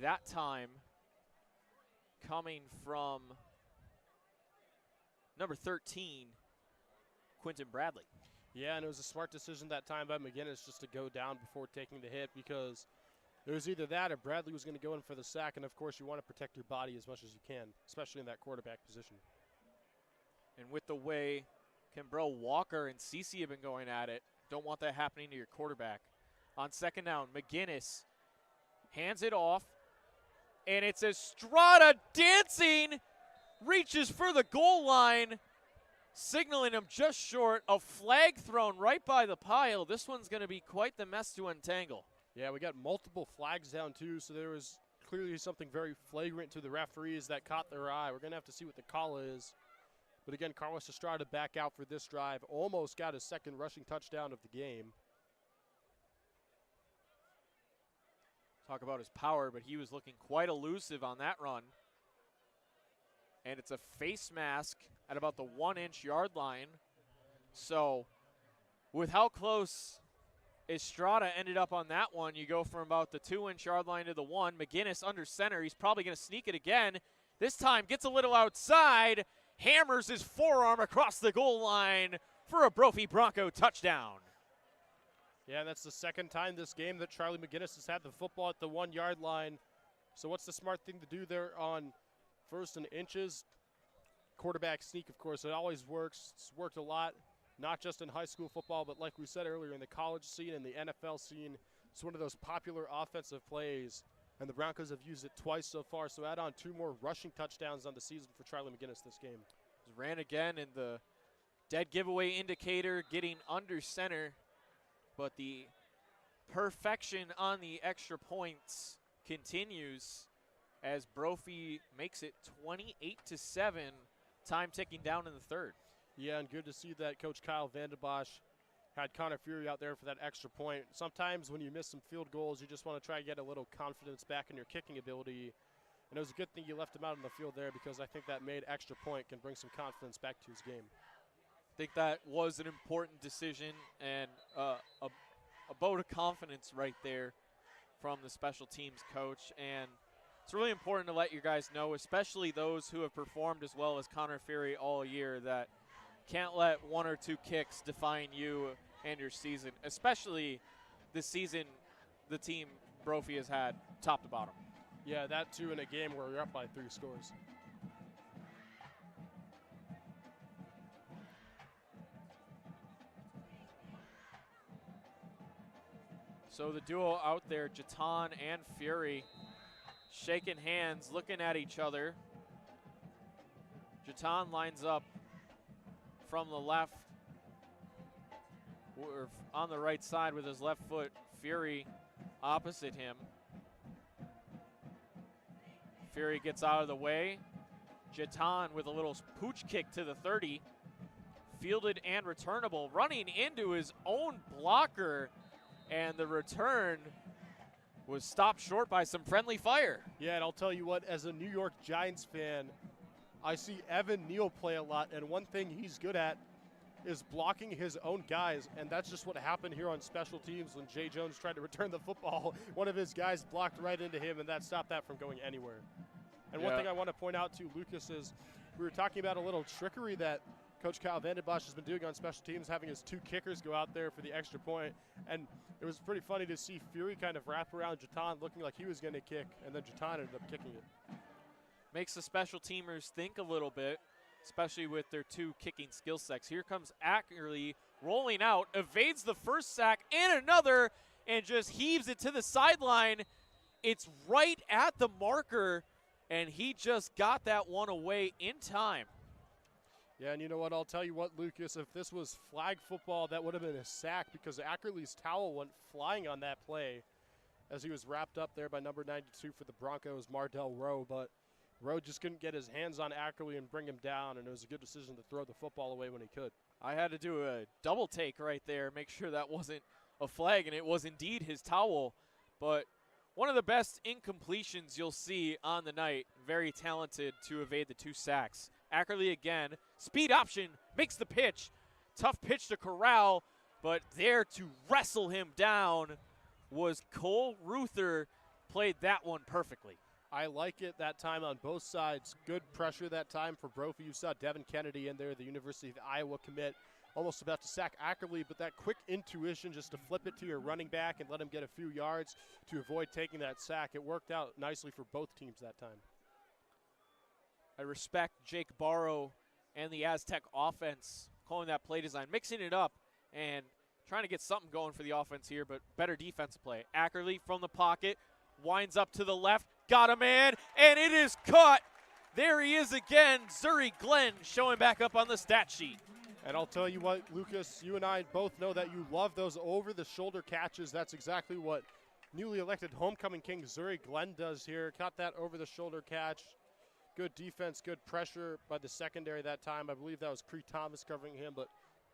that time coming from number 13, Quentin Bradley. Yeah, and it was a smart decision that time by McGinnis just to go down before taking the hit, because it was either that or Bradley was going to go in for the sack, and of course you want to protect your body as much as you can, especially in that quarterback position. And with the way Kimbrell Walker and Cece have been going at it, don't want that happening to your quarterback. On second down, McGinnis hands it off, and it's Estrada dancing, reaches for the goal line, signaling him just short. A flag thrown right by the pile. This one's going to be quite the mess to untangle. Yeah, we got multiple flags down too, so there was clearly something very flagrant to the referees that caught their eye. We're going to have to see what the call is. But again, Carlos Estrada back out for this drive. Almost got his second rushing touchdown of the game. Talk about his power, but he was looking quite elusive on that run. And it's a face mask at about the 1-inch yard line. So with how close Estrada ended up on that one, you go from about the 2-inch yard line to the 1. McGinnis under center. He's probably going to sneak it again. This time gets a little outside, hammers his forearm across the goal line for a Brophy Bronco touchdown. Yeah, that's the second time this game that Charlie McGinnis has had the football at the 1-yard line. So what's the smart thing to do there on 1st and inches? Quarterback sneak, of course. It always works. It's worked a lot, not just in high school football, but like we said earlier, in the college scene and the NFL scene. It's one of those popular offensive plays and the Broncos have used it twice so far. So add on 2 more rushing touchdowns on the season for Charlie McGinnis this game. Ran again in the dead giveaway indicator, getting under center, but the perfection on the extra points continues as Brophy makes it 28-7, time ticking down in the third. Yeah, and good to see that Coach Kyle Vandenbosch had Connor Fury out there for that extra point. Sometimes when you miss some field goals, you just want to try to get a little confidence back in your kicking ability. And it was a good thing you left him out on the field there, because I think that made extra point can bring some confidence back to his game. I think that was an important decision and a vote of confidence right there from the special teams coach. And it's really important to let you guys know, especially those who have performed as well as Connor Fury all year, that can't let 1 or 2 kicks define you and your season, especially this season the team Brophy has had top to bottom. Yeah, that too in a game where you're up by 3 scores. So the duo out there, Jatan and Fury, shaking hands, looking at each other. Jatan lines up from the left, or on the right side with his left foot. Fury opposite him. Fury gets out of the way. Jatan with a little pooch kick to the 30. Fielded and returnable, running into his own blocker, and the return was stopped short by some friendly fire. Yeah, and I'll tell you what, as a New York Giants fan, I see Evan Neal play a lot, and one thing he's good at is blocking his own guys, and that's just what happened here on special teams when Jay Jones tried to return the football. One of his guys blocked right into him, and that stopped that from going anywhere. And one thing I want to point out to Lucas is we were talking about a little trickery that Coach Kyle Vandenbosch has been doing on special teams, having his 2 kickers go out there for the extra point. And it was pretty funny to see Fury kind of wrap around Jatan looking like he was going to kick, and then Jatan ended up kicking it. Makes the special teamers think a little bit, especially with their 2 kicking skill sets. Here comes Ackerley rolling out, evades the first sack and another, and just heaves it to the sideline. It's right at the marker, and he just got that one away in time. Yeah, and you know what? I'll tell you what, Lucas, if this was flag football, that would have been a sack, because Ackerley's towel went flying on that play as he was wrapped up there by number 92 for the Broncos, Mardell Rowe. But Rowe just couldn't get his hands on Ackerley and bring him down, and it was a good decision to throw the football away when he could. I had to do a double take right there, make sure that wasn't a flag, and it was indeed his towel. But one of the best incompletions you'll see on the night, very talented to evade the 2 sacks. Ackerley again, speed option, makes the pitch. Tough pitch to corral, but there to wrestle him down was Cole Ruther. Played that one perfectly. I like it that time on both sides. Good pressure that time for Brophy. You saw Devin Kennedy in there, the University of Iowa commit, almost about to sack Ackerley, but that quick intuition just to flip it to your running back and let him get a few yards to avoid taking that sack. It worked out nicely for both teams that time. I respect Jake Barrow and the Aztec offense calling that play design, mixing it up and trying to get something going for the offense here, but better defensive play. Ackerley from the pocket, winds up to the left, got a man, and it is cut. There he is again, Zuri Glenn showing back up on the stat sheet. And I'll tell you what, Lucas, you and I both know that you love those over-the-shoulder catches. That's exactly what newly elected homecoming king Zuri Glenn does here. Caught that over-the-shoulder catch. Good defense, good pressure by the secondary that time. I believe that was Cree Thomas covering him, but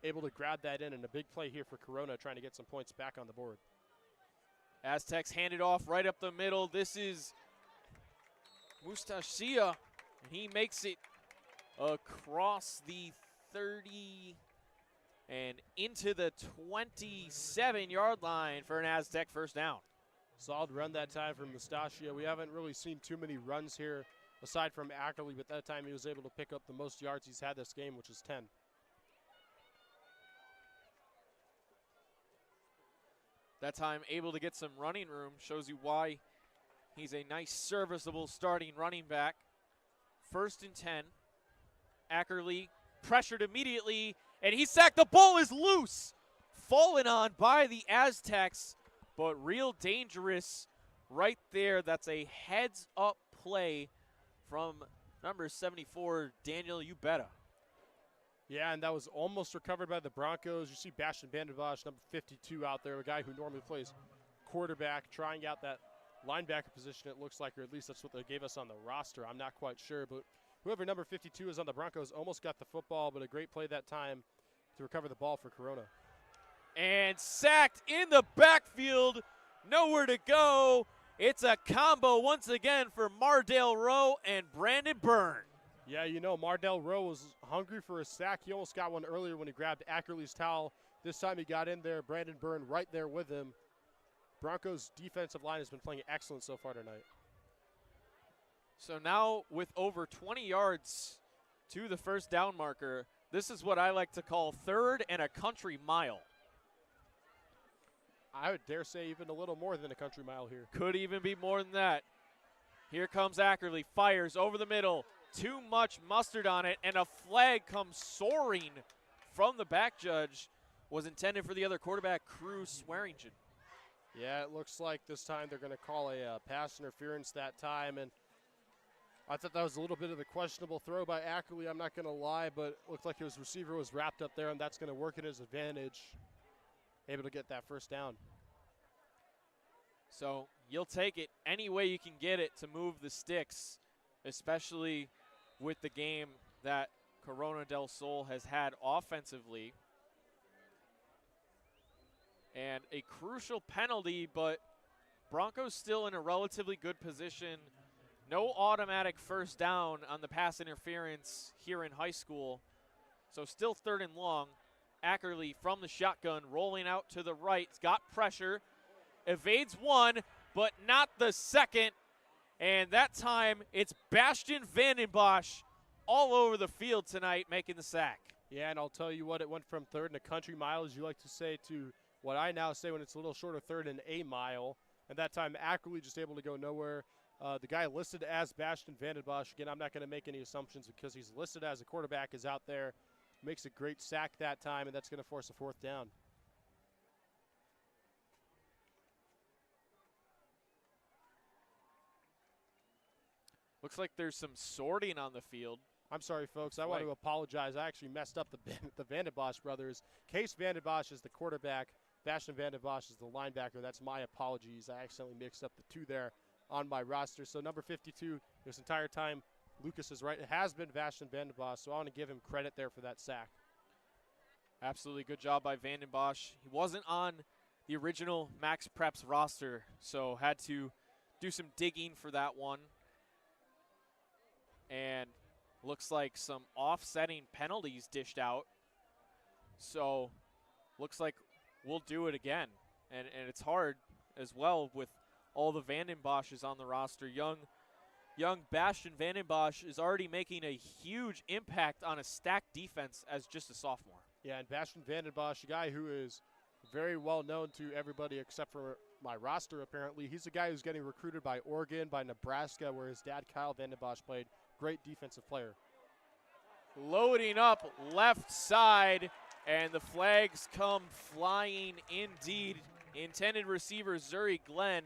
able to grab that in, and a big play here for Corona trying to get some points back on the board. Aztecs hand it off right up the middle. This is Mustashia, and he makes it across the 30 and into the 27-yard line for an Aztec first down. Solid run that time from Mustachia. We haven't really seen too many runs here aside from Ackerley, but that time he was able to pick up the most yards he's had this game, which is 10. That time able to get some running room, shows you why he's a nice serviceable starting running back. 1st and 10. Ackerley pressured immediately, and he sacked. The ball is loose. Fallen on by the Aztecs, but real dangerous right there. That's a heads-up play from number 74, Daniel Ubetta. Yeah, and that was almost recovered by the Broncos. You see Bastian Vandenbosch, number 52, out there, a guy who normally plays quarterback, trying out that linebacker position, it looks like, or at least that's what they gave us on the roster. I'm not quite sure, but whoever number 52 is on the Broncos almost got the football, but a great play that time to recover the ball for Corona. And sacked in the backfield, nowhere to go. It's a combo once again for Mardale Rowe and Brandon Byrne. Yeah, you know, Mardale Rowe was hungry for a sack. He almost got one earlier when he grabbed Ackerley's towel. This time he got in there. Brandon Byrne right there with him. Broncos' defensive line has been playing excellent so far tonight. So now with over 20 yards to the first down marker, this is what I like to call third and a country mile. I would dare say even a little more than a country mile here. Could even be more than that. Here comes Ackerley, fires over the middle. Too much mustard on it, and a flag comes soaring from the back judge. Was intended for the other quarterback, Cruz Swearingen. Yeah, it looks like this time they're going to call a pass interference that time, and I thought that was a little bit of a questionable throw by Ackerley, I'm not going to lie, but it looked like his receiver was wrapped up there, and that's going to work in his advantage. Able to get that first down. So you'll take it any way you can get it to move the sticks, especially with the game that Corona del Sol has had offensively. And a crucial penalty, but Broncos still in a relatively good position. No automatic first down on the pass interference here in high school. So still third and long. Ackerley from the shotgun, rolling out to the right. He's got pressure, evades one, but not the second. And that time, it's Bastian Vandenbosch all over the field tonight making the sack. Yeah, and I'll tell you what, it went from third and a country mile, as you like to say, to what I now say when it's a little shorter, third and a mile. And that time, Ackerley just able to go nowhere. The guy listed as Bastian Vandenbosch, again, I'm not going to make any assumptions because he's listed as a quarterback, is out there. Makes a great sack that time, and that's going to force a fourth down. Looks like there's some sorting on the field. I'm sorry, folks. I want to apologize. I actually messed up the Vandenbosch brothers. Case Vandenbosch is the quarterback. Bastian Vandenbosch is the linebacker. That's my apologies. I accidentally mixed up the two there on my roster. So number 52, this entire time, Lucas is right. It has been Bastian Vandenbosch, so I want to give him credit there for that sack. Absolutely good job by Vandenbosch. He wasn't on the original Max Preps roster, so had to do some digging for that one. And looks like some offsetting penalties dished out. So looks like we'll do it again. And it's hard as well with all the Vandenbosches on the roster. Young Bastian Vandenbosch is already making a huge impact on a stacked defense as just a sophomore. Yeah, and Bastian Vandenbosch, a guy who is very well known to everybody except for my roster apparently. He's a guy who's getting recruited by Oregon, by Nebraska, where his dad, Kyle Vandenbosch, played. Great defensive player. Loading up left side, and the flags come flying indeed. Intended receiver Zuri Glenn,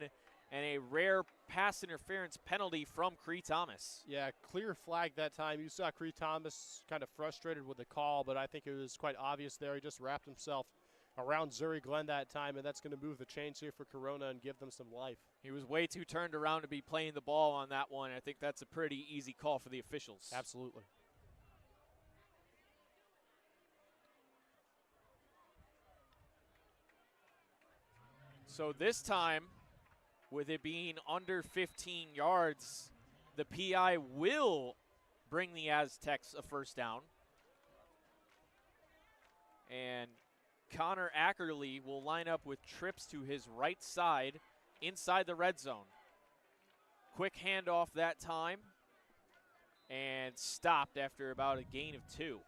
and a rare pass interference penalty from Cree Thomas. Yeah, clear flag that time. You saw Cree Thomas kind of frustrated with the call, but I think it was quite obvious there. He just wrapped himself around Zuri Glenn that time, and that's going to move the chains here for Corona and give them some life. He was way too turned around to be playing the ball on that one. I think that's a pretty easy call for the officials. Absolutely. So this time, with it being under 15 yards, the PI will bring the Aztecs a first down. And Connor Ackerley will line up with trips to his right side inside the red zone. Quick handoff that time, and stopped after about a gain of 2.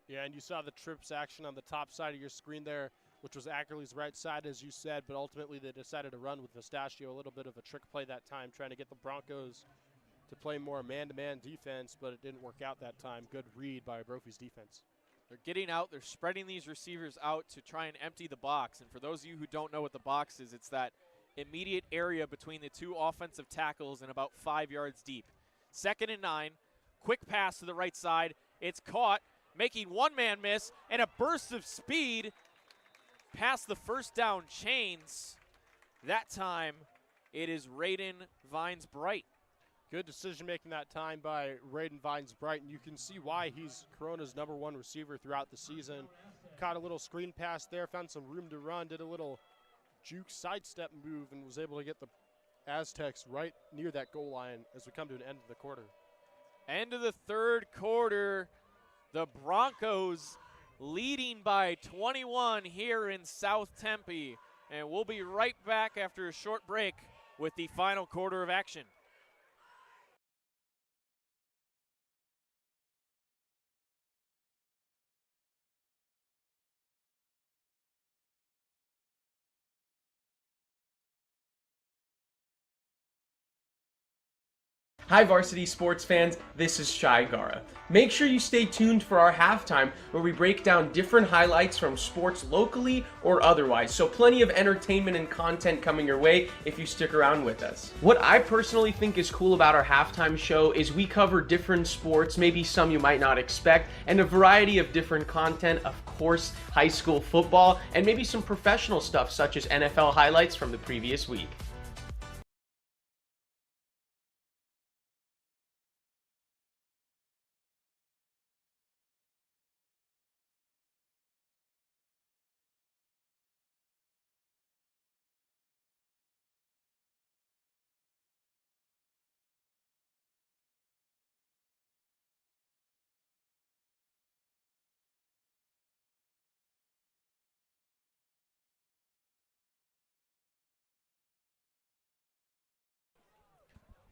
Yeah, and you saw the trips action on the top side of your screen there, which was Ackerley's right side, as you said, but ultimately they decided to run with Mustachio, a little bit of a trick play that time, trying to get the Broncos to play more man-to-man defense, but it didn't work out that time. Good read by Brophy's defense. They're getting out. They're spreading these receivers out to try and empty the box. And for those of you who don't know what the box is, it's that immediate area between the two offensive tackles and about 5 yards deep. 2nd and 9, quick pass to the right side. It's caught, making one man miss, and a burst of speed past the first down chains. That time, it is Raiden Vines-Bright. Good decision making that time by Raiden Vines-Bright, and you can see why he's Corona's #1 receiver throughout the season. Caught a little screen pass there, found some room to run, did a little juke sidestep move, and was able to get the Aztecs right near that goal line as we come to an end of the quarter. End of the third quarter, the Broncos leading by 21 here in South Tempe. And we'll be right back after a short break with the final quarter of action. Hi Varsity sports fans, this is Shai Gara. Make sure you stay tuned for our halftime where we break down different highlights from sports locally or otherwise. So plenty of entertainment and content coming your way if you stick around with us. What I personally think is cool about our halftime show is we cover different sports, maybe some you might not expect, and a variety of different content, of course, high school football, and maybe some professional stuff such as NFL highlights from the previous week.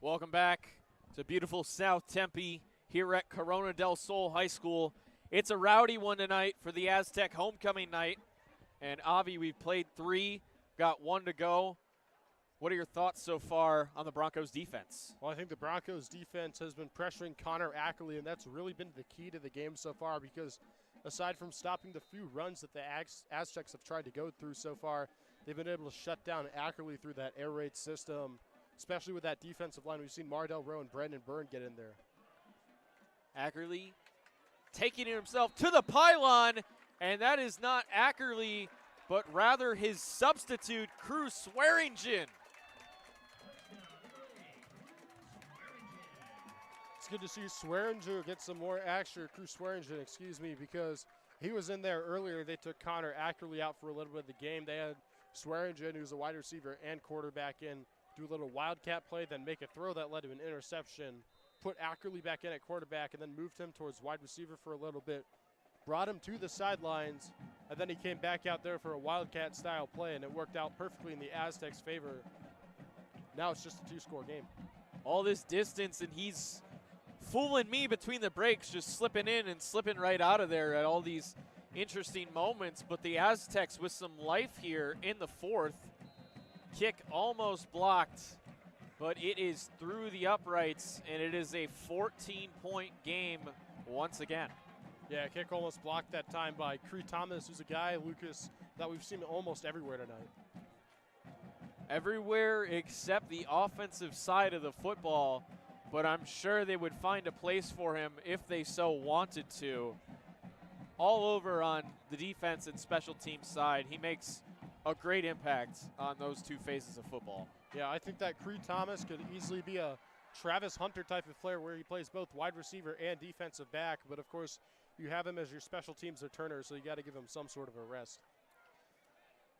Welcome back to beautiful South Tempe here at Corona del Sol High School. It's a rowdy one tonight for the Aztec homecoming night. And Avi, we've played 3, got 1 to go. What are your thoughts so far on the Broncos defense? Well, I think the Broncos defense has been pressuring Connor Ackerley, and that's really been the key to the game so far because aside from stopping the few runs that the Aztecs have tried to go through so far, they've been able to shut down Ackerley through that air raid system. Especially with that defensive line, we've seen Mardell Rowe and Brandon Byrne get in there. Ackerley taking it himself to the pylon, and that is not Ackerley, but rather his substitute, Crew Swearingen. It's good to see Swearingen get some more action, Crew Swearingen, excuse me, because he was in there earlier. They took Connor Ackerley out for a little bit of the game. They had Swearingen, who's a wide receiver and quarterback, in, do a little wildcat play, then make a throw that led to an interception, put Ackerley back in at quarterback, and then moved him towards wide receiver for a little bit, brought him to the sidelines, and then he came back out there for a wildcat-style play, and it worked out perfectly in the Aztecs' favor. Now it's just a 2-score game. All this distance, and he's fooling me between the breaks, just slipping in and slipping right out of there at all these interesting moments. But the Aztecs with some life here in the 4th. Kick almost blocked, but it is through the uprights, and it is a 14-point game once again. Yeah, kick almost blocked that time by Cree Thomas, who's a guy, Lucas, that we've seen almost everywhere tonight. Everywhere except the offensive side of the football, but I'm sure they would find a place for him if they so wanted to. All over on the defense and special teams side, he makes a great impact on those 2 phases of football. Yeah, I think that Cree Thomas could easily be a Travis Hunter type of player where he plays both wide receiver and defensive back, but of course you have him as your special teams returner, so you got to give him some sort of a rest.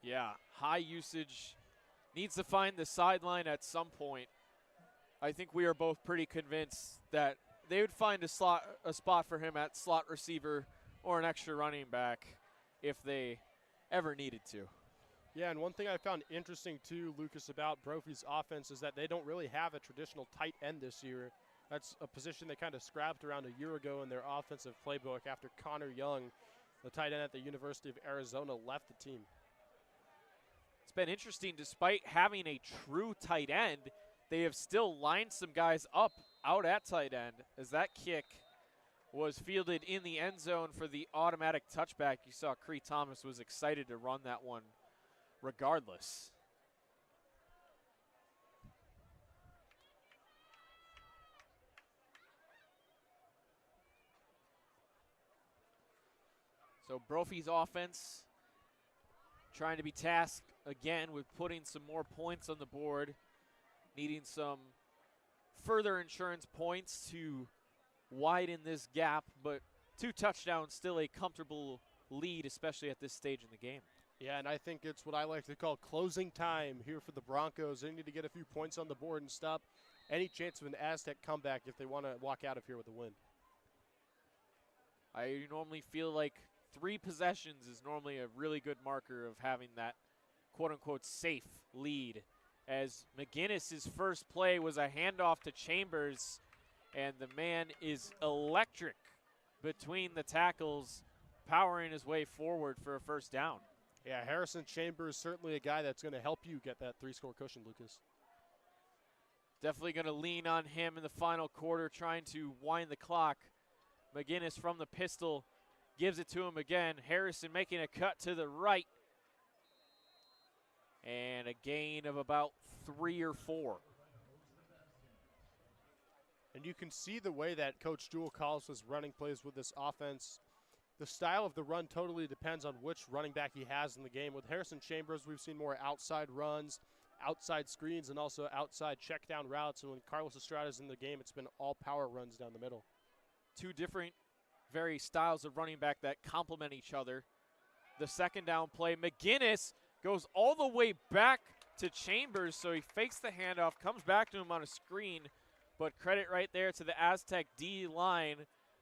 Yeah, high usage, needs to find the sideline at some point. I think we are both pretty convinced that they would find a spot for him at slot receiver or an extra running back if they ever needed to. Yeah, and one thing I found interesting too, Lucas, about Brophy's offense is that they don't really have a traditional tight end this year. That's a position they kind of scrapped around a year ago in their offensive playbook after Connor Young, the tight end at the University of Arizona, left the team. It's been interesting. Despite having a true tight end, they have still lined some guys up out at tight end as that kick was fielded in the end zone for the automatic touchback. You saw Cree Thomas was excited to run that one regardless. So Brophy's offense trying to be tasked again with putting some more points on the board, needing some further insurance points to widen this gap, but 2 touchdowns, still a comfortable lead, especially at this stage in the game. Yeah, and I think it's what I like to call closing time here for the Broncos. They need to get a few points on the board and stop any chance of an Aztec comeback if they want to walk out of here with a win. I normally feel like 3 possessions is normally a really good marker of having that quote-unquote safe lead, as McGinnis' first play was a handoff to Chambers, and the man is electric between the tackles, powering his way forward for a first down. Yeah, Harrison Chambers, certainly a guy that's going to help you get that 3-score cushion, Lucas. Definitely going to lean on him in the final quarter, trying to wind the clock. McGinnis from the pistol gives it to him again. Harrison making a cut to the right. And a gain of about 3 or 4. And you can see the way that Coach Jewell calls his running plays with this offense. The style of the run totally depends on which running back he has in the game. With Harrison Chambers, we've seen more outside runs, outside screens, and also outside check down routes. And when Carlos Estrada's in the game, it's been all power runs down the middle. 2 different very styles of running back that complement each other. The second down play, McGinnis goes all the way back to Chambers, so he fakes the handoff, comes back to him on a screen, but credit right there to the Aztec D line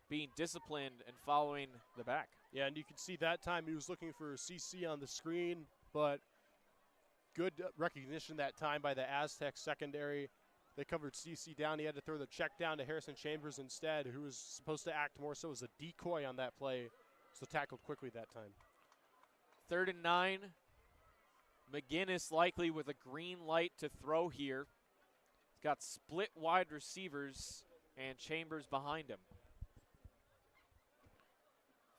being disciplined and following the back. Yeah, and you can see that time he was looking for CC on the screen, but good recognition that time by the Aztec secondary. They covered CC down. He had to throw the check down to Harrison Chambers instead, who was supposed to act more so as a decoy on that play, so tackled quickly that time. 3rd and 9. McGinnis likely with a green light to throw here. He's got split wide receivers and Chambers behind him.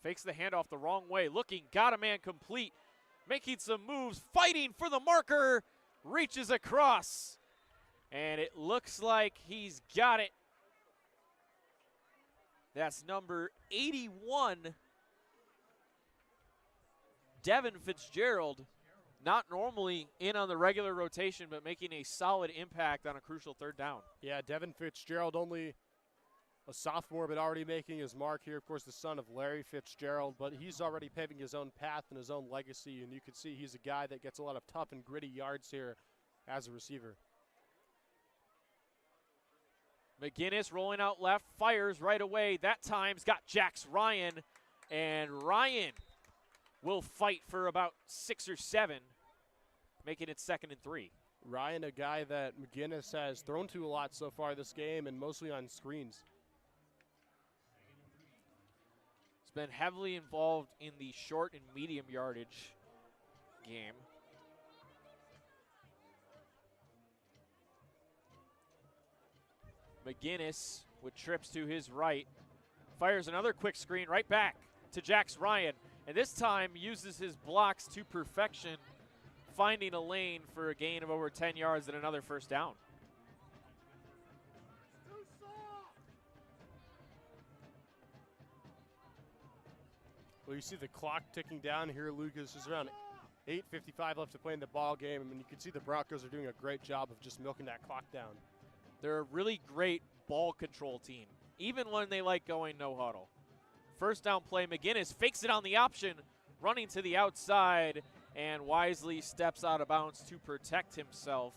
Fakes the handoff the wrong way, looking, got a man complete, making some moves, fighting for the marker, reaches across, and it looks like he's got it. That's number 81, Devin Fitzgerald, not normally in on the regular rotation, but making a solid impact on a crucial 3rd down. Yeah, Devin Fitzgerald, only a sophomore, but already making his mark here. Of course, the son of Larry Fitzgerald, but he's already paving his own path and his own legacy, and you can see he's a guy that gets a lot of tough and gritty yards here as a receiver. McGinnis rolling out left, fires right away. That time's got Jax Ryan, and Ryan will fight for about 6 or 7, making it 2nd and 3. Ryan, a guy that McGinnis has thrown to a lot so far this game, and mostly on screens. He's been heavily involved in the short and medium yardage game. McGinnis with trips to his right, fires another quick screen right back to Jax Ryan, and this time uses his blocks to perfection, finding a lane for a gain of over 10 yards and another 1st down. Well, you see the clock ticking down here, Lucas. There's around 8:55 left to play in the ball game. I mean, you can see the Broncos are doing a great job of just milking that clock down. They're a really great ball control team, even when they like going no huddle. 1st down play, McGinnis fakes it on the option, running to the outside, and wisely steps out of bounds to protect himself.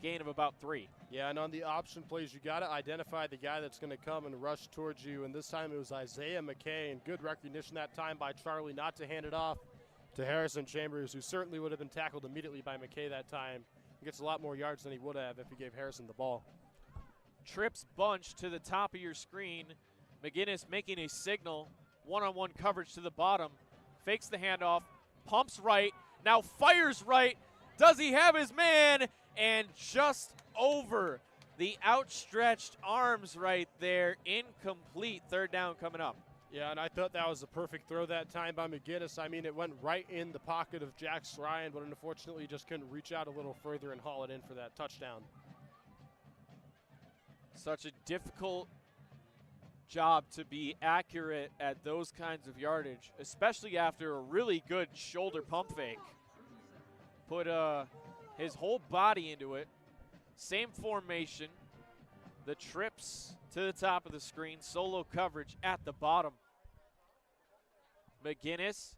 Gain of about 3. Yeah, and on the option plays, you got to identify the guy that's going to come and rush towards you, and this time it was Isaiah McKay, and good recognition that time by Charlie not to hand it off to Harrison Chambers, who certainly would have been tackled immediately by McKay that time. He gets a lot more yards than he would have if he gave Harrison the ball. Trips bunch to the top of your screen. McGinnis making a signal. One-on-one coverage to the bottom. Fakes the handoff. Pumps right. Now fires right. Does he have his man? And just over the outstretched arms right there. Incomplete. 3rd down coming up. Yeah, and I thought that was a perfect throw that time by McGinnis. I mean, it went right in the pocket of Jax Ryan, but unfortunately he just couldn't reach out a little further and haul it in for that touchdown. Such a difficult job to be accurate at those kinds of yardage, especially after a really good shoulder pump fake. Put his whole body into it. Same formation. The trips to the top of the screen. Solo coverage at the bottom. McGinnis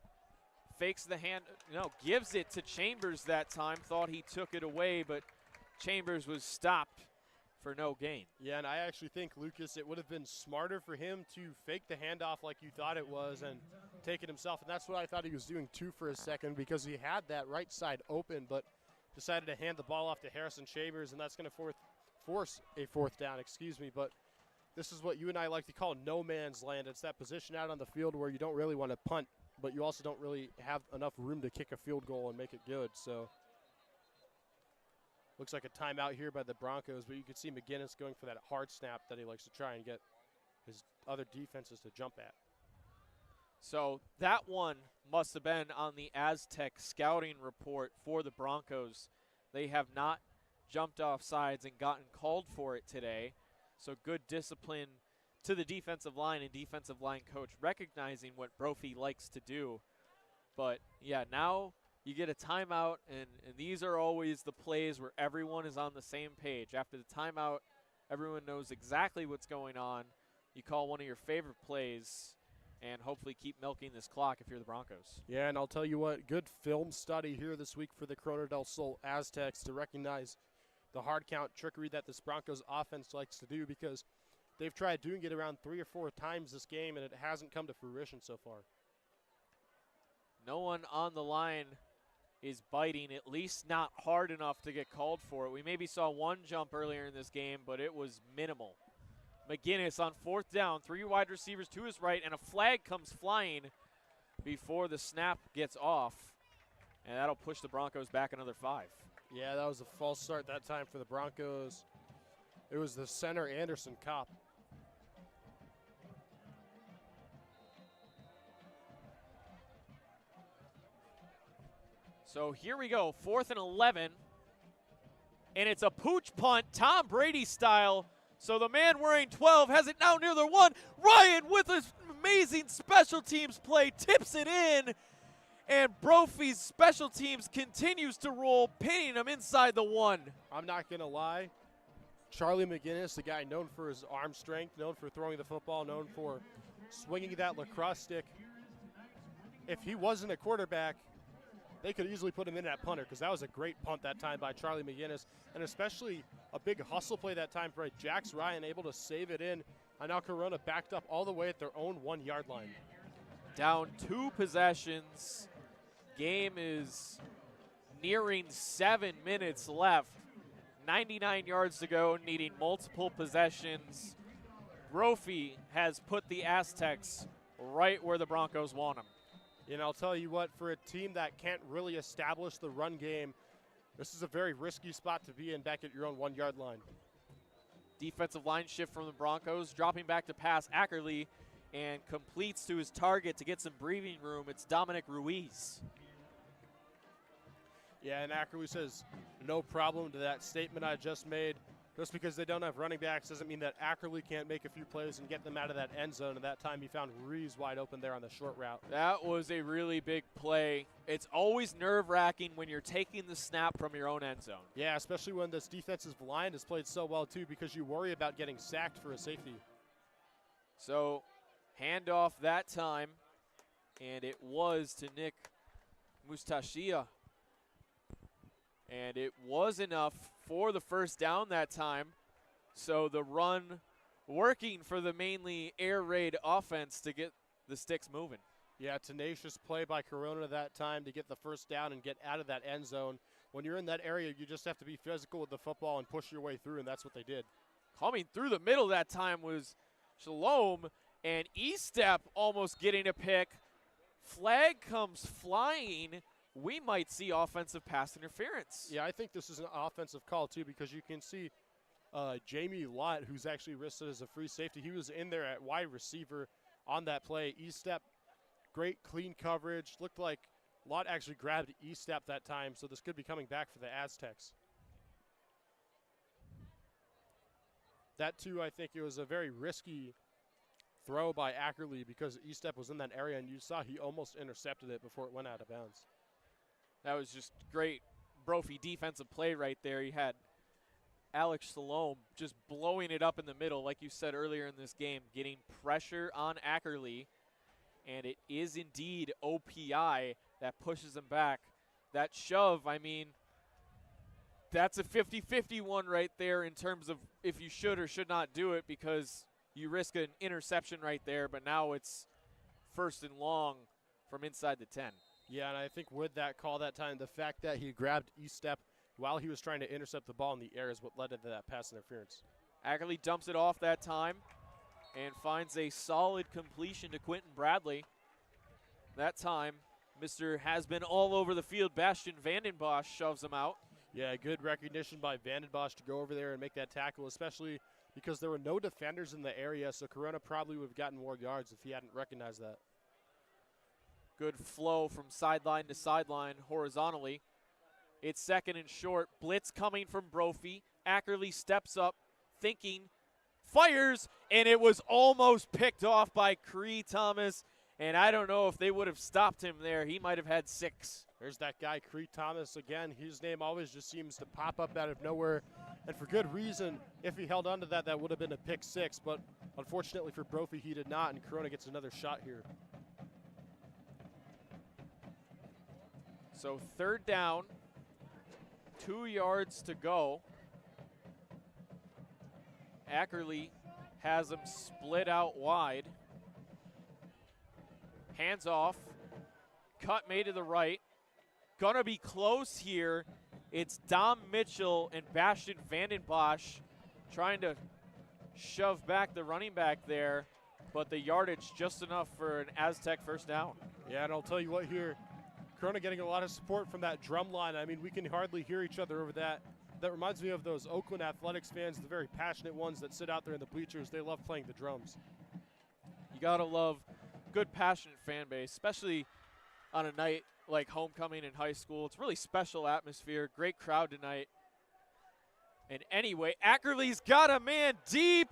fakes the hand. No, gives it to Chambers that time. Thought he took it away, but Chambers was stopped for no gain. Yeah, and I actually think, Lucas, it would have been smarter for him to fake the handoff like you thought it was and take it himself. And that's what I thought he was doing, too, for a second, because he had that right side open, but decided to hand the ball off to Harrison Chambers, and that's going to force a fourth down, but this is what you and I like to call no man's land. It's that position out on the field where you don't really want to punt, but you also don't really have enough room to kick a field goal and make it good. So looks like a timeout here by the Broncos, but you can see McGinnis going for that hard snap that he likes to try and get his other defenses to jump at. So that one must have been on the Aztec scouting report for the Broncos. They have not jumped off sides and gotten called for it today. So good discipline to the defensive line and defensive line coach, recognizing what Brophy likes to do. But, yeah, now you get a timeout, and these are always the plays where everyone is on the same page. After the timeout, everyone knows exactly what's going on. You call one of your favorite plays and hopefully keep milking this clock if you're the Broncos. Yeah, and I'll tell you what, good film study here this week for the Corona del Sol Aztecs to recognize the hard count trickery that this Broncos offense likes to do, because they've tried doing it around 3 or 4 times this game, and it hasn't come to fruition so far. No one on the line is biting, at least not hard enough to get called for it. We maybe saw one jump earlier in this game, but it was minimal. McGinnis on 4th down, 3 wide receivers to his right, and a flag comes flying before the snap gets off, and that'll push the Broncos back another 5. Yeah, that was a false start that time for the Broncos. It was the center, Anderson Kopp. So here we go, 4th and 11. And it's a pooch punt, Tom Brady style. So the man wearing 12 has it now near the 1. Ryan with his amazing special teams play tips it in. And Brophy's special teams continues to roll, pinning him inside the 1. I'm not going to lie. Charlie McGinnis, the guy known for his arm strength, known for throwing the football, known for swinging that lacrosse stick. If he wasn't a quarterback, they could easily put him in at punter, because that was a great punt that time by Charlie McGinnis, and especially a big hustle play that time for Jax Ryan, able to save it in. And now Corona backed up all the way at their own 1-yard line. Down 2 possessions. Game is nearing 7 minutes left. 99 yards to go, needing multiple possessions. Brophy has put the Aztecs right where the Broncos want them. And I'll tell you what, for a team that can't really establish the run game, this is a very risky spot to be in back at your own 1-yard line. Defensive line shift from the Broncos, dropping back to pass Ackerley, and completes to his target to get some breathing room. It's Dominic Ruiz. Yeah, and Ackerley says no problem to that statement I just made. Just because they don't have running backs doesn't mean that Ackerley can't make a few plays and get them out of that end zone. And that time he found Ruiz wide open there on the short route. That was a really big play. It's always nerve-wracking when you're taking the snap from your own end zone. Yeah, especially when this defensive line has played so well too, because you worry about getting sacked for a safety. So handoff that time, and it was to Nick Mustachia. And it was enough for the first down that time. So the run working for the mainly air raid offense to get the sticks moving. Yeah, tenacious play by Corona that time to get the first down and get out of that end zone. When you're in that area, you just have to be physical with the football and push your way through, and that's what they did. Coming through the middle that time was Shalom, and E-Step almost getting a pick. Flag comes flying. We might see offensive pass interference. Yeah, I think this is an offensive call, too, because you can see Jamie Lott, who's actually listed as a free safety. He was in there at wide receiver on that play. E-Step, great clean coverage. Looked like Lott actually grabbed E-Step that time, so this could be coming back for the Aztecs. That, too, I think it was a very risky throw by Ackerley because Estep was in that area, and you saw he almost intercepted it before it went out of bounds. That was just great Brophy defensive play right there. He had Alex Salome just blowing it up in the middle, like you said earlier in this game, getting pressure on Ackerley, and it is indeed OPI that pushes him back. That shove, I mean, that's a 50-50 one right there in terms of if you should or should not do it, because you risk an interception right there, but now it's 1st and long from inside the 10. Yeah, and I think with that call that time, the fact that he grabbed Estep while he was trying to intercept the ball in the air is what led to that pass interference. Ackerley dumps it off that time and finds a solid completion to Quentin Bradley. That time, Mr. has been all over the field. Bastian Vandenbosch shoves him out. Yeah, good recognition by Vandenbosch to go over there and make that tackle, especially because there were no defenders in the area, so Corona probably would have gotten more yards if he hadn't recognized that. Good flow from sideline to sideline horizontally. It's 2nd and short. Blitz coming from Brophy. Ackerley steps up, thinking, fires, and it was almost picked off by Cree Thomas. And I don't know if they would have stopped him there. He might have had 6. There's that guy, Cree Thomas, again. His name always just seems to pop up out of nowhere, and for good reason. If he held on to that, that would have been a pick 6, but unfortunately for Brophy, he did not, and Corona gets another shot here. So 3rd down, 2 yards to go. Ackerley has him split out wide. Hands off. Cut made to the right. Gonna be close here. It's Dom Mitchell and Bastian Vandenbosch trying to shove back the running back there, but the yardage just enough for an Aztec 1st down. Yeah, and I'll tell you what here, Corona getting a lot of support from that drum line. I mean, we can hardly hear each other over that. That reminds me of those Oakland Athletics fans, the very passionate ones that sit out there in the bleachers. They love playing the drums. You gotta love good, passionate fan base, especially on a night like homecoming in high school. It's a really special atmosphere. Great crowd tonight. And anyway, Ackerley's got a man deep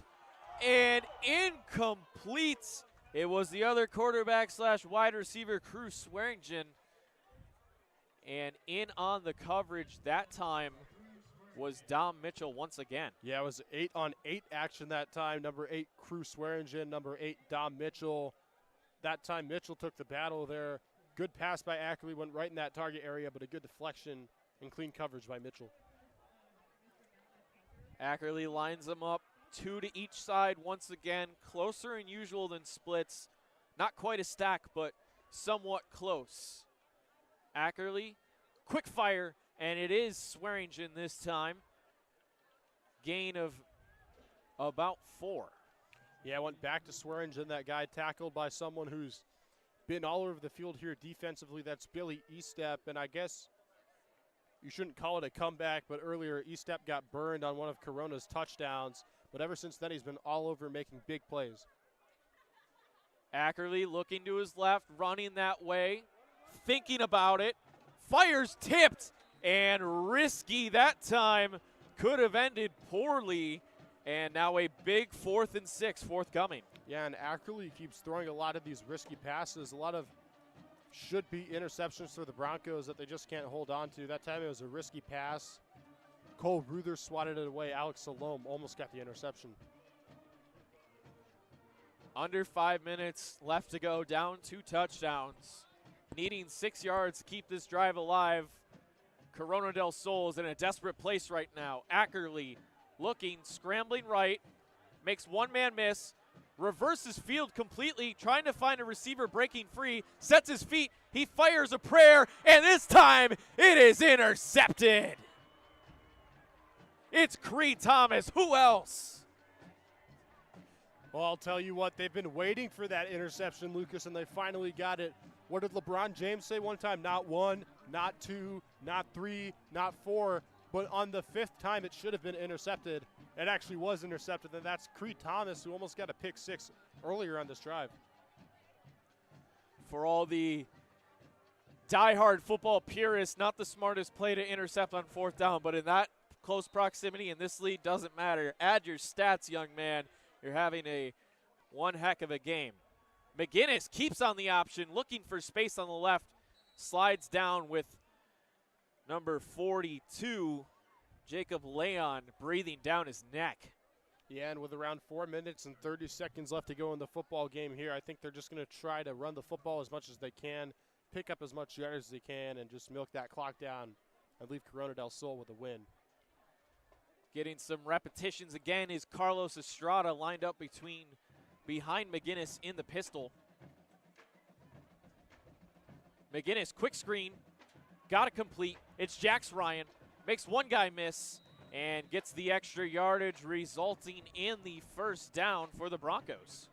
and incomplete. It was the other quarterback / wide receiver, Crew Swearingen. And in on the coverage that time was Dom Mitchell once again. Yeah, it was 8-on-8 action that time. Number 8, Crew Swearingen. Number 8, Dom Mitchell. That time, Mitchell took the battle there. Good pass by Ackerley, went right in that target area, but a good deflection and clean coverage by Mitchell. Ackerley lines them up, 2 to each side once again. Closer than usual than splits. Not quite a stack, but somewhat close. Ackerley, quick fire, and it is Swearingen this time. Gain of about 4. Yeah, went back to Swearingen. That guy tackled by someone who's been all over the field here defensively. That's Billy Estep, and I guess you shouldn't call it a comeback, but earlier Estep got burned on one of Corona's touchdowns, but ever since then he's been all over making big plays. Ackerley looking to his left, running that way, thinking about it, fires, tipped, and risky that time. Could have ended poorly, and now a big 4th and 6 forthcoming. Yeah, and Ackerley keeps throwing a lot of these risky passes, a lot of should-be interceptions for the Broncos that they just can't hold on to. That time it was a risky pass. Cole Ruther swatted it away. Alex Salome almost got the interception. Under 5 minutes left to go, down 2 touchdowns. Needing 6 yards to keep this drive alive. Corona del Sol is in a desperate place right now. Ackerley looking, scrambling right, makes one man miss, reverses field completely, trying to find a receiver breaking free, sets his feet, he fires a prayer, and this time it is intercepted. It's Cree Thomas. Who else? Well, I'll tell you what, they've been waiting for that interception, Lucas, and they finally got it. What did LeBron James say one time? Not 1, not 2, not 3, not 4, but on the 5th time it should have been intercepted. It actually was intercepted, and that's Cree Thomas, who almost got a pick 6 earlier on this drive. For all the diehard football purists, not the smartest play to intercept on 4th down, but in that close proximity in this lead, doesn't matter. Add your stats, young man. You're having a one heck of a game. McGinnis keeps on the option, looking for space on the left, slides down with number 42, Jacob Leon, breathing down his neck. Yeah, and with around 4 minutes and 30 seconds left to go in the football game here, I think they're just going to try to run the football as much as they can, pick up as much yards as they can, and just milk that clock down and leave Corona del Sol with a win. Getting some repetitions again is Carlos Estrada, lined up behind McGinnis in the pistol. McGinnis, quick screen, got it complete. It's Jax Ryan, makes one guy miss, and gets the extra yardage, resulting in the first down for the Broncos.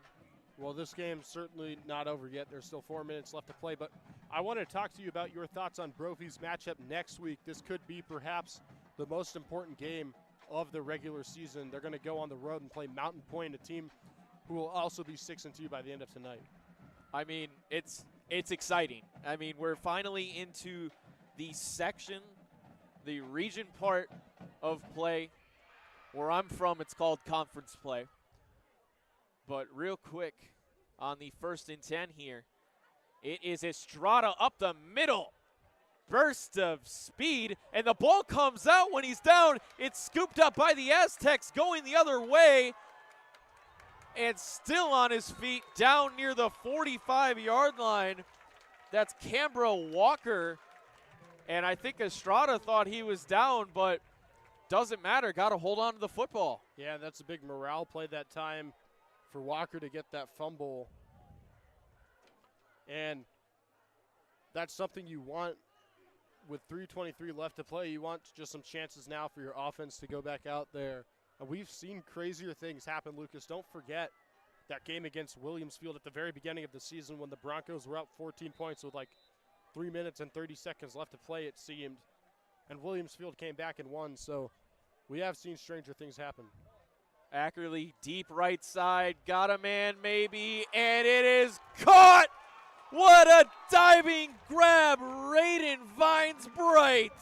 Well, this game's certainly not over yet. There's still 4 minutes left to play, but I want to talk to you about your thoughts on Brophy's matchup next week. This could be perhaps the most important game of the regular season. They're going to go on the road and play Mountain Point, a team who will also be 6-2 by the end of tonight. I mean, it's exciting. I mean, we're finally into the section, the region part of play. Where I'm from, it's called conference play. But real quick, on the 1st and 10 here, it is Estrada up the middle. Burst of speed, and the ball comes out when he's down. It's scooped up by the Aztecs going the other way, and still on his feet down near the 45-yard line. That's Cambro Walker, and I think Estrada thought he was down, but doesn't matter. Got to hold on to the football. Yeah, that's a big morale play that time for Walker to get that fumble, and that's something you want. With 3:23 left to play, you want just some chances now for your offense to go back out there. And we've seen crazier things happen, Lucas. Don't forget that game against Williamsfield at the very beginning of the season when the Broncos were up 14 points with like 3 minutes and 30 seconds left to play, it seemed. And Williamsfield came back and won. So we have seen stranger things happen. Ackerley, deep right side, got a man maybe, and it is caught! What a diving grab, Raiden Vines Bright.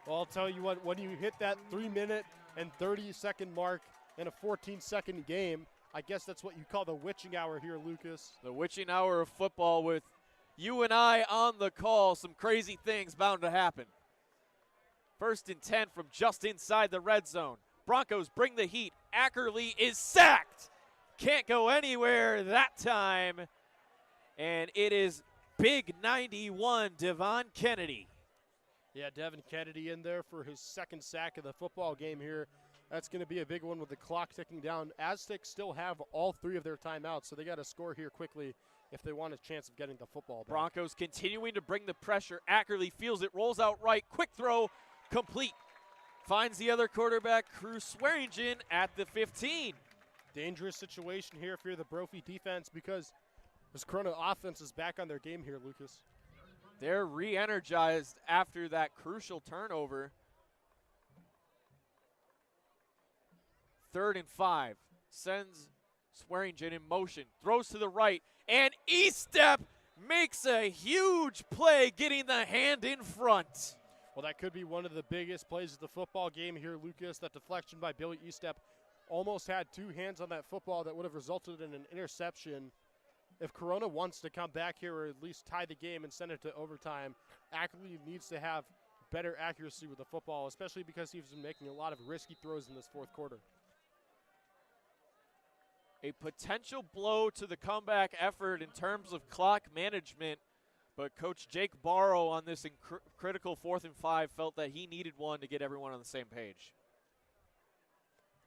Well, I'll tell you what, when you hit that 3 minute and 30-second mark in a 14-second game, I guess that's what you call the witching hour here, Lucas. The witching hour of football with you and I on the call. Some crazy things bound to happen. 1st and 10 from just inside the red zone. Broncos bring the heat. Ackerley is sacked. Can't go anywhere that time. And it is big 91, Devon Kennedy. Yeah, Devon Kennedy in there for his 2nd sack of the football game here. That's going to be a big one with the clock ticking down. Aztecs still have all 3 of their timeouts, so they got to score here quickly if they want a chance of getting the football back. Broncos continuing to bring the pressure. Ackerley feels it, rolls out right. Quick throw, complete. Finds the other quarterback, Cruz Swearingen, at the 15. Dangerous situation here for the Brophy defense because this Corona offense is back on their game here, Lucas. They're re-energized after that crucial turnover. 3rd and 5. Sends Swearingen in motion. Throws to the right. And Estep makes a huge play getting the hand in front. Well, that could be one of the biggest plays of the football game here, Lucas. That deflection by Billy Estep almost had 2 hands on that football that would have resulted in an interception. If Corona wants to come back here or at least tie the game and send it to overtime, Ackerley needs to have better accuracy with the football, especially because he's been making a lot of risky throws in this 4th quarter. A potential blow to the comeback effort in terms of clock management, but Coach Jake Barrow on this critical 4th and 5 felt that he needed one to get everyone on the same page.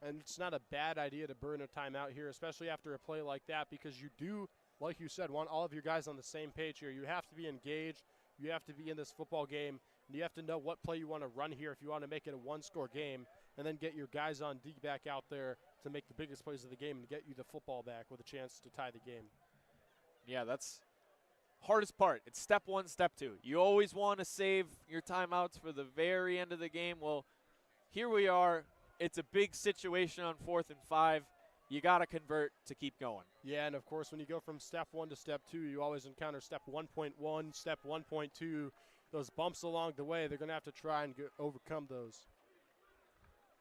And it's not a bad idea to burn a timeout here, especially after a play like that, because you do, like you said, want all of your guys on the same page here. You have to be engaged. You have to be in this football game. And you have to know what play you want to run here if you want to make it a 1-score game, and then get your guys on D back out there to make the biggest plays of the game and get you the football back with a chance to tie the game. Yeah, that's hardest part. It's step 1, step 2. You always want to save your timeouts for the very end of the game. Well, here we are. It's a big situation on 4th and 5. You got to convert to keep going. Yeah, and of course, when you go from step 1 to step 2, you always encounter step 1.1, step 1.2. Those bumps along the way, they're going to have to try and overcome those.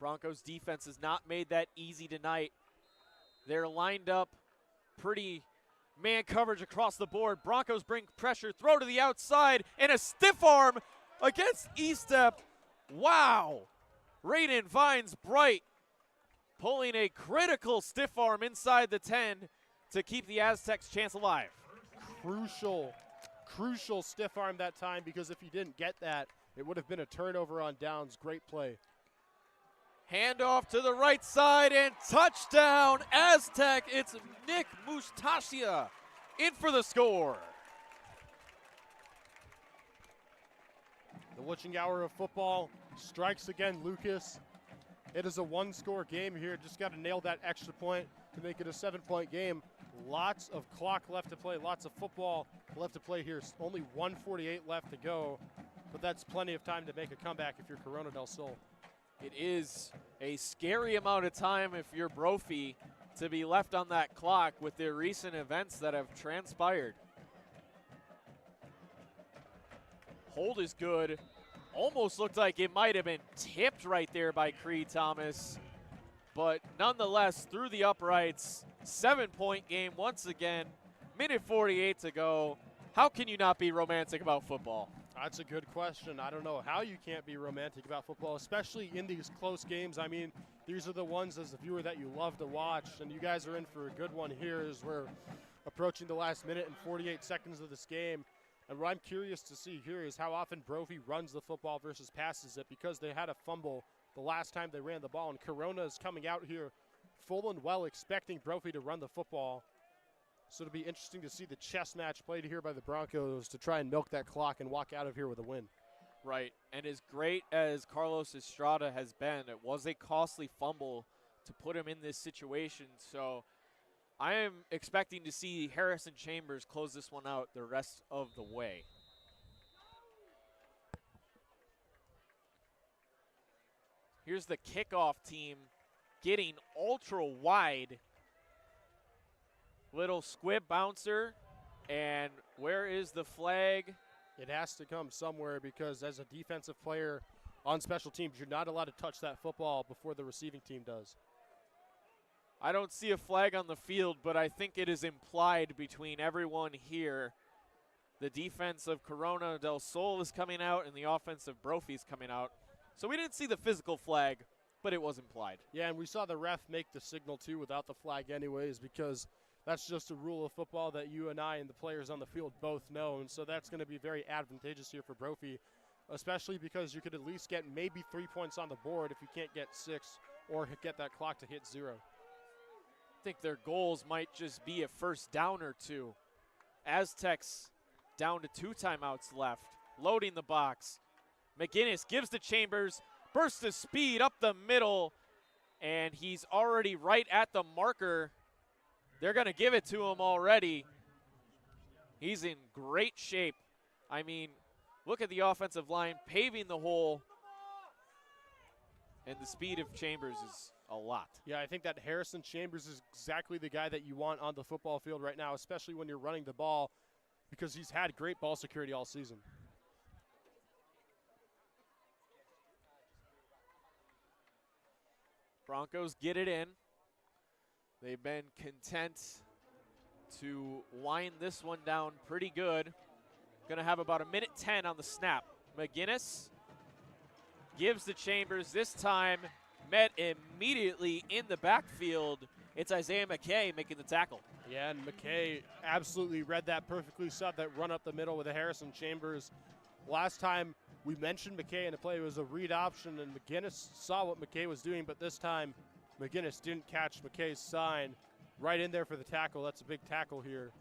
Broncos defense has not made that easy tonight. They're lined up pretty man coverage across the board. Broncos bring pressure, throw to the outside, and a stiff arm against Estep. Wow. Raiden Vines Bright pulling a critical stiff arm inside the 10 to keep the Aztecs' chance alive. Crucial stiff arm that time, because if he didn't get that, it would have been a turnover on downs. Great play. Handoff to the right side and touchdown Aztec. It's Nick Mustasia in for the score. The witching hour of football strikes again, Lucas. It is a one-score game here. Just got to nail that extra point to make it a 7-point game. Lots of clock left to play, lots of football left to play here. Only 1:48 left to go, but that's plenty of time to make a comeback if you're Corona del Sol. It is a scary amount of time if you're Brophy to be left on that clock with the recent events that have transpired. Hold is good. Almost looked like it might have been tipped right there by Creed Thomas. But nonetheless, through the uprights, 7-point game once again. Minute 48 to go. How can you not be romantic about football? That's a good question. I don't know how you can't be romantic about football, especially in these close games. I mean, these are the ones as a viewer that you love to watch, and you guys are in for a good one here as we're approaching the last minute and 48 seconds of this game. And what I'm curious to see here is how often Brophy runs the football versus passes it, because they had a fumble the last time they ran the ball, and Corona is coming out here full and well expecting Brophy to run the football. So it'll be interesting to see the chess match played here by the Broncos to try and milk that clock and walk out of here with a win. Right, and as great as Carlos Estrada has been, it was a costly fumble to put him in this situation. So I am expecting to see Harrison Chambers close this one out the rest of the way. Here's the kickoff team getting ultra wide. Little squib bouncer, and where is the flag? It has to come somewhere, because as a defensive player on special teams, you're not allowed to touch that football before the receiving team does. I don't see a flag on the field, but I think it is implied between everyone here. The defense of Corona del Sol is coming out, and the offense of Brophy is coming out. So we didn't see the physical flag, but it was implied. Yeah, and we saw the ref make the signal, too, without the flag anyways, because that's just a rule of football that you and I and the players on the field both know, and so that's going to be very advantageous here for Brophy, especially because you could at least get maybe 3 points on the board if you can't get 6 or get that clock to hit 0. I think their goals might just be a first down or two. Aztecs down to 2 timeouts left, loading the box. McGinnis gives to Chambers, burst of speed up the middle, and he's already right at the marker. They're going to give it to him already. He's in great shape. I mean, look at the offensive line paving the hole, and the speed of Chambers is a lot. Yeah, I think that Harrison Chambers is exactly the guy that you want on the football field right now, especially when you're running the ball, because he's had great ball security all season. Broncos get it in. They've been content to wind this one down pretty good. Going to have about 1:10 on the snap. McGinnis gives to Chambers. This time met immediately in the backfield. It's Isaiah McKay making the tackle. Yeah, and McKay absolutely read that perfectly, saw that run up the middle with a Harrison Chambers. Last time we mentioned McKay in the play, it was a read option, and McGinnis saw what McKay was doing, but this time McGinnis didn't catch McKay's sign. Right in there for the tackle. That's a big tackle here.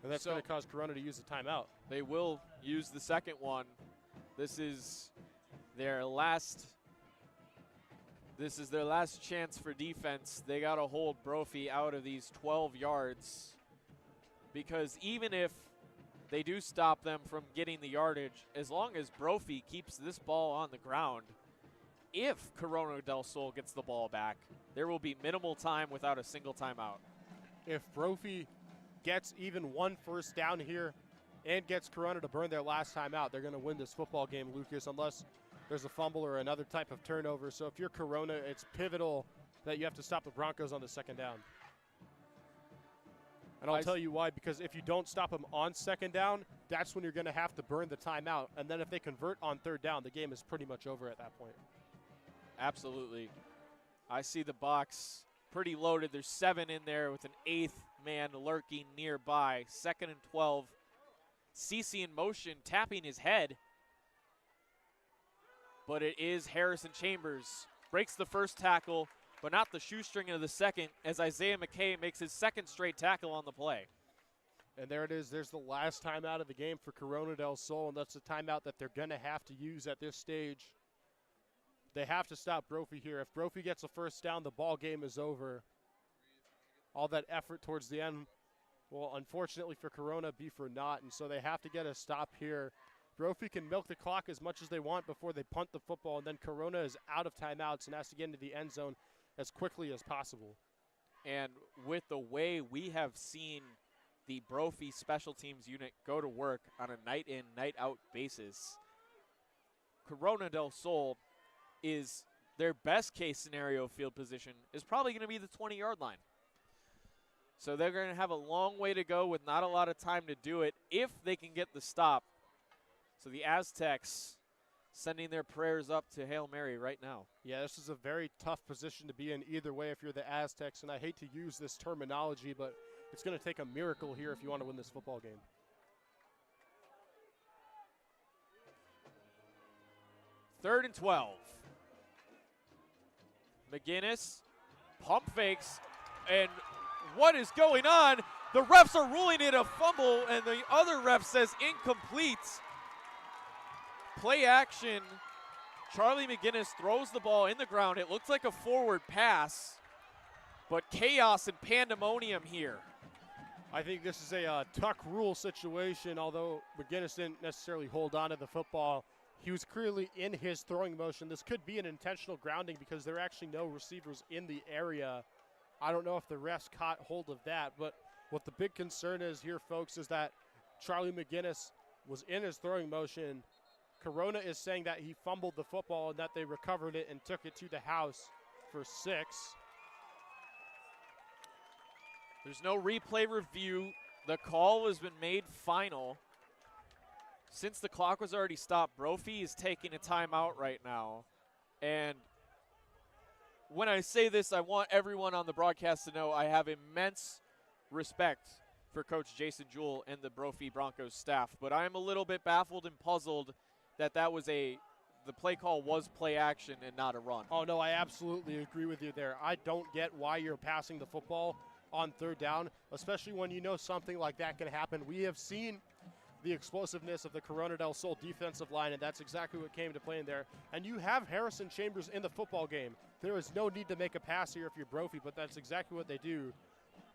And that's going to cause Corona to use the timeout. They will use the second one. This is their last chance for defense. They got to hold Brophy out of these 12 yards, because even if they do stop them from getting the yardage, as long as Brophy keeps this ball on the ground, if Corona del Sol gets the ball back, there will be minimal time without a single timeout. If Brophy gets even one first down here and gets Corona to burn their last time out, they're going to win this football game, Lucas, unless there's a fumble or another type of turnover. So if you're Corona, it's pivotal that you have to stop the Broncos on the second down. And I'll tell you why, because if you don't stop them on second down, that's when you're going to have to burn the timeout. And then if they convert on third down, the game is pretty much over at that point. Absolutely. I see the box pretty loaded. There's 7 in there with an 8th man lurking nearby. 2nd and 12. CeCe in motion, tapping his head. But it is Harrison Chambers. Breaks the first tackle, but not the shoestring of the second, as Isaiah McKay makes his 2nd straight tackle on the play. And there it is. There's the last timeout of the game for Corona del Sol, and that's the timeout that they're going to have to use at this stage. They have to stop Brophy here. If Brophy gets a first down, the ball game is over. All that effort towards the end will, unfortunately for Corona, be for naught, and so they have to get a stop here. Brophy can milk the clock as much as they want before they punt the football, and then Corona is out of timeouts and has to get into the end zone as quickly as possible. And with the way we have seen the Brophy special teams unit go to work on a night-in, night-out basis, Corona del Sol is their best-case scenario field position is probably going to be the 20-yard line. So they're going to have a long way to go with not a lot of time to do it if they can get the stop. So the Aztecs sending their prayers up to Hail Mary right now. Yeah, this is a very tough position to be in either way if you're the Aztecs, and I hate to use this terminology, but it's going to take a miracle here if you want to win this football game. Third and 12. McGinnis pump fakes, and what is going on? The refs are ruling it a fumble, and the other ref says incomplete. Play action. Charlie McGinnis throws the ball in the ground. It looks like a forward pass, but chaos and pandemonium here. I think this is a tuck rule situation, although McGinnis didn't necessarily hold on to the football. He was clearly in his throwing motion. This could be an intentional grounding because there are actually no receivers in the area. I don't know if the refs caught hold of that, but what the big concern is here, folks, is that Charlie McGinnis was in his throwing motion. Corona is saying that he fumbled the football and that they recovered it and took it to the house for 6. There's no replay review. The call has been made final. Since the clock was already stopped, Brophy is taking a timeout right now. And when I say this, I want everyone on the broadcast to know I have immense respect for Coach Jason Jewell and the Brophy Broncos staff. But I'm a little bit baffled and puzzled that the play call was play action and not a run. Oh, no, I absolutely agree with you there. I don't get why you're passing the football on third down, especially when you know something like that can happen. We have seen the explosiveness of the Corona del Sol defensive line, and that's exactly what came to play in there. And you have Harrison Chambers in the football game. There is no need to make a pass here if you're Brophy, but that's exactly what they do.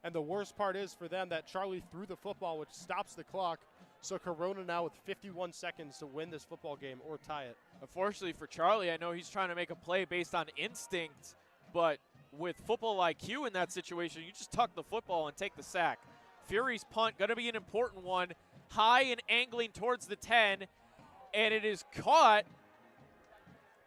And the worst part is for them that Charlie threw the football, which stops the clock. So Corona now with 51 seconds to win this football game or tie it. Unfortunately for Charlie, I know he's trying to make a play based on instinct, but with football IQ in that situation, you just tuck the football and take the sack. Fury's punt, going to be an important one. High and angling towards the 10, and it is caught.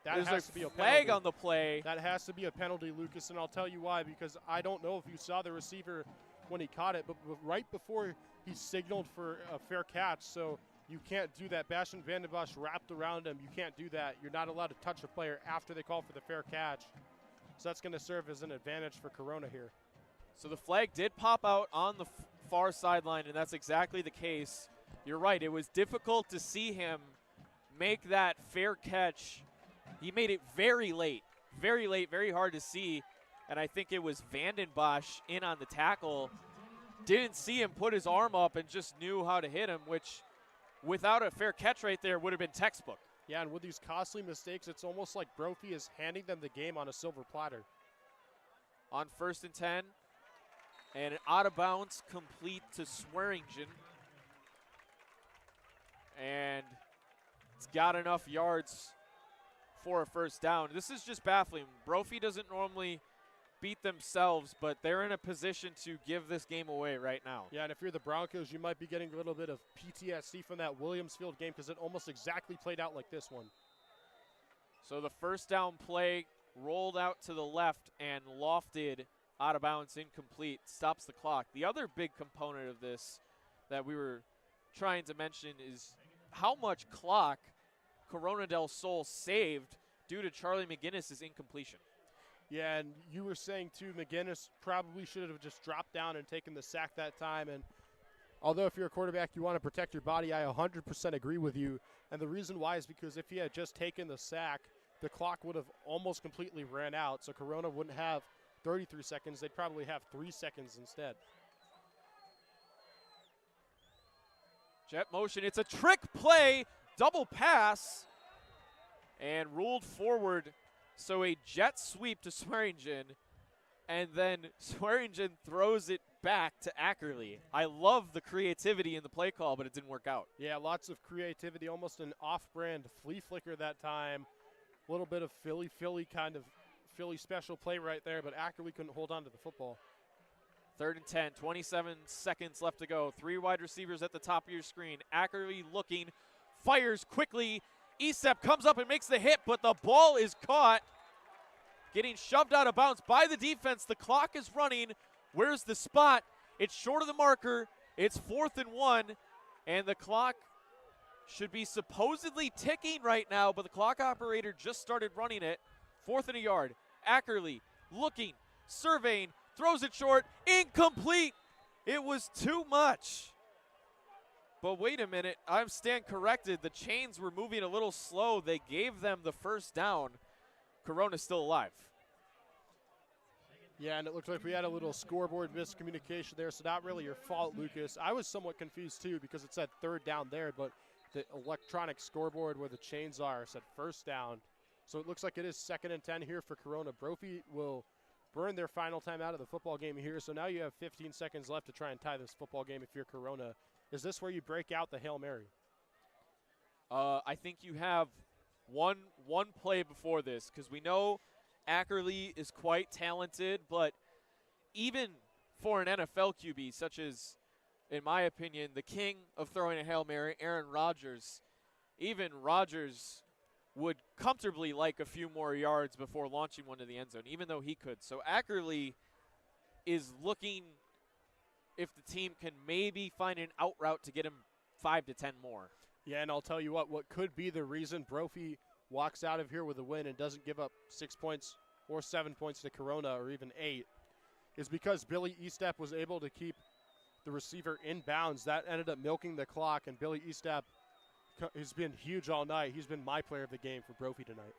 There's has to be a flag on the play. That has to be a penalty, Lucas, and I'll tell you why, because I don't know if you saw the receiver when he caught it, but right before he signaled for a fair catch, so you can't do that. Bastian Van den Bosch wrapped around him. You can't do that. You're not allowed to touch a player after they call for the fair catch. So that's going to serve as an advantage for Corona here. So the flag did pop out on the far sideline, and that's exactly the case. You're right. It was difficult to see him make that fair catch. He made it very late, very hard to see. And I think it was Van den Bosch in on the tackle. Didn't see him put his arm up and just knew how to hit him, which without a fair catch right there would have been textbook. Yeah, and with these costly mistakes, it's almost like Brophy is handing them the game on a silver platter. On 1st and 10, and out of bounds, complete to Swearingen. And it's got enough yards for a first down. This is just baffling. Brophy doesn't normally beat themselves, but they're in a position to give this game away right now. Yeah, and if you're the Broncos, you might be getting a little bit of PTSD from that Williamsfield game because it almost exactly played out like this one. So the first down play rolled out to the left and lofted out of bounds, incomplete, stops the clock. The other big component of this that we were trying to mention is how much clock Corona del Sol saved due to Charlie McGinnis' incompletion. Yeah, and you were saying too, McGinnis probably should have just dropped down and taken the sack that time. And although if you're a quarterback, you want to protect your body, I 100% agree with you. And the reason why is because if he had just taken the sack, the clock would have almost completely ran out. So Corona wouldn't have 33 seconds. They'd probably have 3 seconds instead. Jet motion, it's a trick play, double pass, and ruled forward. So a jet sweep to Swearingen, and then Swearingen throws it back to Ackerley. I love the creativity in the play call, but it didn't work out. Yeah, lots of creativity, almost an off-brand flea flicker that time. A little bit of Philly kind of Philly special play right there, but Ackerley couldn't hold on to the football. 3rd and 10, 27 seconds left to go. 3 wide receivers at the top of your screen. Ackerley looking, fires quickly. Estep comes up and makes the hit, but the ball is caught. Getting shoved out of bounds by the defense. The clock is running. Where's the spot? It's short of the marker. It's 4th and 1, and the clock should be supposedly ticking right now, but the clock operator just started running it. 4th and a yard. Ackerley looking, surveying, throws it short, incomplete. It was too much. But wait a minute, I stand corrected. The chains were moving a little slow. They gave them the first down. Corona's still alive. Yeah, and it looked like we had a little scoreboard miscommunication there, so not really your fault, Lucas. I was somewhat confused too because it said 3rd down there, but the electronic scoreboard where the chains are said 1st down. So it looks like it is 2nd and 10 here for Corona. Brophy will burn their final time out of the football game here, so now you have 15 seconds left to try and tie this football game if you're Corona. Is this where you break out the Hail Mary? I think you have one play before this, because we know Ackerley is quite talented, but even for an NFL QB, such as, in my opinion, the king of throwing a Hail Mary, Aaron Rodgers, even Rodgers would comfortably like a few more yards before launching one to the end zone, even though he could. So Ackerley is looking if the team can maybe find an out route to get him 5 to 10 more. Yeah, and I'll tell you what could be the reason Brophy walks out of here with a win and doesn't give up 6 points or 7 points to Corona or even 8 is because Billy Estep was able to keep the receiver in bounds. That ended up milking the clock, and Billy Estep has been huge all night. He's been my player of the game for Brophy tonight.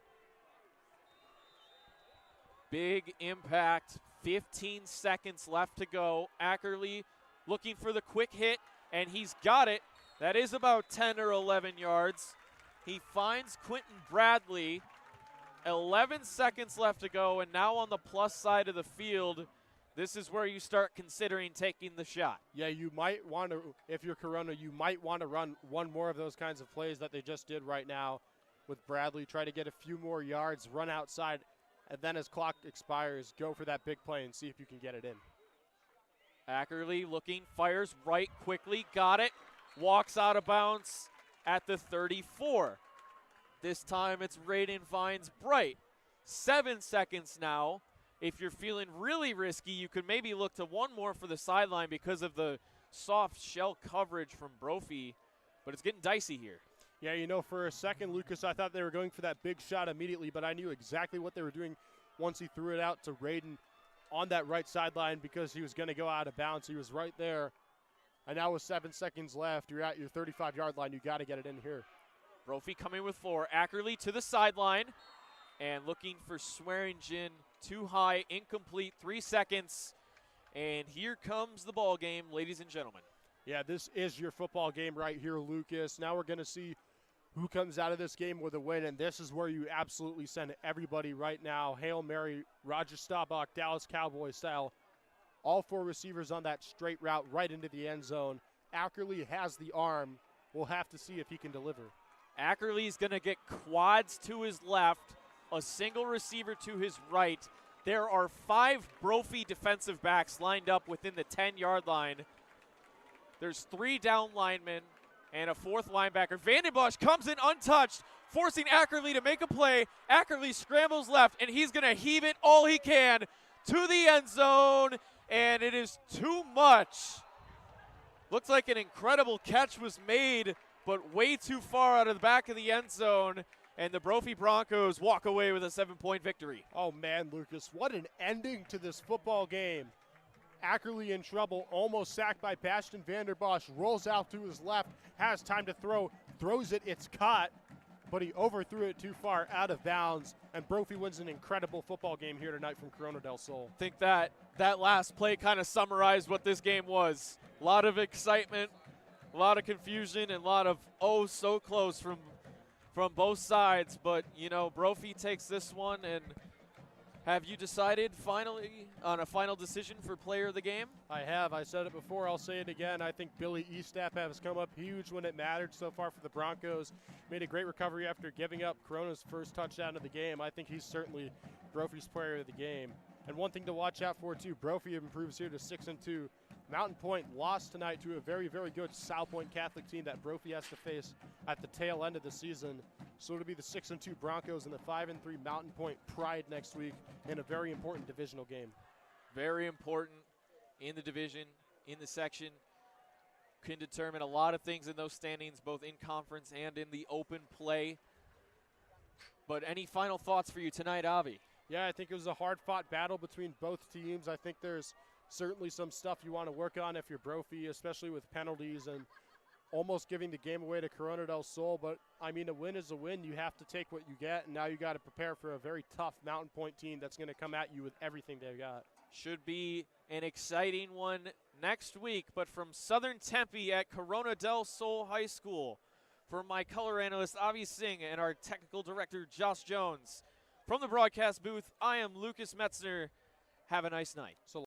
Big impact, 15 seconds left to go. Ackerley looking for the quick hit, and he's got it. That is about 10 or 11 yards. He finds Quentin Bradley. 11 seconds left to go, and now on the plus side of the field, this is where you start considering taking the shot. Yeah, you might want to, if you're Corona, you might want to run one more of those kinds of plays that they just did right now with Bradley. Try to get a few more yards, run outside, and then as clock expires, go for that big play and see if you can get it in. Ackerley looking, fires right quickly, got it, walks out of bounds at the 34. This time it's Raiden finds Bright. 7 seconds now. If you're feeling really risky, you could maybe look to one more for the sideline because of the soft shell coverage from Brophy, but it's getting dicey here. Yeah, you know, for a second, Lucas, I thought they were going for that big shot immediately, but I knew exactly what they were doing once he threw it out to Raiden on that right sideline because he was going to go out of bounds. He was right there. And now with 7 seconds left, you're at your 35-yard line. You got to get it in here. Brophy coming with 4. Ackerley to the sideline and looking for Swearingen. Too high, incomplete, 3 seconds. And here comes the ball game, ladies and gentlemen. Yeah, this is your football game right here, Lucas. Now we're going to see who comes out of this game with a win, and this is where you absolutely send everybody right now. Hail Mary, Roger Staubach, Dallas Cowboys style. All 4 receivers on that straight route right into the end zone. Ackerley has the arm. We'll have to see if he can deliver. Ackerley's going to get quads to his left, a single receiver to his right. There are 5 Brophy defensive backs lined up within the 10-yard line. There's 3 down linemen and a 4th linebacker. Vandenbosch comes in untouched, forcing Ackerley to make a play. Ackerley scrambles left, and he's going to heave it all he can to the end zone, and it is too much. Looks like an incredible catch was made, but way too far out of the back of the end zone, and the Brophy Broncos walk away with a 7-point victory. Oh man, Lucas, what an ending to this football game. Ackerley in trouble, almost sacked by Bastion Vanderbosch, rolls out to his left, has time to throw, throws it, it's caught, but he overthrew it too far out of bounds, and Brophy wins an incredible football game here tonight from Corona del Sol. I think that last play kind of summarized what this game was. A lot of excitement, a lot of confusion, and a lot of oh so close from both sides, but you know, Brophy takes this one. And have you decided finally on a final decision for player of the game? I have. I said it before. I'll say it again. I think Billy Eastap has come up huge when it mattered so far for the Broncos. Made a great recovery after giving up Corona's first touchdown of the game. I think he's certainly Brophy's player of the game. And one thing to watch out for, too, Brophy improves here to 6-2. Mountain Point lost tonight to a very, very good South Point Catholic team that Brophy has to face at the tail end of the season. So it'll be the 6-2 Broncos and the 5-3 Mountain Point Pride next week in a very important divisional game. Very important in the division, in the section. Can determine a lot of things in those standings, both in conference and in the open play. But any final thoughts for you tonight, Avi? Yeah, I think it was a hard-fought battle between both teams. I think there's certainly some stuff you want to work on if you're Brophy, especially with penalties and almost giving the game away to Corona del Sol. But, I mean, a win is a win. You have to take what you get, and now you got to prepare for a very tough Mountain Point team that's going to come at you with everything they've got. Should be an exciting one next week. But from Southern Tempe at Corona del Sol High School, for my color analyst, Avi Singh, and our technical director, Josh Jones, from the broadcast booth, I am Lucas Metzner. Have a nice night. So